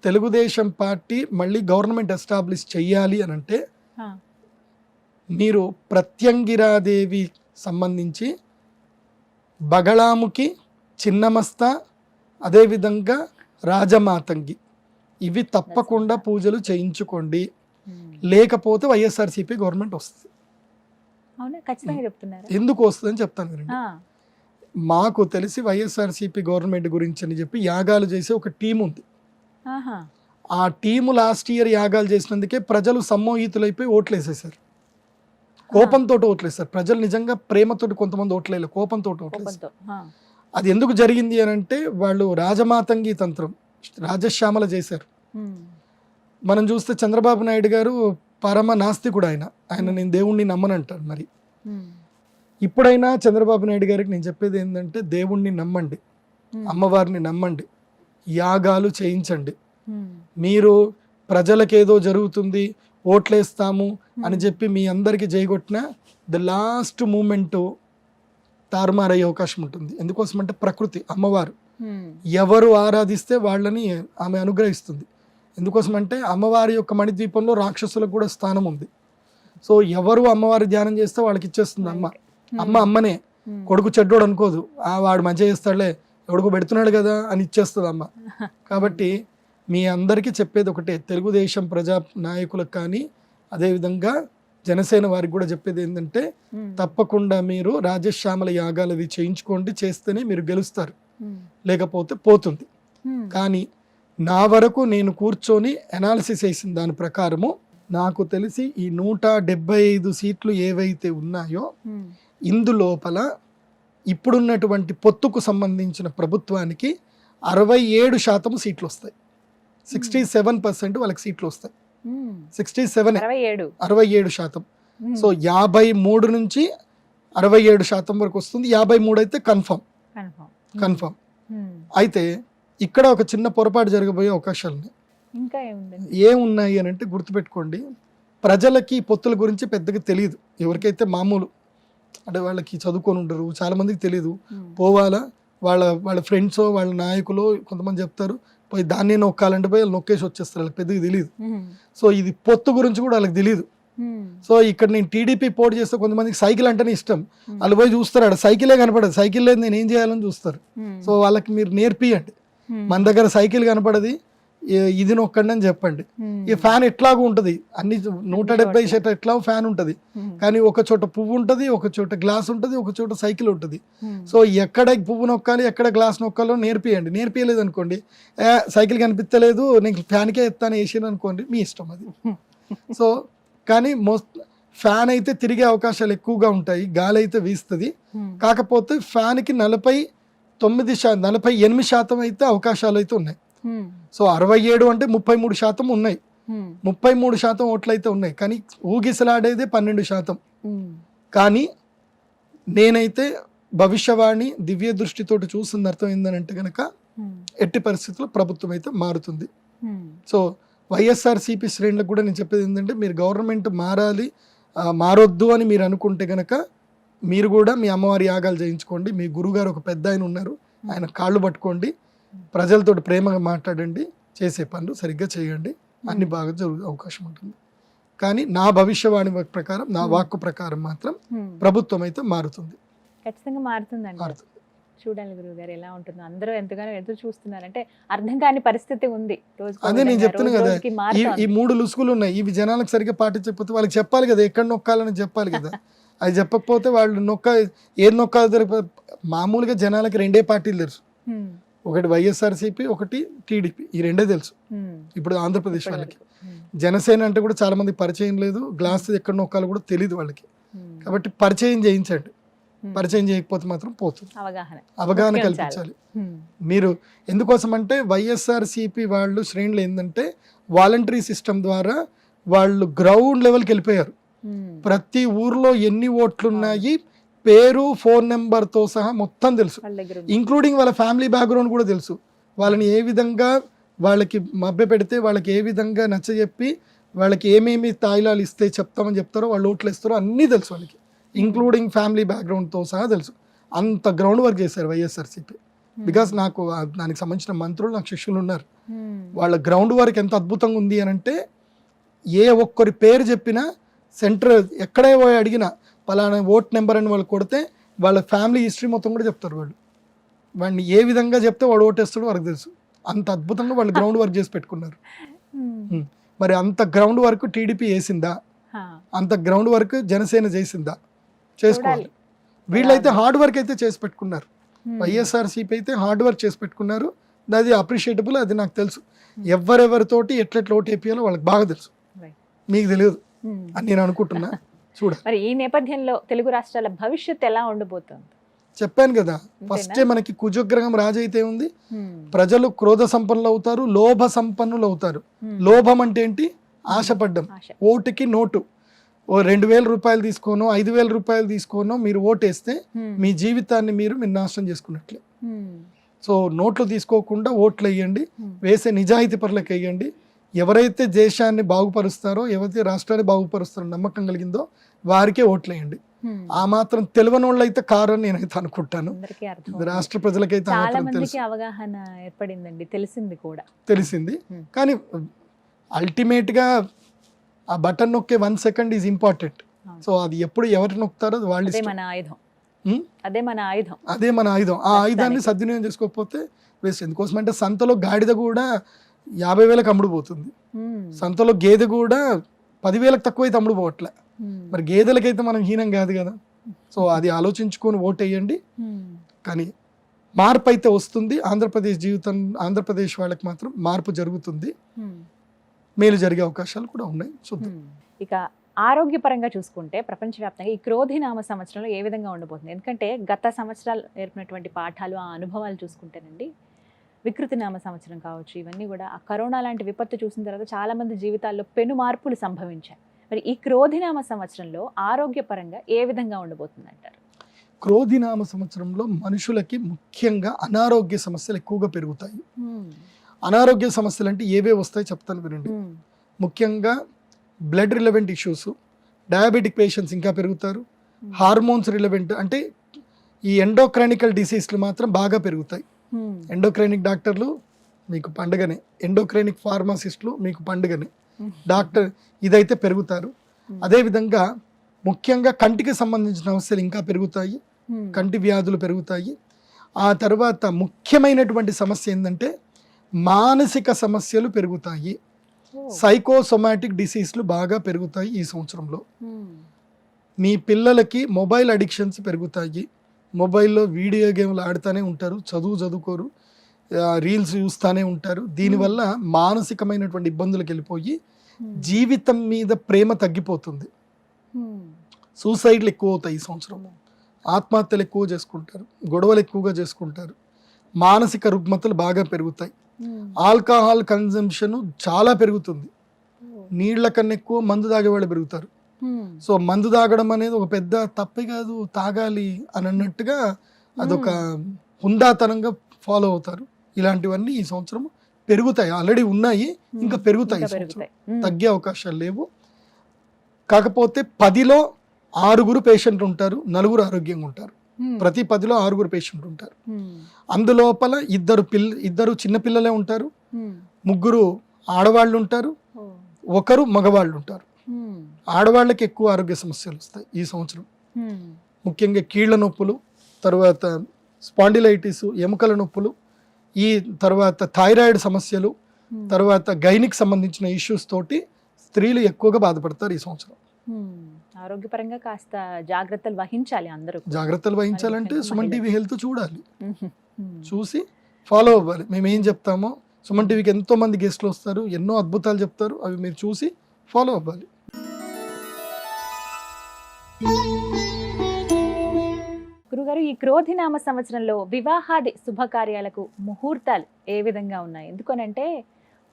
తెలుగుదేశం పార్టీ మళ్ళీ గవర్నమెంట్ ఎస్టాబ్లిష్ చెయ్యాలి అని అంటే మీరు ప్రత్యంగిరాదేవి సంబంధించి బగళాముఖి, చిన్నమస్తా, అదేవిధంగా రాజమాతంగి ఇవి తప్పకుండా పూజలు చేయించుకోండి, లేకపోతే వైఎస్ఆర్సీపీ గవర్నమెంట్ వస్తుంది. ఎందుకు వస్తుందని చెప్తాను వినండి. మాకు తెలిసి వైఎస్ఆర్సీపీ గవర్నమెంట్ గురించి అని చెప్పి యాగాలు చేసే ఒక టీం ఉంది. ఆ టీము లాస్ట్ ఇయర్ యాగాలు చేసినందుకే ప్రజలు సమ్మోహితులైపోయి ఓట్లు వేసేసారు. కోపంతో ఓట్లు వేస్తారు ప్రజలు. నిజంగా ప్రేమతోటి కొంతమంది ఓట్లేదు, కోపంతో ఓట్లేస్తారు. అది ఎందుకు జరిగింది అని అంటే వాళ్ళు రాజమాతంగి తంత్రం, రాజశ్యామల చేశారు. మనం చూస్తే చంద్రబాబు నాయుడు గారు పరమ నాస్తికుడు. ఆయన నేను దేవుణ్ణి నమ్మనంటాడు. మరి ఇప్పుడైనా చంద్రబాబు నాయుడు గారికి నేను చెప్పేది ఏంటంటే దేవుణ్ణి నమ్మండి, అమ్మవారిని నమ్మండి, యాగాలు చేయించండి. మీరు ప్రజలకేదో జరుగుతుంది ఓట్లేస్తాము అని చెప్పి మీ అందరికీ జయగొట్టిన ద లాస్ట్ మూమెంట్ తారుమారయ్యే అవకాశం ఉంటుంది. ఎందుకోసం అంటే ప్రకృతి అమ్మవారు ఎవరు ఆరాధిస్తే వాళ్ళని ఆమె అనుగ్రహిస్తుంది. ఎందుకోసం అంటే అమ్మవారి యొక్క మణిద్వీపంలో రాక్షసులకు కూడా స్థానం ఉంది. సో ఎవరు అమ్మవారి ధ్యానం చేస్తే వాళ్ళకి ఇచ్చేస్తుంది అమ్మనే. కొడుకు చెడ్డోడు అనుకోదు, వాడు మంచిగా చేస్తాడులే, ఎవడుకు పెడుతున్నాడు కదా అని ఇచ్చేస్తుంది అమ్మ. కాబట్టి మీ అందరికీ చెప్పేది ఒకటే, తెలుగుదేశం ప్రజా నాయకులకు కానీ అదేవిధంగా జనసేన వారికి కూడా చెప్పేది ఏంటంటే తప్పకుండా మీరు రాజశ్యామల యాగాలవి చేయించుకోండి, చేస్తేనే మీరు గెలుస్తారు, లేకపోతే పోతుంది. కానీ నా వరకు నేను కూర్చొని అనాలిసిస్ చేసిన దాని ప్రకారము నాకు తెలిసి ఈ 175 సీట్లు ఏవైతే ఉన్నాయో ఇందులోపల ఇప్పుడున్నటువంటి పొత్తుకు సంబంధించిన ప్రభుత్వానికి 67% సీట్లు వస్తాయి. 67% వాళ్ళకి సీట్లు వస్తాయి. 67% సో 53 నుంచి 67% వరకు వస్తుంది. 53 అయితే కన్ఫర్మ్. అయితే ఇక్కడ ఒక చిన్న పొరపాటు జరగబోయే అవకాశాలు ఉన్నాయి. ఇంకా ఏముందండి? ఏమున్నాయి అని అంటే గుర్తుపెట్టుకోండి, ప్రజలకి పొత్తుల గురించి పెద్దగా తెలియదు. ఎవరికైతే మామూలు అంటే వాళ్ళకి చదువుకొని ఉండరు, చాలా మందికి తెలియదు. పోవాలా, వాళ్ళ ఫ్రెండ్స్ వాళ్ళ నాయకులు కొంతమంది చెప్తారు, పోయి దాన్ని నొక్కాలంటే పోయి వాళ్ళు నొక్కేసి వచ్చేస్తారు, వాళ్ళకి పెద్దగా తెలియదు. సో ఇది పొత్తు గురించి కూడా వాళ్ళకి తెలియదు. సో ఇక్కడ నేను టీడీపీ పోటీ చేస్తే కొంతమందికి సైకిల్ అంటేనే ఇష్టం, వాళ్ళు పోయి చూస్తారు, ఆడ సైకిలే కనపడదు, సైకిల్ లేదు నేను ఏం చేయాలని చూస్తారు. సో వాళ్ళకి మీరు నేర్పియండి, మన దగ్గర సైకిల్ కనపడది, ఇది నొక్కండి అని చెప్పండి. ఈ ఫ్యాన్ ఎట్లాగూ ఉంటుంది, అన్ని 170 షర్ట్ ఎట్లా ఫ్యాన్ ఉంటుంది, కానీ ఒక చోట పువ్వు ఉంటుంది, ఒక చోట గ్లాస్ ఉంటుంది, ఒక చోట సైకిల్ ఉంటుంది. సో ఎక్కడ పువ్వు నొక్కాలి, ఎక్కడ గ్లాస్ నొక్కాలో నేర్పియండి. నేర్పియలేదు అనుకోండి, సైకిల్ కనిపించలేదు నేను ఫ్యాన్కే ఎత్తాను వేసాను అనుకోండి, మీ ఇష్టం అది. సో కానీ ఫ్యాన్ అయితే తిరిగే అవకాశాలు ఎక్కువగా ఉంటాయి, గాలి అయితే వీస్తుంది. కాకపోతే ఫ్యాన్కి 48% అయితే అవకాశాలు అయితే ఉన్నాయి. సో 67 అంటే 33% ఉన్నాయి, 33% ఓట్లు అయితే ఉన్నాయి. కానీ ఊగిసలాడేదే 12%. కానీ నేనైతే భవిష్యవాణి దివ్య దృష్టితోటి చూసిన అర్థం ఏంటంటే కనుక ఎట్టి పరిస్థితుల్లో ప్రభుత్వం అయితే మారుతుంది. సో వైఎస్ఆర్సీపీ శ్రేణులకు కూడా నేను చెప్పేది ఏంటంటే, మీరు గవర్నమెంట్ మారొద్దు అని మీరు అనుకుంటే కనుక మీరు కూడా మీ అమ్మవారి యాగాలు చేయించుకోండి. మీ గురుగారు ఒక పెద్ద ఆయన ఉన్నారు, ఆయన కాళ్ళు పట్టుకోండి, ప్రజలతో ప్రేమగా మాట్లాడండి, చేసే పనులు సరిగ్గా చేయండి, అన్ని బాగా జరిగే అవకాశం ఉంటుంది. కానీ నా భవిష్యవాణి ప్రకారం, నా వాక్కు ప్రకారం మాత్రం ప్రభుత్వం అయితే మారుతుంది, ఖచ్చితంగా మారుతుంది. చూడాలి గురువు గారు ఎలా ఉంటుందో. అందరూ ఎంతగానో ఎదురు చూస్తున్నారు, అంటే అర్థం కాని పరిస్థితి ఉంది. అదే నేను చెప్తున్నా కదా, ఈ 3 లుసుగులు ఉన్నాయి, ఇవి జనాలకు సరిగ్గా పాటించకపోతే వాళ్ళకి చెప్పాలి కదా, ఎక్కడ నొక్కాలని చెప్పాలి కదా. అది చెప్పకపోతే వాళ్ళు ఏది నొక్కాలో మామూలుగా జనాలకి 2 పార్టీలు తెలుసు, ఒకటి వైఎస్ఆర్సీపీ, ఒకటి టీడీపీ, ఈ 2 తెలుసు. ఇప్పుడు ఆంధ్రప్రదేశ్ వాళ్ళకి జనసేన అంటే కూడా చాలా మంది పరిచయం లేదు, గ్లాస్ ఎక్కడ నొక్కాలో కూడా తెలియదు వాళ్ళకి. కాబట్టి పరిచయం చేయించండి, పరిచయం చేయకపోతే మాత్రం పోతుంది. అవగాహన కల్పించాలి. మీరు ఎందుకోసం అంటే వైఎస్ఆర్సీపీ వాళ్ళు శ్రేణులు ఏంటంటే వాలంటరీ సిస్టమ్ ద్వారా వాళ్ళు గ్రౌండ్ లెవెల్కి వెళ్ళిపోయారు. ప్రతి ఊర్లో ఎన్ని ఓట్లు ఉన్నాయి, పేరు, ఫోన్ నెంబర్తో సహా మొత్తం తెలుసు, ఇంక్లూడింగ్ వాళ్ళ ఫ్యామిలీ బ్యాక్గ్రౌండ్ కూడా తెలుసు. వాళ్ళని ఏ విధంగా వాళ్ళకి మభ్య పెడితే, వాళ్ళకి ఏ విధంగా నచ్చజెప్పి, వాళ్ళకి ఏమేమి తాయిలాలు ఇస్తే చెప్తామని చెప్తారో, వాళ్ళు ఓట్లు ఇస్తారో అన్నీ తెలుసు వాళ్ళకి, ఇంక్లూడింగ్ ఫ్యామిలీ బ్యాక్గ్రౌండ్తో సహా తెలుసు. అంత గ్రౌండ్ వర్క్ చేశారు వైఎస్ఆర్సీపీ. బికాస్ నాకు దానికి సంబంధించిన మంత్రులు, నాకు శిష్యులు ఉన్నారు. వాళ్ళ గ్రౌండ్ వర్క్ ఎంత అద్భుతంగా ఉంది అని అంటే, ఏ ఒక్కరి పేరు చెప్పినా సెంటర్ ఎక్కడే పోయి అడిగినా పలానా ఓట్ నెంబర్ అని వాళ్ళు కొడితే వాళ్ళ ఫ్యామిలీ హిస్టరీ మొత్తం కూడా చెప్తారు. వాడిని ఏ విధంగా చెప్తే వాడు ఓటేస్తాడో వాళ్ళకి తెలుసు. అంత అద్భుతంగా వాళ్ళు గ్రౌండ్ వర్క్ చేసి పెట్టుకున్నారు. మరి అంత గ్రౌండ్ వర్క్ టీడీపీ వేసిందా, అంత గ్రౌండ్ వర్క్ జనసేన చేసిందా? చేసుకోవాలి. వీళ్ళైతే హార్డ్ వర్క్ అయితే చేసి పెట్టుకున్నారు. వైఎస్ఆర్సీపీ అయితే హార్డ్ వర్క్ చేసి పెట్టుకున్నారు, అది అప్రిషియేటబుల్. అది నాకు తెలుసు, ఎవరెవరితోటి ఎట్లెట్లా ఓటు వేయాలో వాళ్ళకి బాగా తెలుసు, మీకు తెలియదు అని నేను అనుకుంటున్నా. చూడండి, మరి ఈ నేపథ్యంలో తెలుగు రాష్ట్రాల భవిష్యత్తు ఎలా ఉండబోతుంది? చెప్పాను కదా, ఫస్టే మనకి కుజగ్రహం రాజైతే ఉంది, ప్రజలు క్రోధ సంపన్నులు అవుతారు, లోభ సంపన్నులు అవుతారు. లోభం అంటే ఏంటి? ఆశపడ్డం. ఓటుకి నోటు, ఓ 2,000 రూపాయలు తీసుకోనో 5,000 రూపాయలు తీసుకోనో మీరు ఓటేస్తే మీ జీవితాన్ని మీరు నాశనం చేసుకున్నట్లే. సో నోట్లు తీసుకోకుండా ఓట్లు వేయండి, వేసే నిజాయితీ పరులకు వేయండి. ఎవరైతే దేశాన్ని బాగుపరుస్తారో, ఎవరైతే రాష్ట్రాన్ని బాగుపరుస్తారో నమ్మకం కలిగిందో వారికే ఓట్లు వేయండి. ఆ మాత్రం తెలియని వాళ్ళు అయితే కారు అని నేనైతే అనుకుంటాను. రాష్ట్ర ప్రజలకైతే అవగాహన ఏర్పడిందండి, తెలిసింది. కానీ అల్టిమేట్ గా ఆ బటన్ నొక్కే 1 సెకండ్ ఈజ్ ఇంపార్టెంట్. సో అది ఎప్పుడు ఎవరు నొక్కుతారో వాళ్ళు, అదే మన ఆయుధం. ఆ ఆయుధాన్ని సద్వినియోగం చేసుకోకపోతే వేస్ట్. ఎందుకోసం అంటే సంతలో గాడిద కూడా 50,000కి అమ్ముడుపోతుంది, సంతలో గేదె కూడా 10,000కి తక్కువైతే అమ్ముడుపోవట్లే. మరి గేదెలకైతే మనం హీనం కాదు కదా. సో అది ఆలోచించుకొని ఓట్ వేయండి. కానీ మార్పు అయితే వస్తుంది. ఆంధ్రప్రదేశ్ వాళ్ళకి మాత్రం మార్పు జరుగుతుంది, మేలు జరిగే అవకాశాలు కూడా ఉన్నాయి. చూద్దాం. ఇక ఆరోగ్యపరంగా చూసుకుంటే ప్రపంచవ్యాప్తంగా ఈ క్రోధినామ సంవత్సరంలో ఏ విధంగా ఉండబోతుంది? ఎందుకంటే గత సంవత్సరాలు నేర్పినటువంటి పాఠాలు, ఆ అనుభవాలు చూసుకుంటేనండి, వికృతినామ సంవత్సరం కావచ్చు, ఇవన్నీ కూడా ఆ కరోనా లాంటి విపత్తు చూసిన తర్వాత చాలా మంది జీవితాల్లో పెను మార్పులు సంభవించాయి. మరి ఈ క్రోధినామ సంవత్సరంలో ఆరోగ్యపరంగా ఏ విధంగా ఉండబోతుంది అంటారు? క్రోధినామ సంవత్సరంలో మనుషులకి ముఖ్యంగా అనారోగ్య సమస్యలు ఎక్కువగా పెరుగుతాయి. అనారోగ్య సమస్యలు అంటే ఏవే వస్తాయి చెప్తాను వినండి. ముఖ్యంగా blood relevant issues, diabetic patients ఇంకా పెరుగుతారు. హార్మోన్స్ రిలవెంట్ అంటే ఈ ఎండోక్రైనికల్ డిసీజ్లు మాత్రం బాగా పెరుగుతాయి. ఎండోక్రైనిక్ డాక్టర్లు మీకు పండుగనే, ఎండోక్రైనిక్ ఫార్మసిస్టులు మీకు పండుగనే. డాక్టర్ ఇదైతే పెరుగుతారు. అదేవిధంగా ముఖ్యంగా కంటికి సంబంధించిన సమస్యలు ఇంకా పెరుగుతాయి, కంటి వ్యాధులు పెరుగుతాయి. ఆ తర్వాత ముఖ్యమైనటువంటి సమస్య ఏంటంటే మానసిక సమస్యలు పెరుగుతాయి. సైకోసొమాటిక్ డిసీజ్లు బాగా పెరుగుతాయి ఈ సంవత్సరంలో. మీ పిల్లలకి మొబైల్ అడిక్షన్స్ పెరుగుతాయి. మొబైల్లో వీడియో గేమ్లు ఆడుతూనే ఉంటారు, చదువుకోరు, రీల్స్ చూస్తూనే ఉంటారు. దీనివల్ల మానసికమైనటువంటి ఇబ్బందులకు వెళ్ళిపోయి జీవితం మీద ప్రేమ తగ్గిపోతుంది. సూసైడ్లు ఎక్కువ అవుతాయి ఈ సంవత్సరం. ఆత్మహత్యలు ఎక్కువ చేసుకుంటారు, గొడవలు ఎక్కువగా చేసుకుంటారు, మానసిక రుగ్మతలు బాగా పెరుగుతాయి. ఆల్కహాల్ కన్జంప్షన్ చాలా పెరుగుతుంది. నీళ్ల కన్నా ఎక్కువ మందు తాగేవాళ్ళు పెరుగుతారు. సో మందు తాగడం అనేది ఒక పెద్ద తప్పే కాదు, తాగాలి అని అన్నట్టుగా అదొక హుందాతనంగా ఫాలో అవుతారు. ఇలాంటివన్నీ ఈ సంవత్సరం పెరుగుతాయి. ఆల్రెడీ ఉన్నాయి, ఇంకా పెరుగుతాయి. ఈ సంవత్సరం తగ్గే అవకాశాలు లేవు. కాకపోతే 10లో 6 పేషెంట్లు ఉంటారు, 4 ఆరోగ్యంగా ఉంటారు. ప్రతి 10లో 6 పేషెంట్లు ఉంటారు. అందులోపల ఇద్దరు చిన్నపిల్లలే ఉంటారు, 3 ఆడవాళ్ళు ఉంటారు, 1 మగవాళ్ళు ఉంటారు. ఆడవాళ్ళకి ఎక్కువ ఆరోగ్య సమస్యలు వస్తాయి ఈ సంవత్సరం. ముఖ్యంగా కీళ్ల నొప్పులు, తర్వాత స్పాండిలైటిస్, ఎముకల నొప్పులు, ఈ తర్వాత థైరాయిడ్ సమస్యలు, తర్వాత గైనిక్ సంబంధించిన ఇష్యూస్ తోటి స్త్రీలు ఎక్కువగా బాధపడతారు ఈ సంవత్సరం. ఆరోగ్యపరంగా కాస్త జాగ్రత్తలు వహించాలి అందరూ. జాగ్రత్తలు వహించాలంటే సుమన్ టీవీ హెల్త్ చూడాలి, చూసి ఫాలో అవ్వాలి. మేము ఏం చెప్తామో, సుమన్ టీవీకి ఎంతో మంది గెస్ట్లు వస్తారు, ఎన్నో అద్భుతాలు చెప్తారు, అవి మీరు చూసి ఫాలో అవ్వాలి. గురుగారు, ఈ క్రోధినామ సంవత్సరంలో వివాహాది శుభకార్యాలకు ముహూర్తాలు ఏ విధంగా ఉన్నాయి? ఎందుకనంటే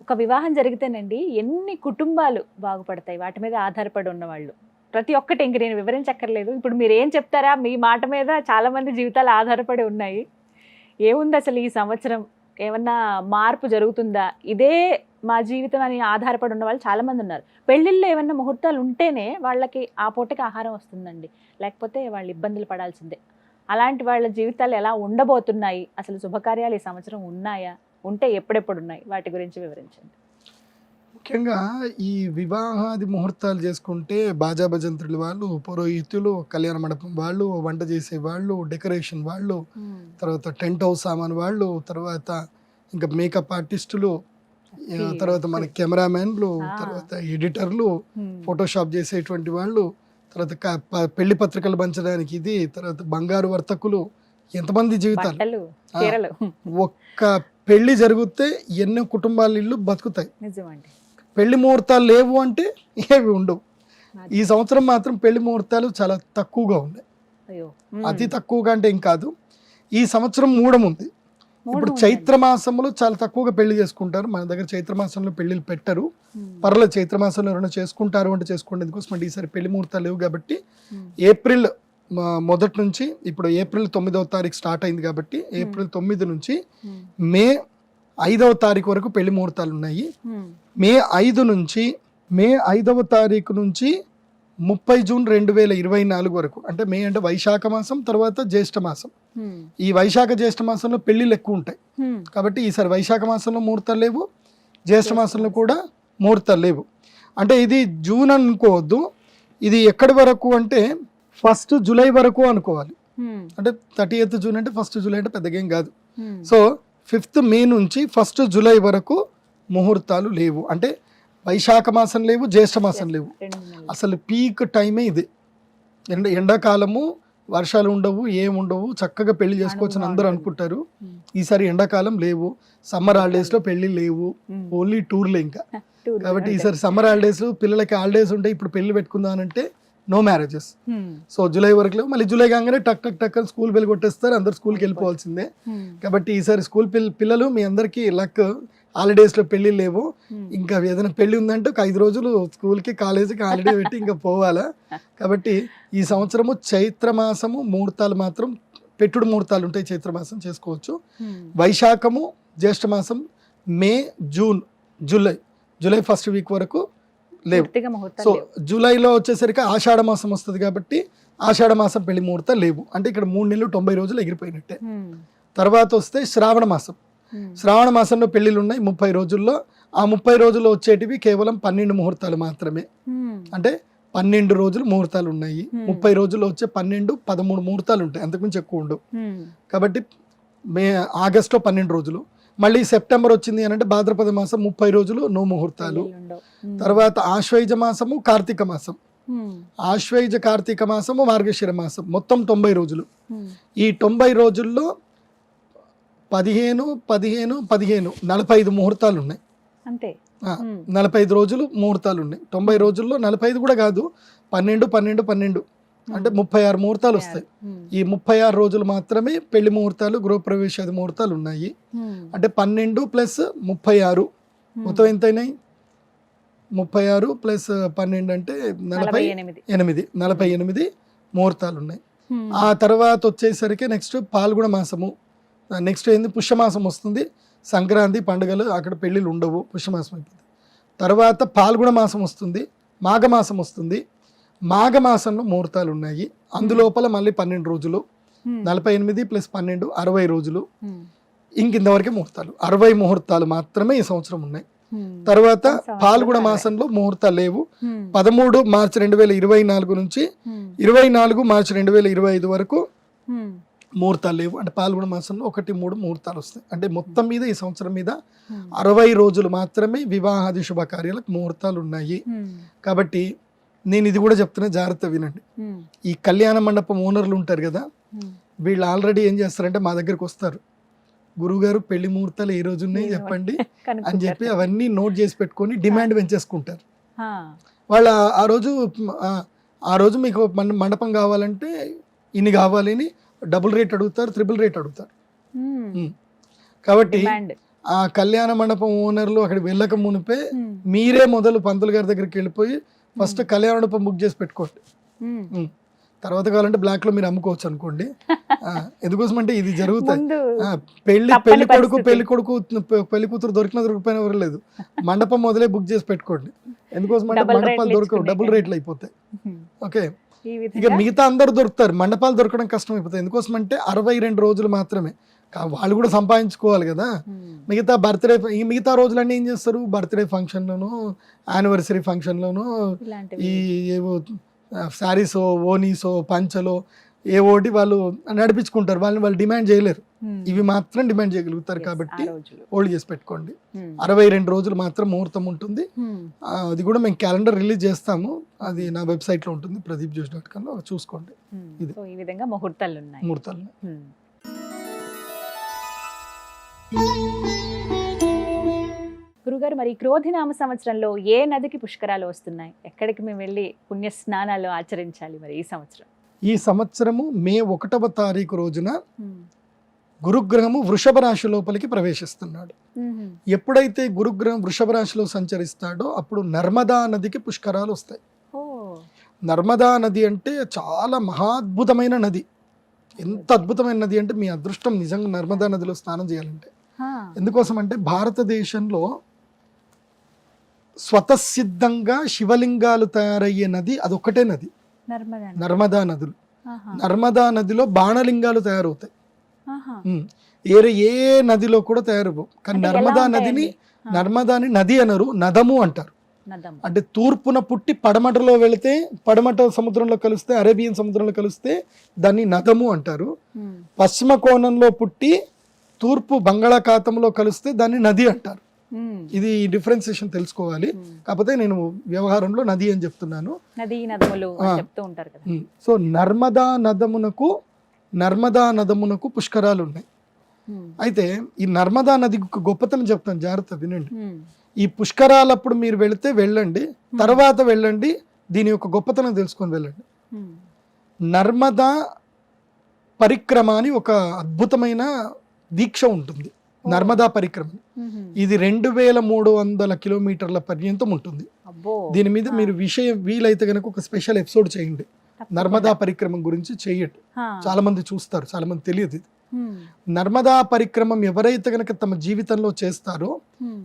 ఒక వివాహం జరిగితేనండి ఎన్ని కుటుంబాలు బాగుపడతాయి వాటి మీద ఆధారపడి ఉన్నవాళ్ళు. ప్రతి ఒక్కటి ఇంక నేను వివరించక్కర్లేదు. ఇప్పుడు మీరు ఏం చెప్తారా, మీ మాట మీద చాలా మంది జీవితాలు ఆధారపడి ఉన్నాయి. ఏముంది అసలు ఈ సంవత్సరం, ఏమన్నా మార్పు జరుగుతుందా, ఇదే మా జీవితం అని ఆధారపడి ఉన్న వాళ్ళు చాలా మంది ఉన్నారు. పెళ్ళిళ్ళు ఏమన్నా ముహూర్తాలు ఉంటేనే వాళ్ళకి ఆ పూటకి ఆహారం వస్తుందండి, లేకపోతే వాళ్ళు ఇబ్బందులు పడాల్సిందే. అలాంటి వాళ్ళ జీవితాలు ఎలా ఉండబోతున్నాయి, అసలు శుభకార్యాలు ఈ సంవత్సరం ఉన్నాయా, ఉంటే ఎప్పుడెప్పుడు ఉన్నాయి, వాటి గురించి వివరించండి. ముఖ్యంగా ఈ వివాహాది ముహూర్తాలు చేసుకుంటే బాజా భజంత్రులు వాళ్ళు, పురోహితులు, కళ్యాణ మండపం వాళ్ళు, వంట చేసే వాళ్ళు, డెకరేషన్ వాళ్ళు, తర్వాత టెంట్ హౌస్ సామాన్ వాళ్ళు, తర్వాత ఇంకా మేకప్ ఆర్టిస్టులు, తర్వాత మన కెమెరామెన్లు, తర్వాత ఎడిటర్లు, ఫోటోషాప్ చేసేటువంటి వాళ్ళు, తర్వాత పెళ్లి పత్రికలు పంచడానికి ఇది, తర్వాత బంగారు వర్తకులు, ఎంతమంది జీవితాలు. ఒక్క పెళ్లి జరిగితే ఎన్నో కుటుంబాల ఇల్లు బతుకుతాయి. పెళ్లి ముహూర్తాలు లేవు అంటే ఏవి ఉండవు. ఈ సంవత్సరం మాత్రం పెళ్లి ముహూర్తాలు చాలా తక్కువగా ఉన్నాయి. అతి తక్కువగా అంటే ఏం కాదు. ఈ సంవత్సరం మూఢం ఉంది. ఇప్పుడు చైత్ర మాసంలో చాలా తక్కువగా పెళ్లి చేసుకుంటారు. మన దగ్గర చైత్ర మాసంలో పెళ్లిళ్ళు పెట్టరు. పర్లేదు, చైత్ర మాసంలో ఎవరైనా చేసుకుంటారు అంటే చేసుకోండి. ఎందుకోసం అంటే ఈసారి పెళ్లి ముహూర్తాలు లేవు కాబట్టి ఏప్రిల్ మొదటి నుంచి, ఇప్పుడు ఏప్రిల్ 9వ తారీఖు స్టార్ట్ అయింది కాబట్టి ఏప్రిల్ 9 నుంచి మే 5వ తారీఖు వరకు పెళ్లి ముహూర్తాలు ఉన్నాయి. మే 5వ తారీఖు నుంచి 30 జూన్ 2024 వరకు, అంటే మే అంటే వైశాఖ మాసం, తర్వాత జ్యేష్ఠ మాసం. ఈ వైశాఖ జ్యేష్ఠ మాసంలో పెళ్లిళ్ళు ఎక్కువ ఉంటాయి కాబట్టి ఈసారి వైశాఖ మాసంలో ముహూర్తాలు లేవు, జ్యేష్ఠ మాసంలో కూడా ముహూర్తాలు లేవు. అంటే ఇది జూన్ అనుకోవద్దు, ఇది ఎక్కడి వరకు అంటే 1 జూలై వరకు అనుకోవాలి. అంటే 30th జూన్ అంటే 1 జూలై అంటే పెద్దగా ఏం కాదు. సో 5th మే నుంచి 1 జూలై వరకు ముహూర్తాలు లేవు. అంటే వైశాఖ మాసం లేవు, జ్యేష్ఠ మాసం లేవు. అసలు పీక్ టైమే ఇది. ఎండాకాలము, వర్షాలు ఉండవు, ఏముండవు, చక్కగా పెళ్లి చేసుకోవచ్చు అని అందరూ అనుకుంటారు. ఈసారి ఎండాకాలం లేవు, సమ్మర్ హాలిడేస్ లో పెళ్లి లేవు, ఓన్లీ టూర్లే ఇంకా. కాబట్టి ఈసారి సమ్మర్ హాలిడేస్, పిల్లలకి హాలిడేస్ ఉంటాయి, ఇప్పుడు పెళ్లి పెట్టుకుందానంటే నో మ్యారేజెస్. సో జూలై వరకు లేవు. మళ్ళీ జూలై కాగానే టక్ టక్ టక్ స్కూల్ బెల్ కొట్టేస్తారు, అందరు స్కూల్కి వెళ్ళిపోవాల్సిందే. కాబట్టి ఈసారి స్కూల్ పిల్లలు మీ అందరికీ లక్, హాలిడేస్లో పెళ్లి లేవు, ఇంకా ఏదైనా పెళ్లి ఉందంటే ఒక 5 రోజులు స్కూల్కి కాలేజీకి హాలిడే పెట్టి ఇంకా పోవాలా. కాబట్టి ఈ సంవత్సరము చైత్రమాసము ముహూర్తాలు మాత్రం పెట్టుడు ముహూర్తాలు ఉంటాయి, చైత్రమాసం చేసుకోవచ్చు. వైశాఖము, జ్యేష్ఠమాసం, మే, జూన్, జూలై ఫస్ట్ వీక్ వరకు లేవు. సో జూలైలో వచ్చేసరికి ఆషాఢ మాసం వస్తుంది కాబట్టి ఆషాఢ మాసం పెళ్లి ముహూర్తాలు లేవు. అంటే ఇక్కడ 3 నెలలు 90 రోజులు ఎగిరిపోయినట్టే. తర్వాత వస్తే శ్రావణ మాసం. శ్రావణ మాసంలో పెళ్లిళ్ళు ఉన్నాయి 30 రోజుల్లో. ఆ 30 రోజుల్లో వచ్చేటివి కేవలం 12 ముహూర్తాలు మాత్రమే. అంటే 12 రోజులు ముహూర్తాలు ఉన్నాయి. 30 రోజుల్లో వచ్చే 12, 13 ముహూర్తాలు ఉంటాయి, అంతకుమించి ఎక్కువ ఉండవు. కాబట్టి ఆగస్టులో 12 రోజులు. మళ్ళీ సెప్టెంబర్ వచ్చింది అని అంటే భాద్రపద మాసం 30 రోజులు నో ముహూర్తాలు. తర్వాత ఆశ్వయుజ మాసము, కార్తీక మాసం. ఆశ్వయుజ కార్తీక మాసము, మార్గశిర మాసం, మొత్తం 90 రోజులు. ఈ 90 రోజుల్లో 15, 45 ముహూర్తాలు ఉన్నాయి. అంతే 45 రోజులు ముహూర్తాలు ఉన్నాయి. 90 రోజుల్లో 45 కూడా కాదు, 12 అంటే 36 ముహూర్తాలు వస్తాయి. ఈ 36 రోజులు మాత్రమే పెళ్లి ముహూర్తాలు, గృహప్రవేశాది ముహూర్తాలు ఉన్నాయి. అంటే 12 ప్లస్ 36 మొత్తం ఎంత అయినాయి? 36 ప్లస్ 12 అంటే 48 ముహూర్తాలు ఉన్నాయి. ఆ తర్వాత వచ్చేసరికి నెక్స్ట్ పాల్గొన మాసము, నెక్స్ట్ ఏంది పుష్యమాసం వస్తుంది. సంక్రాంతి పండుగలు అక్కడ పెళ్ళిళ్ళు ఉండవు, పుష్యమాసం అయిపోతుంది. తర్వాత పాల్గొన మాసం వస్తుంది, మాఘమాసం వస్తుంది. మాఘమాసంలో ముహూర్తాలు ఉన్నాయి. అందులోపల మళ్ళీ 12 రోజులు, 48 ప్లస్ 12 60 రోజులు. ఇంతవరకే ముహూర్తాలు, 60 ముహూర్తాలు మాత్రమే ఈ సంవత్సరం ఉన్నాయి. తర్వాత పాల్గొన మాసంలో ముహూర్తాలు లేవు. 13 మార్చి 2024 నుంచి 24 మార్చి 2025 వరకు ముహూర్తాలు లేవు. అంటే పాల్గొన మాసంలో 1-3 ముహూర్తాలు వస్తాయి. అంటే మొత్తం మీద ఈ సంవత్సరం మీద 60 రోజులు మాత్రమే వివాహాది శుభకార్యాలకు ముహూర్తాలు ఉన్నాయి. కాబట్టి నేను ఇది కూడా చెప్తున్నా, జాగ్రత్త వినండి. ఈ కళ్యాణ మండపం ఓనర్లు ఉంటారు కదా, వీళ్ళు ఆల్రెడీ ఏం చేస్తారంటే మా దగ్గరకు వస్తారు, గురువుగారు పెళ్లి ముహూర్తాలు ఏ రోజు ఉన్నాయి చెప్పండి అని చెప్పి అవన్నీ నోట్ చేసి పెట్టుకొని డిమాండ్ పెంచేసుకుంటారు. వాళ్ళు ఆ రోజు మీకు మండపం కావాలంటే ఇన్ని కావాలని డబుల్ రేట్ అడుగుతారు, ట్రిపుల్ రేట్ అడుగుతారు. కాబట్టి ఆ కళ్యాణ మండపం ఓనర్లు అక్కడికి వెళ్ళక మునిపే మీరే మొదలు పంతులు గారి దగ్గరికి వెళ్ళిపోయి ఫస్ట్ కళ్యాణ మండపం బుక్ చేసి పెట్టుకోండి. తర్వాత కావాలంటే బ్లాక్ లో మీరు అమ్ముకోవచ్చు అనుకోండి. ఎందుకోసం అంటే ఇది జరుగుతాయి. పెళ్లి కొడుకు కూతురు దొరికిపోయినా ఎవరు లేదు, మండపం మొదలే బుక్ చేసి పెట్టుకోండి. ఎందుకోసం అంటే మండపాలు దొరకవు, డబుల్ రేట్లు అయిపోతాయి. ఓకే, ఇక మిగతా అందరు దొరుకుతారు, మండపాలు దొరకడం కష్టం అయిపోతాయి. ఎందుకోసం అంటే 62 రోజులు మాత్రమే, వాళ్ళు కూడా సంపాదించుకోవాలి కదా. మిగతా రోజులన్నీ ఏం చేస్తారు, బర్త్డే ఫంక్షన్లోను, యానివర్సరీ ఫంక్షన్లోను, ఈ ఏవో శారీసో, ఓనీసో, పంచలో ఏవోటి వాళ్ళు నడిపించుకుంటారు. వాళ్ళు డిమాండ్ చేయలేరు, ఇవి మాత్రం డిమాండ్ చేయగలుగుతారు. కాబట్టి హోల్డ్ చేసి పెట్టుకోండి. 62 రోజులు మాత్రం ముహూర్తం ఉంటుంది. అది కూడా మేము క్యాలెండర్ రిలీజ్ చేస్తాము, అది నా వెబ్సైట్ లో ఉంటుంది, pradeepjoshi.com లో చూసుకోండి. ఇది ఈ విధంగా ముహూర్తాలు ఉన్నాయి. గురుగారు, మరి క్రోధినామ సంవత్సరంలో ఏ నదికి పుష్కరాలు వస్తున్నాయి? ఎక్కడికి మేము వెళ్ళి పుణ్య స్నానాలు ఆచరించాలి మరి ఈ సంవత్సరం? ఈ సంవత్సరము మే 1వ తారీఖు రోజున గురుగ్రహము వృషభ రాశి లోపలికి ప్రవేశిస్తున్నాడు. ఎప్పుడైతే గురుగ్రహం వృషభ రాశిలో సంచరిస్తాడో అప్పుడు నర్మదా నదికి పుష్కరాలు వస్తాయి. నర్మదా నది అంటే చాలా మహాద్భుతమైన నది. ఎంత అద్భుతమైన నది అంటే మీ అదృష్టం నిజంగా నర్మదా నదిలో స్నానం చేయాలంటే. ఎందుకోసం అంటే భారతదేశంలో స్వతసిద్ధంగా శివలింగాలు తయారయ్యే నది అదొక్కటే నది, నర్మదా నదులు. నర్మదా నదిలో బాణలింగాలు తయారవుతాయి, ఏ నదిలో కూడా తయారవు. కానీ నర్మదాని నది అనరు, నదము అంటారు. అంటే తూర్పున పుట్టి పడమటలో వెళితే, పడమట సముద్రంలో కలిస్తే, అరేబియన్ సముద్రంలో కలిస్తే దాన్ని నదము అంటారు. పశ్చిమ కోణంలో పుట్టి తూర్పు బంగాళాఖాతంలో కలిస్తే దాన్ని నది అంటారు. ఇది డిఫరెన్సియేషన్ తెలుసుకోవాలి. కాకపోతే నేను వ్యవహారంలో నది అని చెప్తున్నాను. సో నర్మదా నదమునకు పుష్కరాలు ఉన్నాయి. అయితే ఈ నర్మదా నది గొప్పతనం చెప్తాను, జాగ్రత్త వినండి. ఈ పుష్కరాలప్పుడు మీరు వెళితే వెళ్ళండి, తర్వాత వెళ్ళండి, దీని యొక్క గొప్పతనం తెలుసుకొని వెళ్ళండి. నర్మదా పరిక్రమ అని ఒక అద్భుతమైన దీక్ష ఉంటుంది. నర్మదా పరిక్రమ. ఇది 2300 కిలోమీటర్ల పర్యంతం ఉంటుంది. అబ్బో. దీని మీద మీరు విషయం వీలైతే కనుక ఒక స్పెషల్ ఎపిసోడ్ చేయండి, నర్మదా పరిక్రమ గురించి చెయ్యండి. చాలా మంది చూస్తారు, చాలా మంది తెలియదు ఇది. నర్మదా పరిక్రమం ఎవరైతే కనుక తమ జీవితంలో చేస్తారో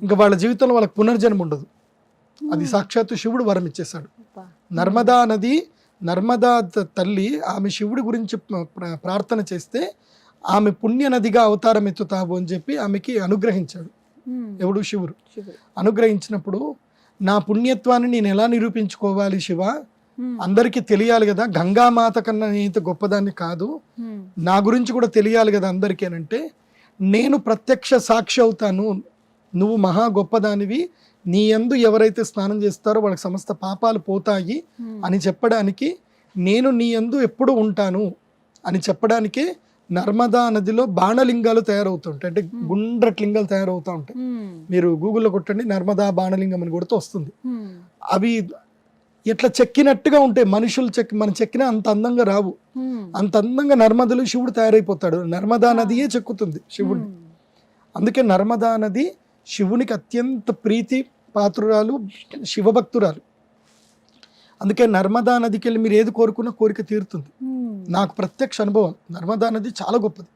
ఇంకా వాళ్ళ జీవితంలో వాళ్ళకి పునర్జన్మ ఉండదు. అది సాక్షాత్తు శివుడు వరం ఇచ్చేశాడు. నర్మదా నది, నర్మదా తల్లి ఆమె శివుడి గురించి ప్రార్థన చేస్తే ఆమె పుణ్య నదిగా అవతారం ఎత్తుతావు అని చెప్పి ఆమెకి అనుగ్రహించాడు. ఎవడు? శివుడు. అనుగ్రహించినప్పుడు నా పుణ్యత్వాన్ని నేను ఎలా నిరూపించుకోవాలి శివ, అందరికీ తెలియాలి కదా, గంగామాత కన్నా నేనైతే గొప్పదాన్ని కాదు, నా గురించి కూడా తెలియాలి కదా అందరికీ అంటే, నేను ప్రత్యక్ష సాక్షి అవుతాను, నువ్వు మహా గొప్పదానివి, నీ యందు ఎవరైతే స్నానం చేస్తారో వాళ్ళకి సమస్త పాపాలు పోతాయి అని చెప్పడానికి, నేను నీ యందు ఎప్పుడు ఉంటాను అని చెప్పడానికే నర్మదా నదిలో బాణలింగాలు తయారవుతుంటాయి. అంటే గుండ్రటి లింగాలు తయారవుతూ ఉంటాయి. మీరు గూగుల్లో కొట్టండి, నర్మదా బాణలింగం అని కొడితే వస్తుంది. అవి ఎట్లా చెక్కినట్టుగా ఉంటాయి. మనుషులు మనం చెక్కినా అంత అందంగా రావు. అంత అందంగా నర్మదలు శివుడు తయారైపోతాడు. నర్మదా నదియే చెక్కుతుంది శివుడిని. అందుకే నర్మదా నది శివునికి అత్యంత ప్రీతి పాత్రురాలు, శివభక్తురాలు. అందుకే నర్మదా నదికి వెళ్ళి మీరు ఏది కోరుకున్నా కోరిక తీరుతుంది. నాకు ప్రత్యక్ష అనుభవం. నర్మదా నది చాలా గొప్పది.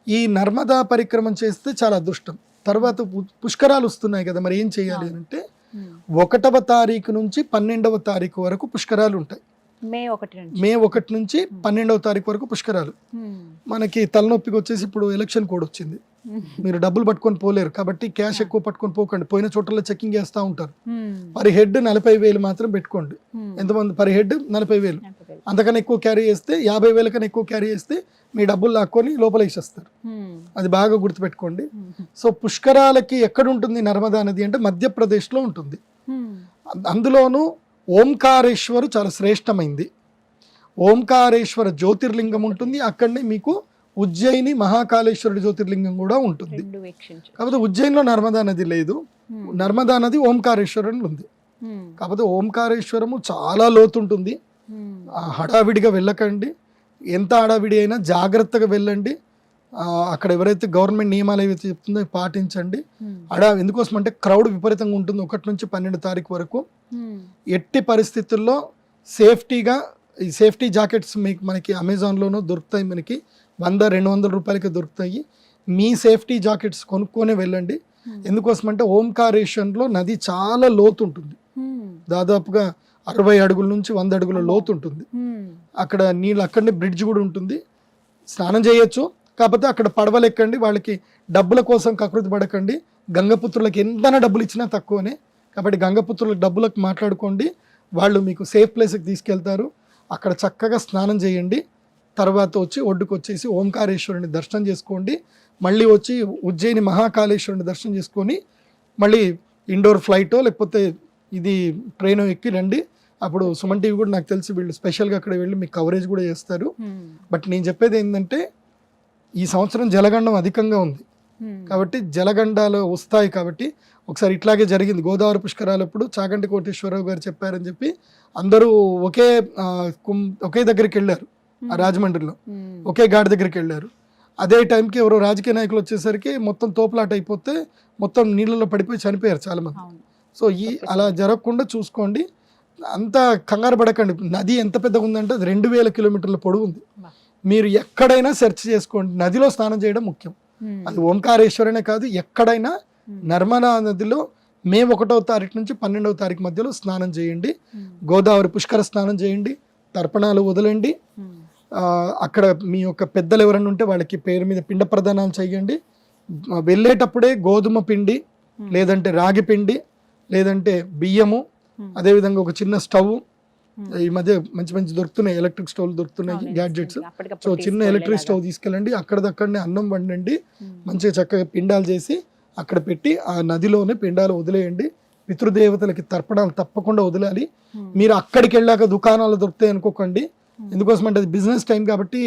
ఈ నర్మదా పరిక్రమం చేస్తే చాలా అదృష్టం. తర్వాత పుష్కరాలు వస్తున్నాయి కదా, మరి ఏం చేయాలి అంటే 1వ తారీఖు నుంచి 12వ తారీఖు వరకు పుష్కరాలు ఉంటాయి. మే 1 నుంచి 12వ తారీఖు వరకు పుష్కరాలు. మనకి తలనొప్పికి వచ్చేసి ఇప్పుడు ఎలక్షన్ కోడ్ వచ్చింది, మీరు డబ్బులు పట్టుకొని పోలేరు కాబట్టి క్యాష్ ఎక్కువ పట్టుకొని పోకండి. పోయిన చోట్ల చెకింగ్ చేస్తూ ఉంటారు. పర్ హెడ్ 40,000 మాత్రం పెట్టుకోండి. ఎంతమంది? Per head 40,000. అంతకన్నా ఎక్కువ క్యారీ చేస్తే, 50,000 కన్నా ఎక్కువ క్యారీ చేస్తే మీ డబ్బులు లాక్కొని లోపల వేసేస్తారు. అది బాగా గుర్తుపెట్టుకోండి. సో పుష్కరాలకి ఎక్కడ ఉంటుంది నర్మదా నది అంటే మధ్యప్రదేశ్లో ఉంటుంది. అందులోనూ ఓంకారేశ్వరు చాలా శ్రేష్టమైంది. ఓంకారేశ్వర జ్యోతిర్లింగం ఉంటుంది. అక్కడనే మీకు ఉజ్జయిని మహాకాళేశ్వరుడి జ్యోతిర్లింగం కూడా ఉంటుంది. కాకపోతే ఉజ్జయిన్లో నర్మదా నది లేదు. నర్మదా నది ఓంకారేశ్వరం ఉంది. కాకపోతే ఓంకారేశ్వరము చాలా లోతుంటుంది. హడావిడిగా వెళ్ళకండి. ఎంత హడావిడి అయినా జాగ్రత్తగా వెళ్ళండి. అక్కడ ఎవరైతే గవర్నమెంట్ నియమాలు ఏవైతే చెప్తుందో పాటించండి. ఎందుకోసం అంటే క్రౌడ్ విపరీతంగా ఉంటుంది 1 నుంచి 12 తారీఖు వరకు. ఎట్టి పరిస్థితుల్లో సేఫ్టీగా ఈ సేఫ్టీ జాకెట్స్ మనకి అమెజాన్లోనూ దొరుకుతాయి. మనకి 100-200 రూపాయలకి దొరుకుతాయి. మీ సేఫ్టీ జాకెట్స్ కొనుక్కొనే వెళ్ళండి. ఎందుకోసం అంటే ఓంకారేశ్వరంలో నది చాలా లోతు ఉంటుంది. దాదాపుగా 60 అడుగుల నుంచి 100 అడుగుల లోతు ఉంటుంది. అక్కడ నీళ్ళు, అక్కడనే బ్రిడ్జ్ కూడా ఉంటుంది. స్నానం చేయొచ్చు. కాకపోతే అక్కడ పడవలు ఎక్కండి. వాళ్ళకి డబ్బుల కోసం కకృతి పడకండి. గంగపుత్రులకు ఎంతైనా డబ్బులు ఇచ్చినా తక్కువనే. కాబట్టి గంగపుత్రులకు డబ్బులకు మాట్లాడుకోండి. వాళ్ళు మీకు సేఫ్ ప్లేస్కి తీసుకెళ్తారు. అక్కడ చక్కగా స్నానం చేయండి. తర్వాత వచ్చి ఒడ్డుకు వచ్చేసి ఓంకారేశ్వరుని దర్శనం చేసుకోండి. మళ్ళీ వచ్చి ఉజ్జయిని మహాకాళేశ్వరుని దర్శనం చేసుకొని మళ్ళీ ఇండోర్ ఫ్లైటో లేకపోతే ఇది ట్రైన్ ఎక్కి రండి. అప్పుడు సుమన్ టీవీ కూడా నాకు తెలిసి వీళ్ళు స్పెషల్గా అక్కడ వెళ్ళి మీకు కవరేజ్ కూడా చేస్తారు. బట్ నేను చెప్పేది ఏంటంటే ఈ సంవత్సరం జలగండం అధికంగా ఉంది కాబట్టి జలగండాలు వస్తాయి. కాబట్టి ఒకసారి ఇట్లాగే జరిగింది గోదావరి పుష్కరాలప్పుడు. చాగంటి కోటేశ్వరరావు గారు చెప్పారని చెప్పి అందరూ ఒకే దగ్గరికి వెళ్ళారు. ఆ రాజమండ్రిలో ఒకే ఘాట్ దగ్గరికి వెళ్ళారు. అదే టైంకి ఎవరో రాజకీయ నాయకులు వచ్చేసరికి మొత్తం తోపులాట అయిపోతే మొత్తం నీళ్ళలో పడిపోయి చనిపోయారు చాలామంది. సో అలా జరగకుండా చూసుకోండి. అంత కంగారు పడకండి. నది ఎంత పెద్దగా ఉందంటే అది 2000 కిలోమీటర్ల పొడవు ఉంది. మీరు ఎక్కడైనా సెర్చ్ చేసుకోండి. నదిలో స్నానం చేయడం ముఖ్యం. అది ఓంకారేశ్వరనే కాదు, ఎక్కడైనా నర్మదా నదిలో మే 1వ తారీఖు నుంచి 12వ తారీఖు మధ్యలో స్నానం చేయండి. గోదావరి పుష్కర స్నానం చేయండి. తర్పణాలు వదలండి. అక్కడ మీ యొక్క పెద్దలు ఎవరైనా ఉంటే వాళ్ళకి పేరు మీద పిండ ప్రదానాలు చేయండి. వెళ్ళేటప్పుడే గోధుమ పిండి లేదంటే రాగి పిండి లేదంటే బియ్యము, అదేవిధంగా ఒక చిన్న స్టవ్. ఈ మధ్య మంచి మంచి దొరుకుతున్నాయి, ఎలక్ట్రిక్ స్టవ్లు దొరుకుతున్నాయి, గ్యాడ్జెట్స్. సో చిన్న ఎలక్ట్రిక్ స్టవ్ తీసుకెళ్ళండి. అక్కడదక్కడనే అన్నం వండండి. మంచిగా చక్కగా పిండాలు చేసి అక్కడ పెట్టి ఆ నదిలోనే పిండాలు వదిలేయండి. పితృదేవతలకి తర్పణాలు తప్పకుండా వదలాలి. మీరు అక్కడికి వెళ్ళాక దుకాణాలు దొరుకుతాయి అనుకోకండి. ఎందుకోసం అంటే అది బిజినెస్ టైం కాబట్టి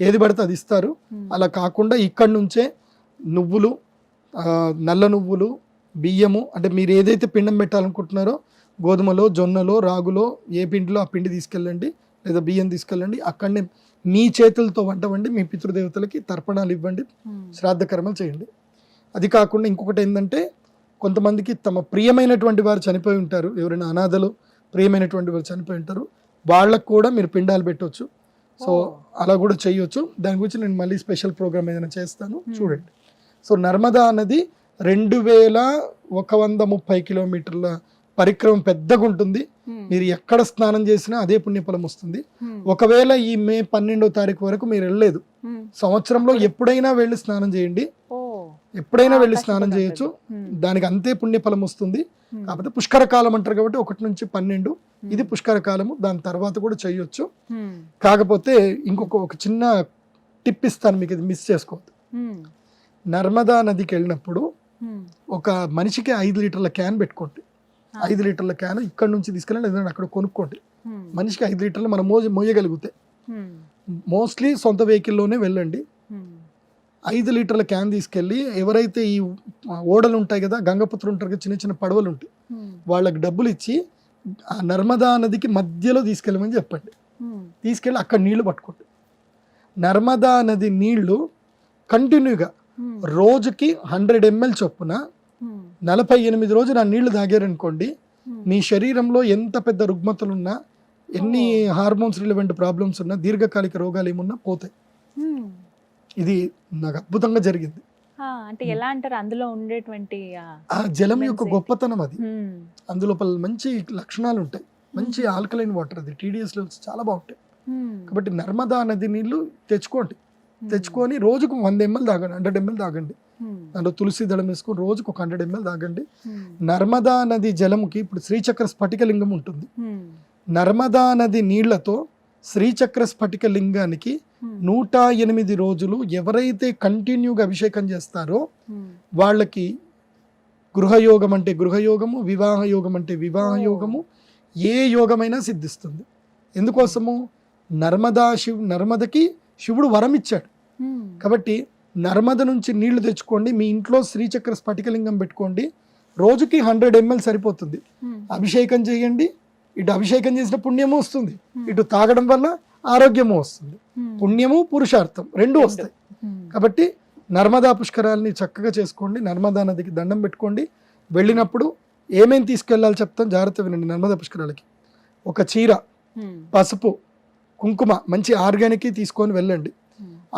ఏది పడితే అది ఇస్తారు. అలా కాకుండా ఇక్కడి నుంచే నువ్వులు, నల్ల నువ్వులు, బియ్యము, అంటే మీరు ఏదైతే పిండం పెట్టాలనుకుంటున్నారో గోధుమలో, జొన్నలో, రాగులో ఏ పిండిలో ఆ పిండి తీసుకెళ్ళండి లేదా బియ్యం తీసుకెళ్ళండి. అక్కడనే మీ చేతులతో వంట వండి మీ పితృదేవతలకి తర్పణాలు ఇవ్వండి, శ్రాద్ధ కర్మలు చేయండి. అది కాకుండా ఇంకొకటి ఏంటంటే, కొంతమందికి తమ ప్రియమైనటువంటి వారు చనిపోయి ఉంటారు, ఎవరైనా అనాథలు ప్రియమైనటువంటి వారు చనిపోయి ఉంటారు, వాళ్ళకు కూడా మీరు పిండాలు పెట్టవచ్చు. సో అలా కూడా చేయొచ్చు. దాని గురించి నేను మళ్ళీ స్పెషల్ ప్రోగ్రామ్ ఏదైనా చేస్తాను, చూడండి. సో నర్మదా నది 2130 కిలోమీటర్ల పరిక్రమం పెద్దగా ఉంటుంది. మీరు ఎక్కడ స్నానం చేసినా అదే పుణ్యఫలం వస్తుంది. ఒకవేళ ఈ మే 12వ తారీఖు వరకు మీరు వెళ్ళలేదు, సంవత్సరంలో ఎప్పుడైనా వెళ్ళి స్నానం చేయండి, ఎప్పుడైనా వెళ్ళి స్నానం చేయొచ్చు, దానికి అంతే పుణ్యఫలం వస్తుంది. కాకపోతే పుష్కర కాలం అంటారు కాబట్టి 1 నుంచి 12 ఇది పుష్కర కాలము, దాని తర్వాత కూడా చేయొచ్చు. కాకపోతే ఒక చిన్న టిప్ ఇస్తాను మీకు, ఇది మిస్ చేసుకోవద్దు. నర్మదా నదికి వెళ్ళినప్పుడు ఒక మనిషికి 5 లీటర్ల క్యాన్ పెట్టుకోండి. 5 లీటర్ల క్యాన్ ఇక్కడ నుంచి తీసుకెళ్ళండి, లేదంటే అక్కడ కొనుక్కోండి. మనిషికి 5 లీటర్లు మనం మోయగలిగితే, మోస్ట్లీ సొంత వెహికల్లోనే వెళ్ళండి. 5 లీటర్ల క్యాన్ తీసుకెళ్ళి ఎవరైతే ఈ ఓడలు ఉంటాయి కదా, గంగపుత్రులు ఉంటారు కదా, చిన్న చిన్న పడవలు ఉంటాయి, వాళ్ళకి డబ్బులు ఇచ్చి ఆ నర్మదా నదికి మధ్యలో తీసుకెళ్ళమని చెప్పండి. తీసుకెళ్ళి అక్కడ నీళ్లు పట్టుకోండి. నర్మదా నది నీళ్లు కంటిన్యూగా రోజుకి 100 ml చొప్పున 48 రోజులు ఆ నీళ్లు తాగారనుకోండి, మీ శరీరంలో ఎంత పెద్ద రుగ్మతలున్నా, ఎన్ని హార్మోన్స్ రిలవెంట్ ప్రాబ్లమ్స్ ఉన్నా, దీర్ఘకాలిక రోగాలు ఏమున్నా పోతాయి. ఇది నాకు అద్భుతంగా జరిగింది. అంటే ఎలా అంటారు, అందులో ఉండేటువంటి ఆ జలం యొక్క గొప్పతనం అది. అందులో మంచి లక్షణాలు ఉంటాయి, మంచి ఆల్కలైన్ వాటర్, అది TDS లెవెల్స్ చాలా బాగుంటాయి. కాబట్టి నర్మదా నది నీళ్లు తెచ్చుకొని రోజుకు 100 ml తాగండి, 100 ml తాగండి. దాంట్లో తులసి దళం వేసుకొని రోజుకు ఒక 100 ml తాగండి. నర్మదా నది జలముకి ఇప్పుడు శ్రీచక్ర స్ఫటిక లింగం ఉంటుంది. నర్మదా నది నీళ్లతో శ్రీచక్ర స్ఫటిక లింగానికి 108 రోజులు ఎవరైతే కంటిన్యూగా అభిషేకం చేస్తారో వాళ్ళకి గృహయోగం అంటే గృహయోగము, వివాహ యోగం అంటే వివాహ యోగము, ఏ యోగమైనా సిద్ధిస్తుంది. ఎందుకోసము? నర్మదకి శివుడు వరం ఇచ్చాడు కాబట్టి నర్మద నుంచి నీళ్లు తెచ్చుకోండి, మీ ఇంట్లో శ్రీచక్ర స్ఫటికలింగం పెట్టుకోండి, రోజుకి 100 ml సరిపోతుంది. అభిషేకం చేయండి, ఇటు అభిషేకం చేసిన పుణ్యము వస్తుంది, ఇటు తాగడం వల్ల ఆరోగ్యము వస్తుంది. పుణ్యము పురుషార్థం రెండు వస్తాయి. కాబట్టి నర్మదా పుష్కరాలని చక్కగా చేసుకోండి. నర్మదా నదికి దండం పెట్టుకోండి. వెళ్ళినప్పుడు ఏమేమి తీసుకెళ్ళాలి చెప్తాను, జాగ్రత్త వినండి. నర్మదా పుష్కరాలకి ఒక చీర, పసుపు, కుంకుమ మంచి ఆర్గానిక్ తీసుకొని వెళ్ళండి.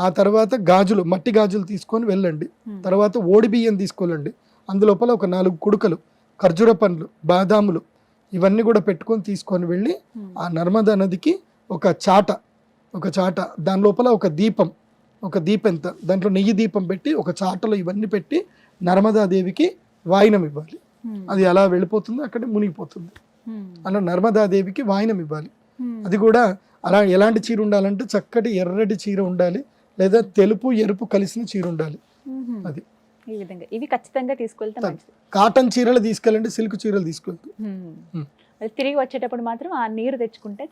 ఆ తర్వాత గాజులు, మట్టి గాజులు తీసుకొని వెళ్ళండి. తర్వాత ఓడి బియ్యం తీసుకోవాలండి. అందులోపల ఒక 4 కుడుకలు, ఖర్జూర పండ్లు, బాదాములు ఇవన్నీ కూడా పెట్టుకొని తీసుకొని వెళ్ళి ఆ నర్మదా నదికి ఒక చాట దాని లోపల ఒక దీపం ఎంత దాంట్లో నెయ్యి దీపం పెట్టి ఒక చాటలో ఇవన్నీ పెట్టి నర్మదాదేవికి వాయినం ఇవ్వాలి. అది అలా వెళ్ళిపోతుంది, అక్కడే మునిగిపోతుంది. అలా నర్మదాదేవికి వాయినం ఇవ్వాలి. అది కూడా అలా ఎలాంటి చీర ఉండాలంటే చక్కటి ఎర్రటి చీర ఉండాలి, లేదా తెలుపు ఎరుపు కలిసిన చీర ఉండాలి. అది ఈ విధంగా ఇవి ఖచ్చితంగా తీసుకెళ్తే మంచిది. కాటన్ చీరలు తీసుకెళ్ళండి, సిల్క్ చీరలు తీసుకెళ్తాం. తిరిగి వచ్చేటప్పుడు మాత్రం ఆ నీరు తెచ్చుకుంటే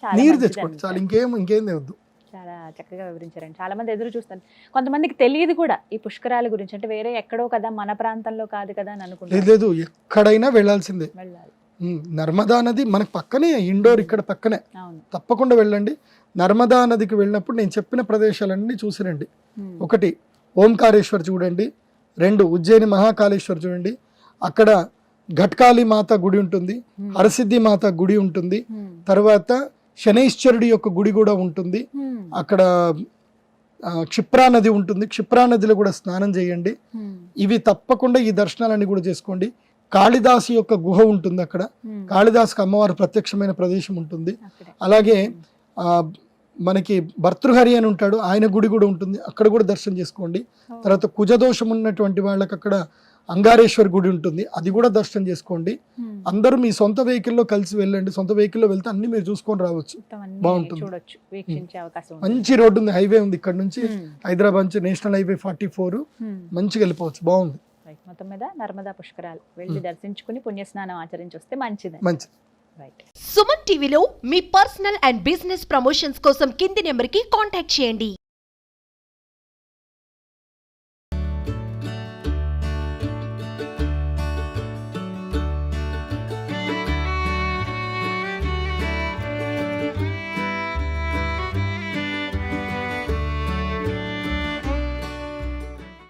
తెచ్చుకోండి చాలు, ఇంకేం వద్దు. చాలా చక్కగా వివరించారండి. చాలా మంది ఎదురు చూస్తారు, కొంతమందికి తెలియదు కూడా ఈ పుష్కరాల గురించి. అంటే వేరే ఎక్కడో కదా, మన ప్రాంతంలో కాదు కదా అని అనుకుంటారు. లేదు, ఎక్కడైనా వెళ్ళాల్సిందే. నర్మదా నది మనకు పక్కనే, ఇండోర్ ఇక్కడ పక్కనే, తప్పకుండా వెళ్ళండి. నర్మదా నదికి వెళ్ళినప్పుడు నేను చెప్పిన ప్రదేశాలన్నీ చూసిరండి. 1 ఓంకారేశ్వర్ చూడండి, 2 ఉజ్జయిని మహాకాళేశ్వర్ చూడండి, అక్కడ ఘట్కాళి మాత గుడి ఉంటుంది, హరసిద్ధి మాత గుడి ఉంటుంది, తర్వాత శనైశ్వరుడి యొక్క గుడి కూడా ఉంటుంది, అక్కడ క్షిప్రా నది ఉంటుంది, క్షిప్రా నదిలో కూడా స్నానం చేయండి. ఇవి తప్పకుండా ఈ దర్శనాలన్నీ కూడా చేసుకోండి. కాళిదాసు యొక్క గుహ ఉంటుంది, అక్కడ కాళిదాసుకు అమ్మవారు ప్రత్యక్షమైన ప్రదేశం ఉంటుంది. అలాగే మనకి భర్తృహరి అని ఉంటాడు, ఆయన గుడి కూడా ఉంటుంది, అక్కడ కూడా దర్శనం చేసుకోండి. తర్వాత కుజదోషం ఉన్నటువంటి వాళ్ళకి అక్కడ అంగారేశ్వర్ గుడి ఉంటుంది, అది కూడా దర్శనం చేసుకోండి. అందరూ మీ సొంత వెహికల్లో కలిసి వెళ్ళండి. సొంత వెహికల్లో వెళ్తే అన్ని మీరు చూసుకొని రావచ్చు, బాగుంటుంది. మంచి రోడ్డు ఉంది, హైవే ఉంది, ఇక్కడ నుంచి హైదరాబాద్ నుంచి నేషనల్ హైవే 44 మంచిగా వెళ్ళిపోవచ్చు, బాగుంది. మొత్తం మీద నర్మదా పుష్కరాలు వెళ్ళి దర్శించుకుని పుణ్యస్నానం ఆచరించి వస్తే మంచిది. సుమన్ టీవీలో మీ పర్సనల్ అండ్ బిజినెస్ ప్రమోషన్స్ కోసం కింది నెంబర్కి కాంటాక్ట్ చేయండి.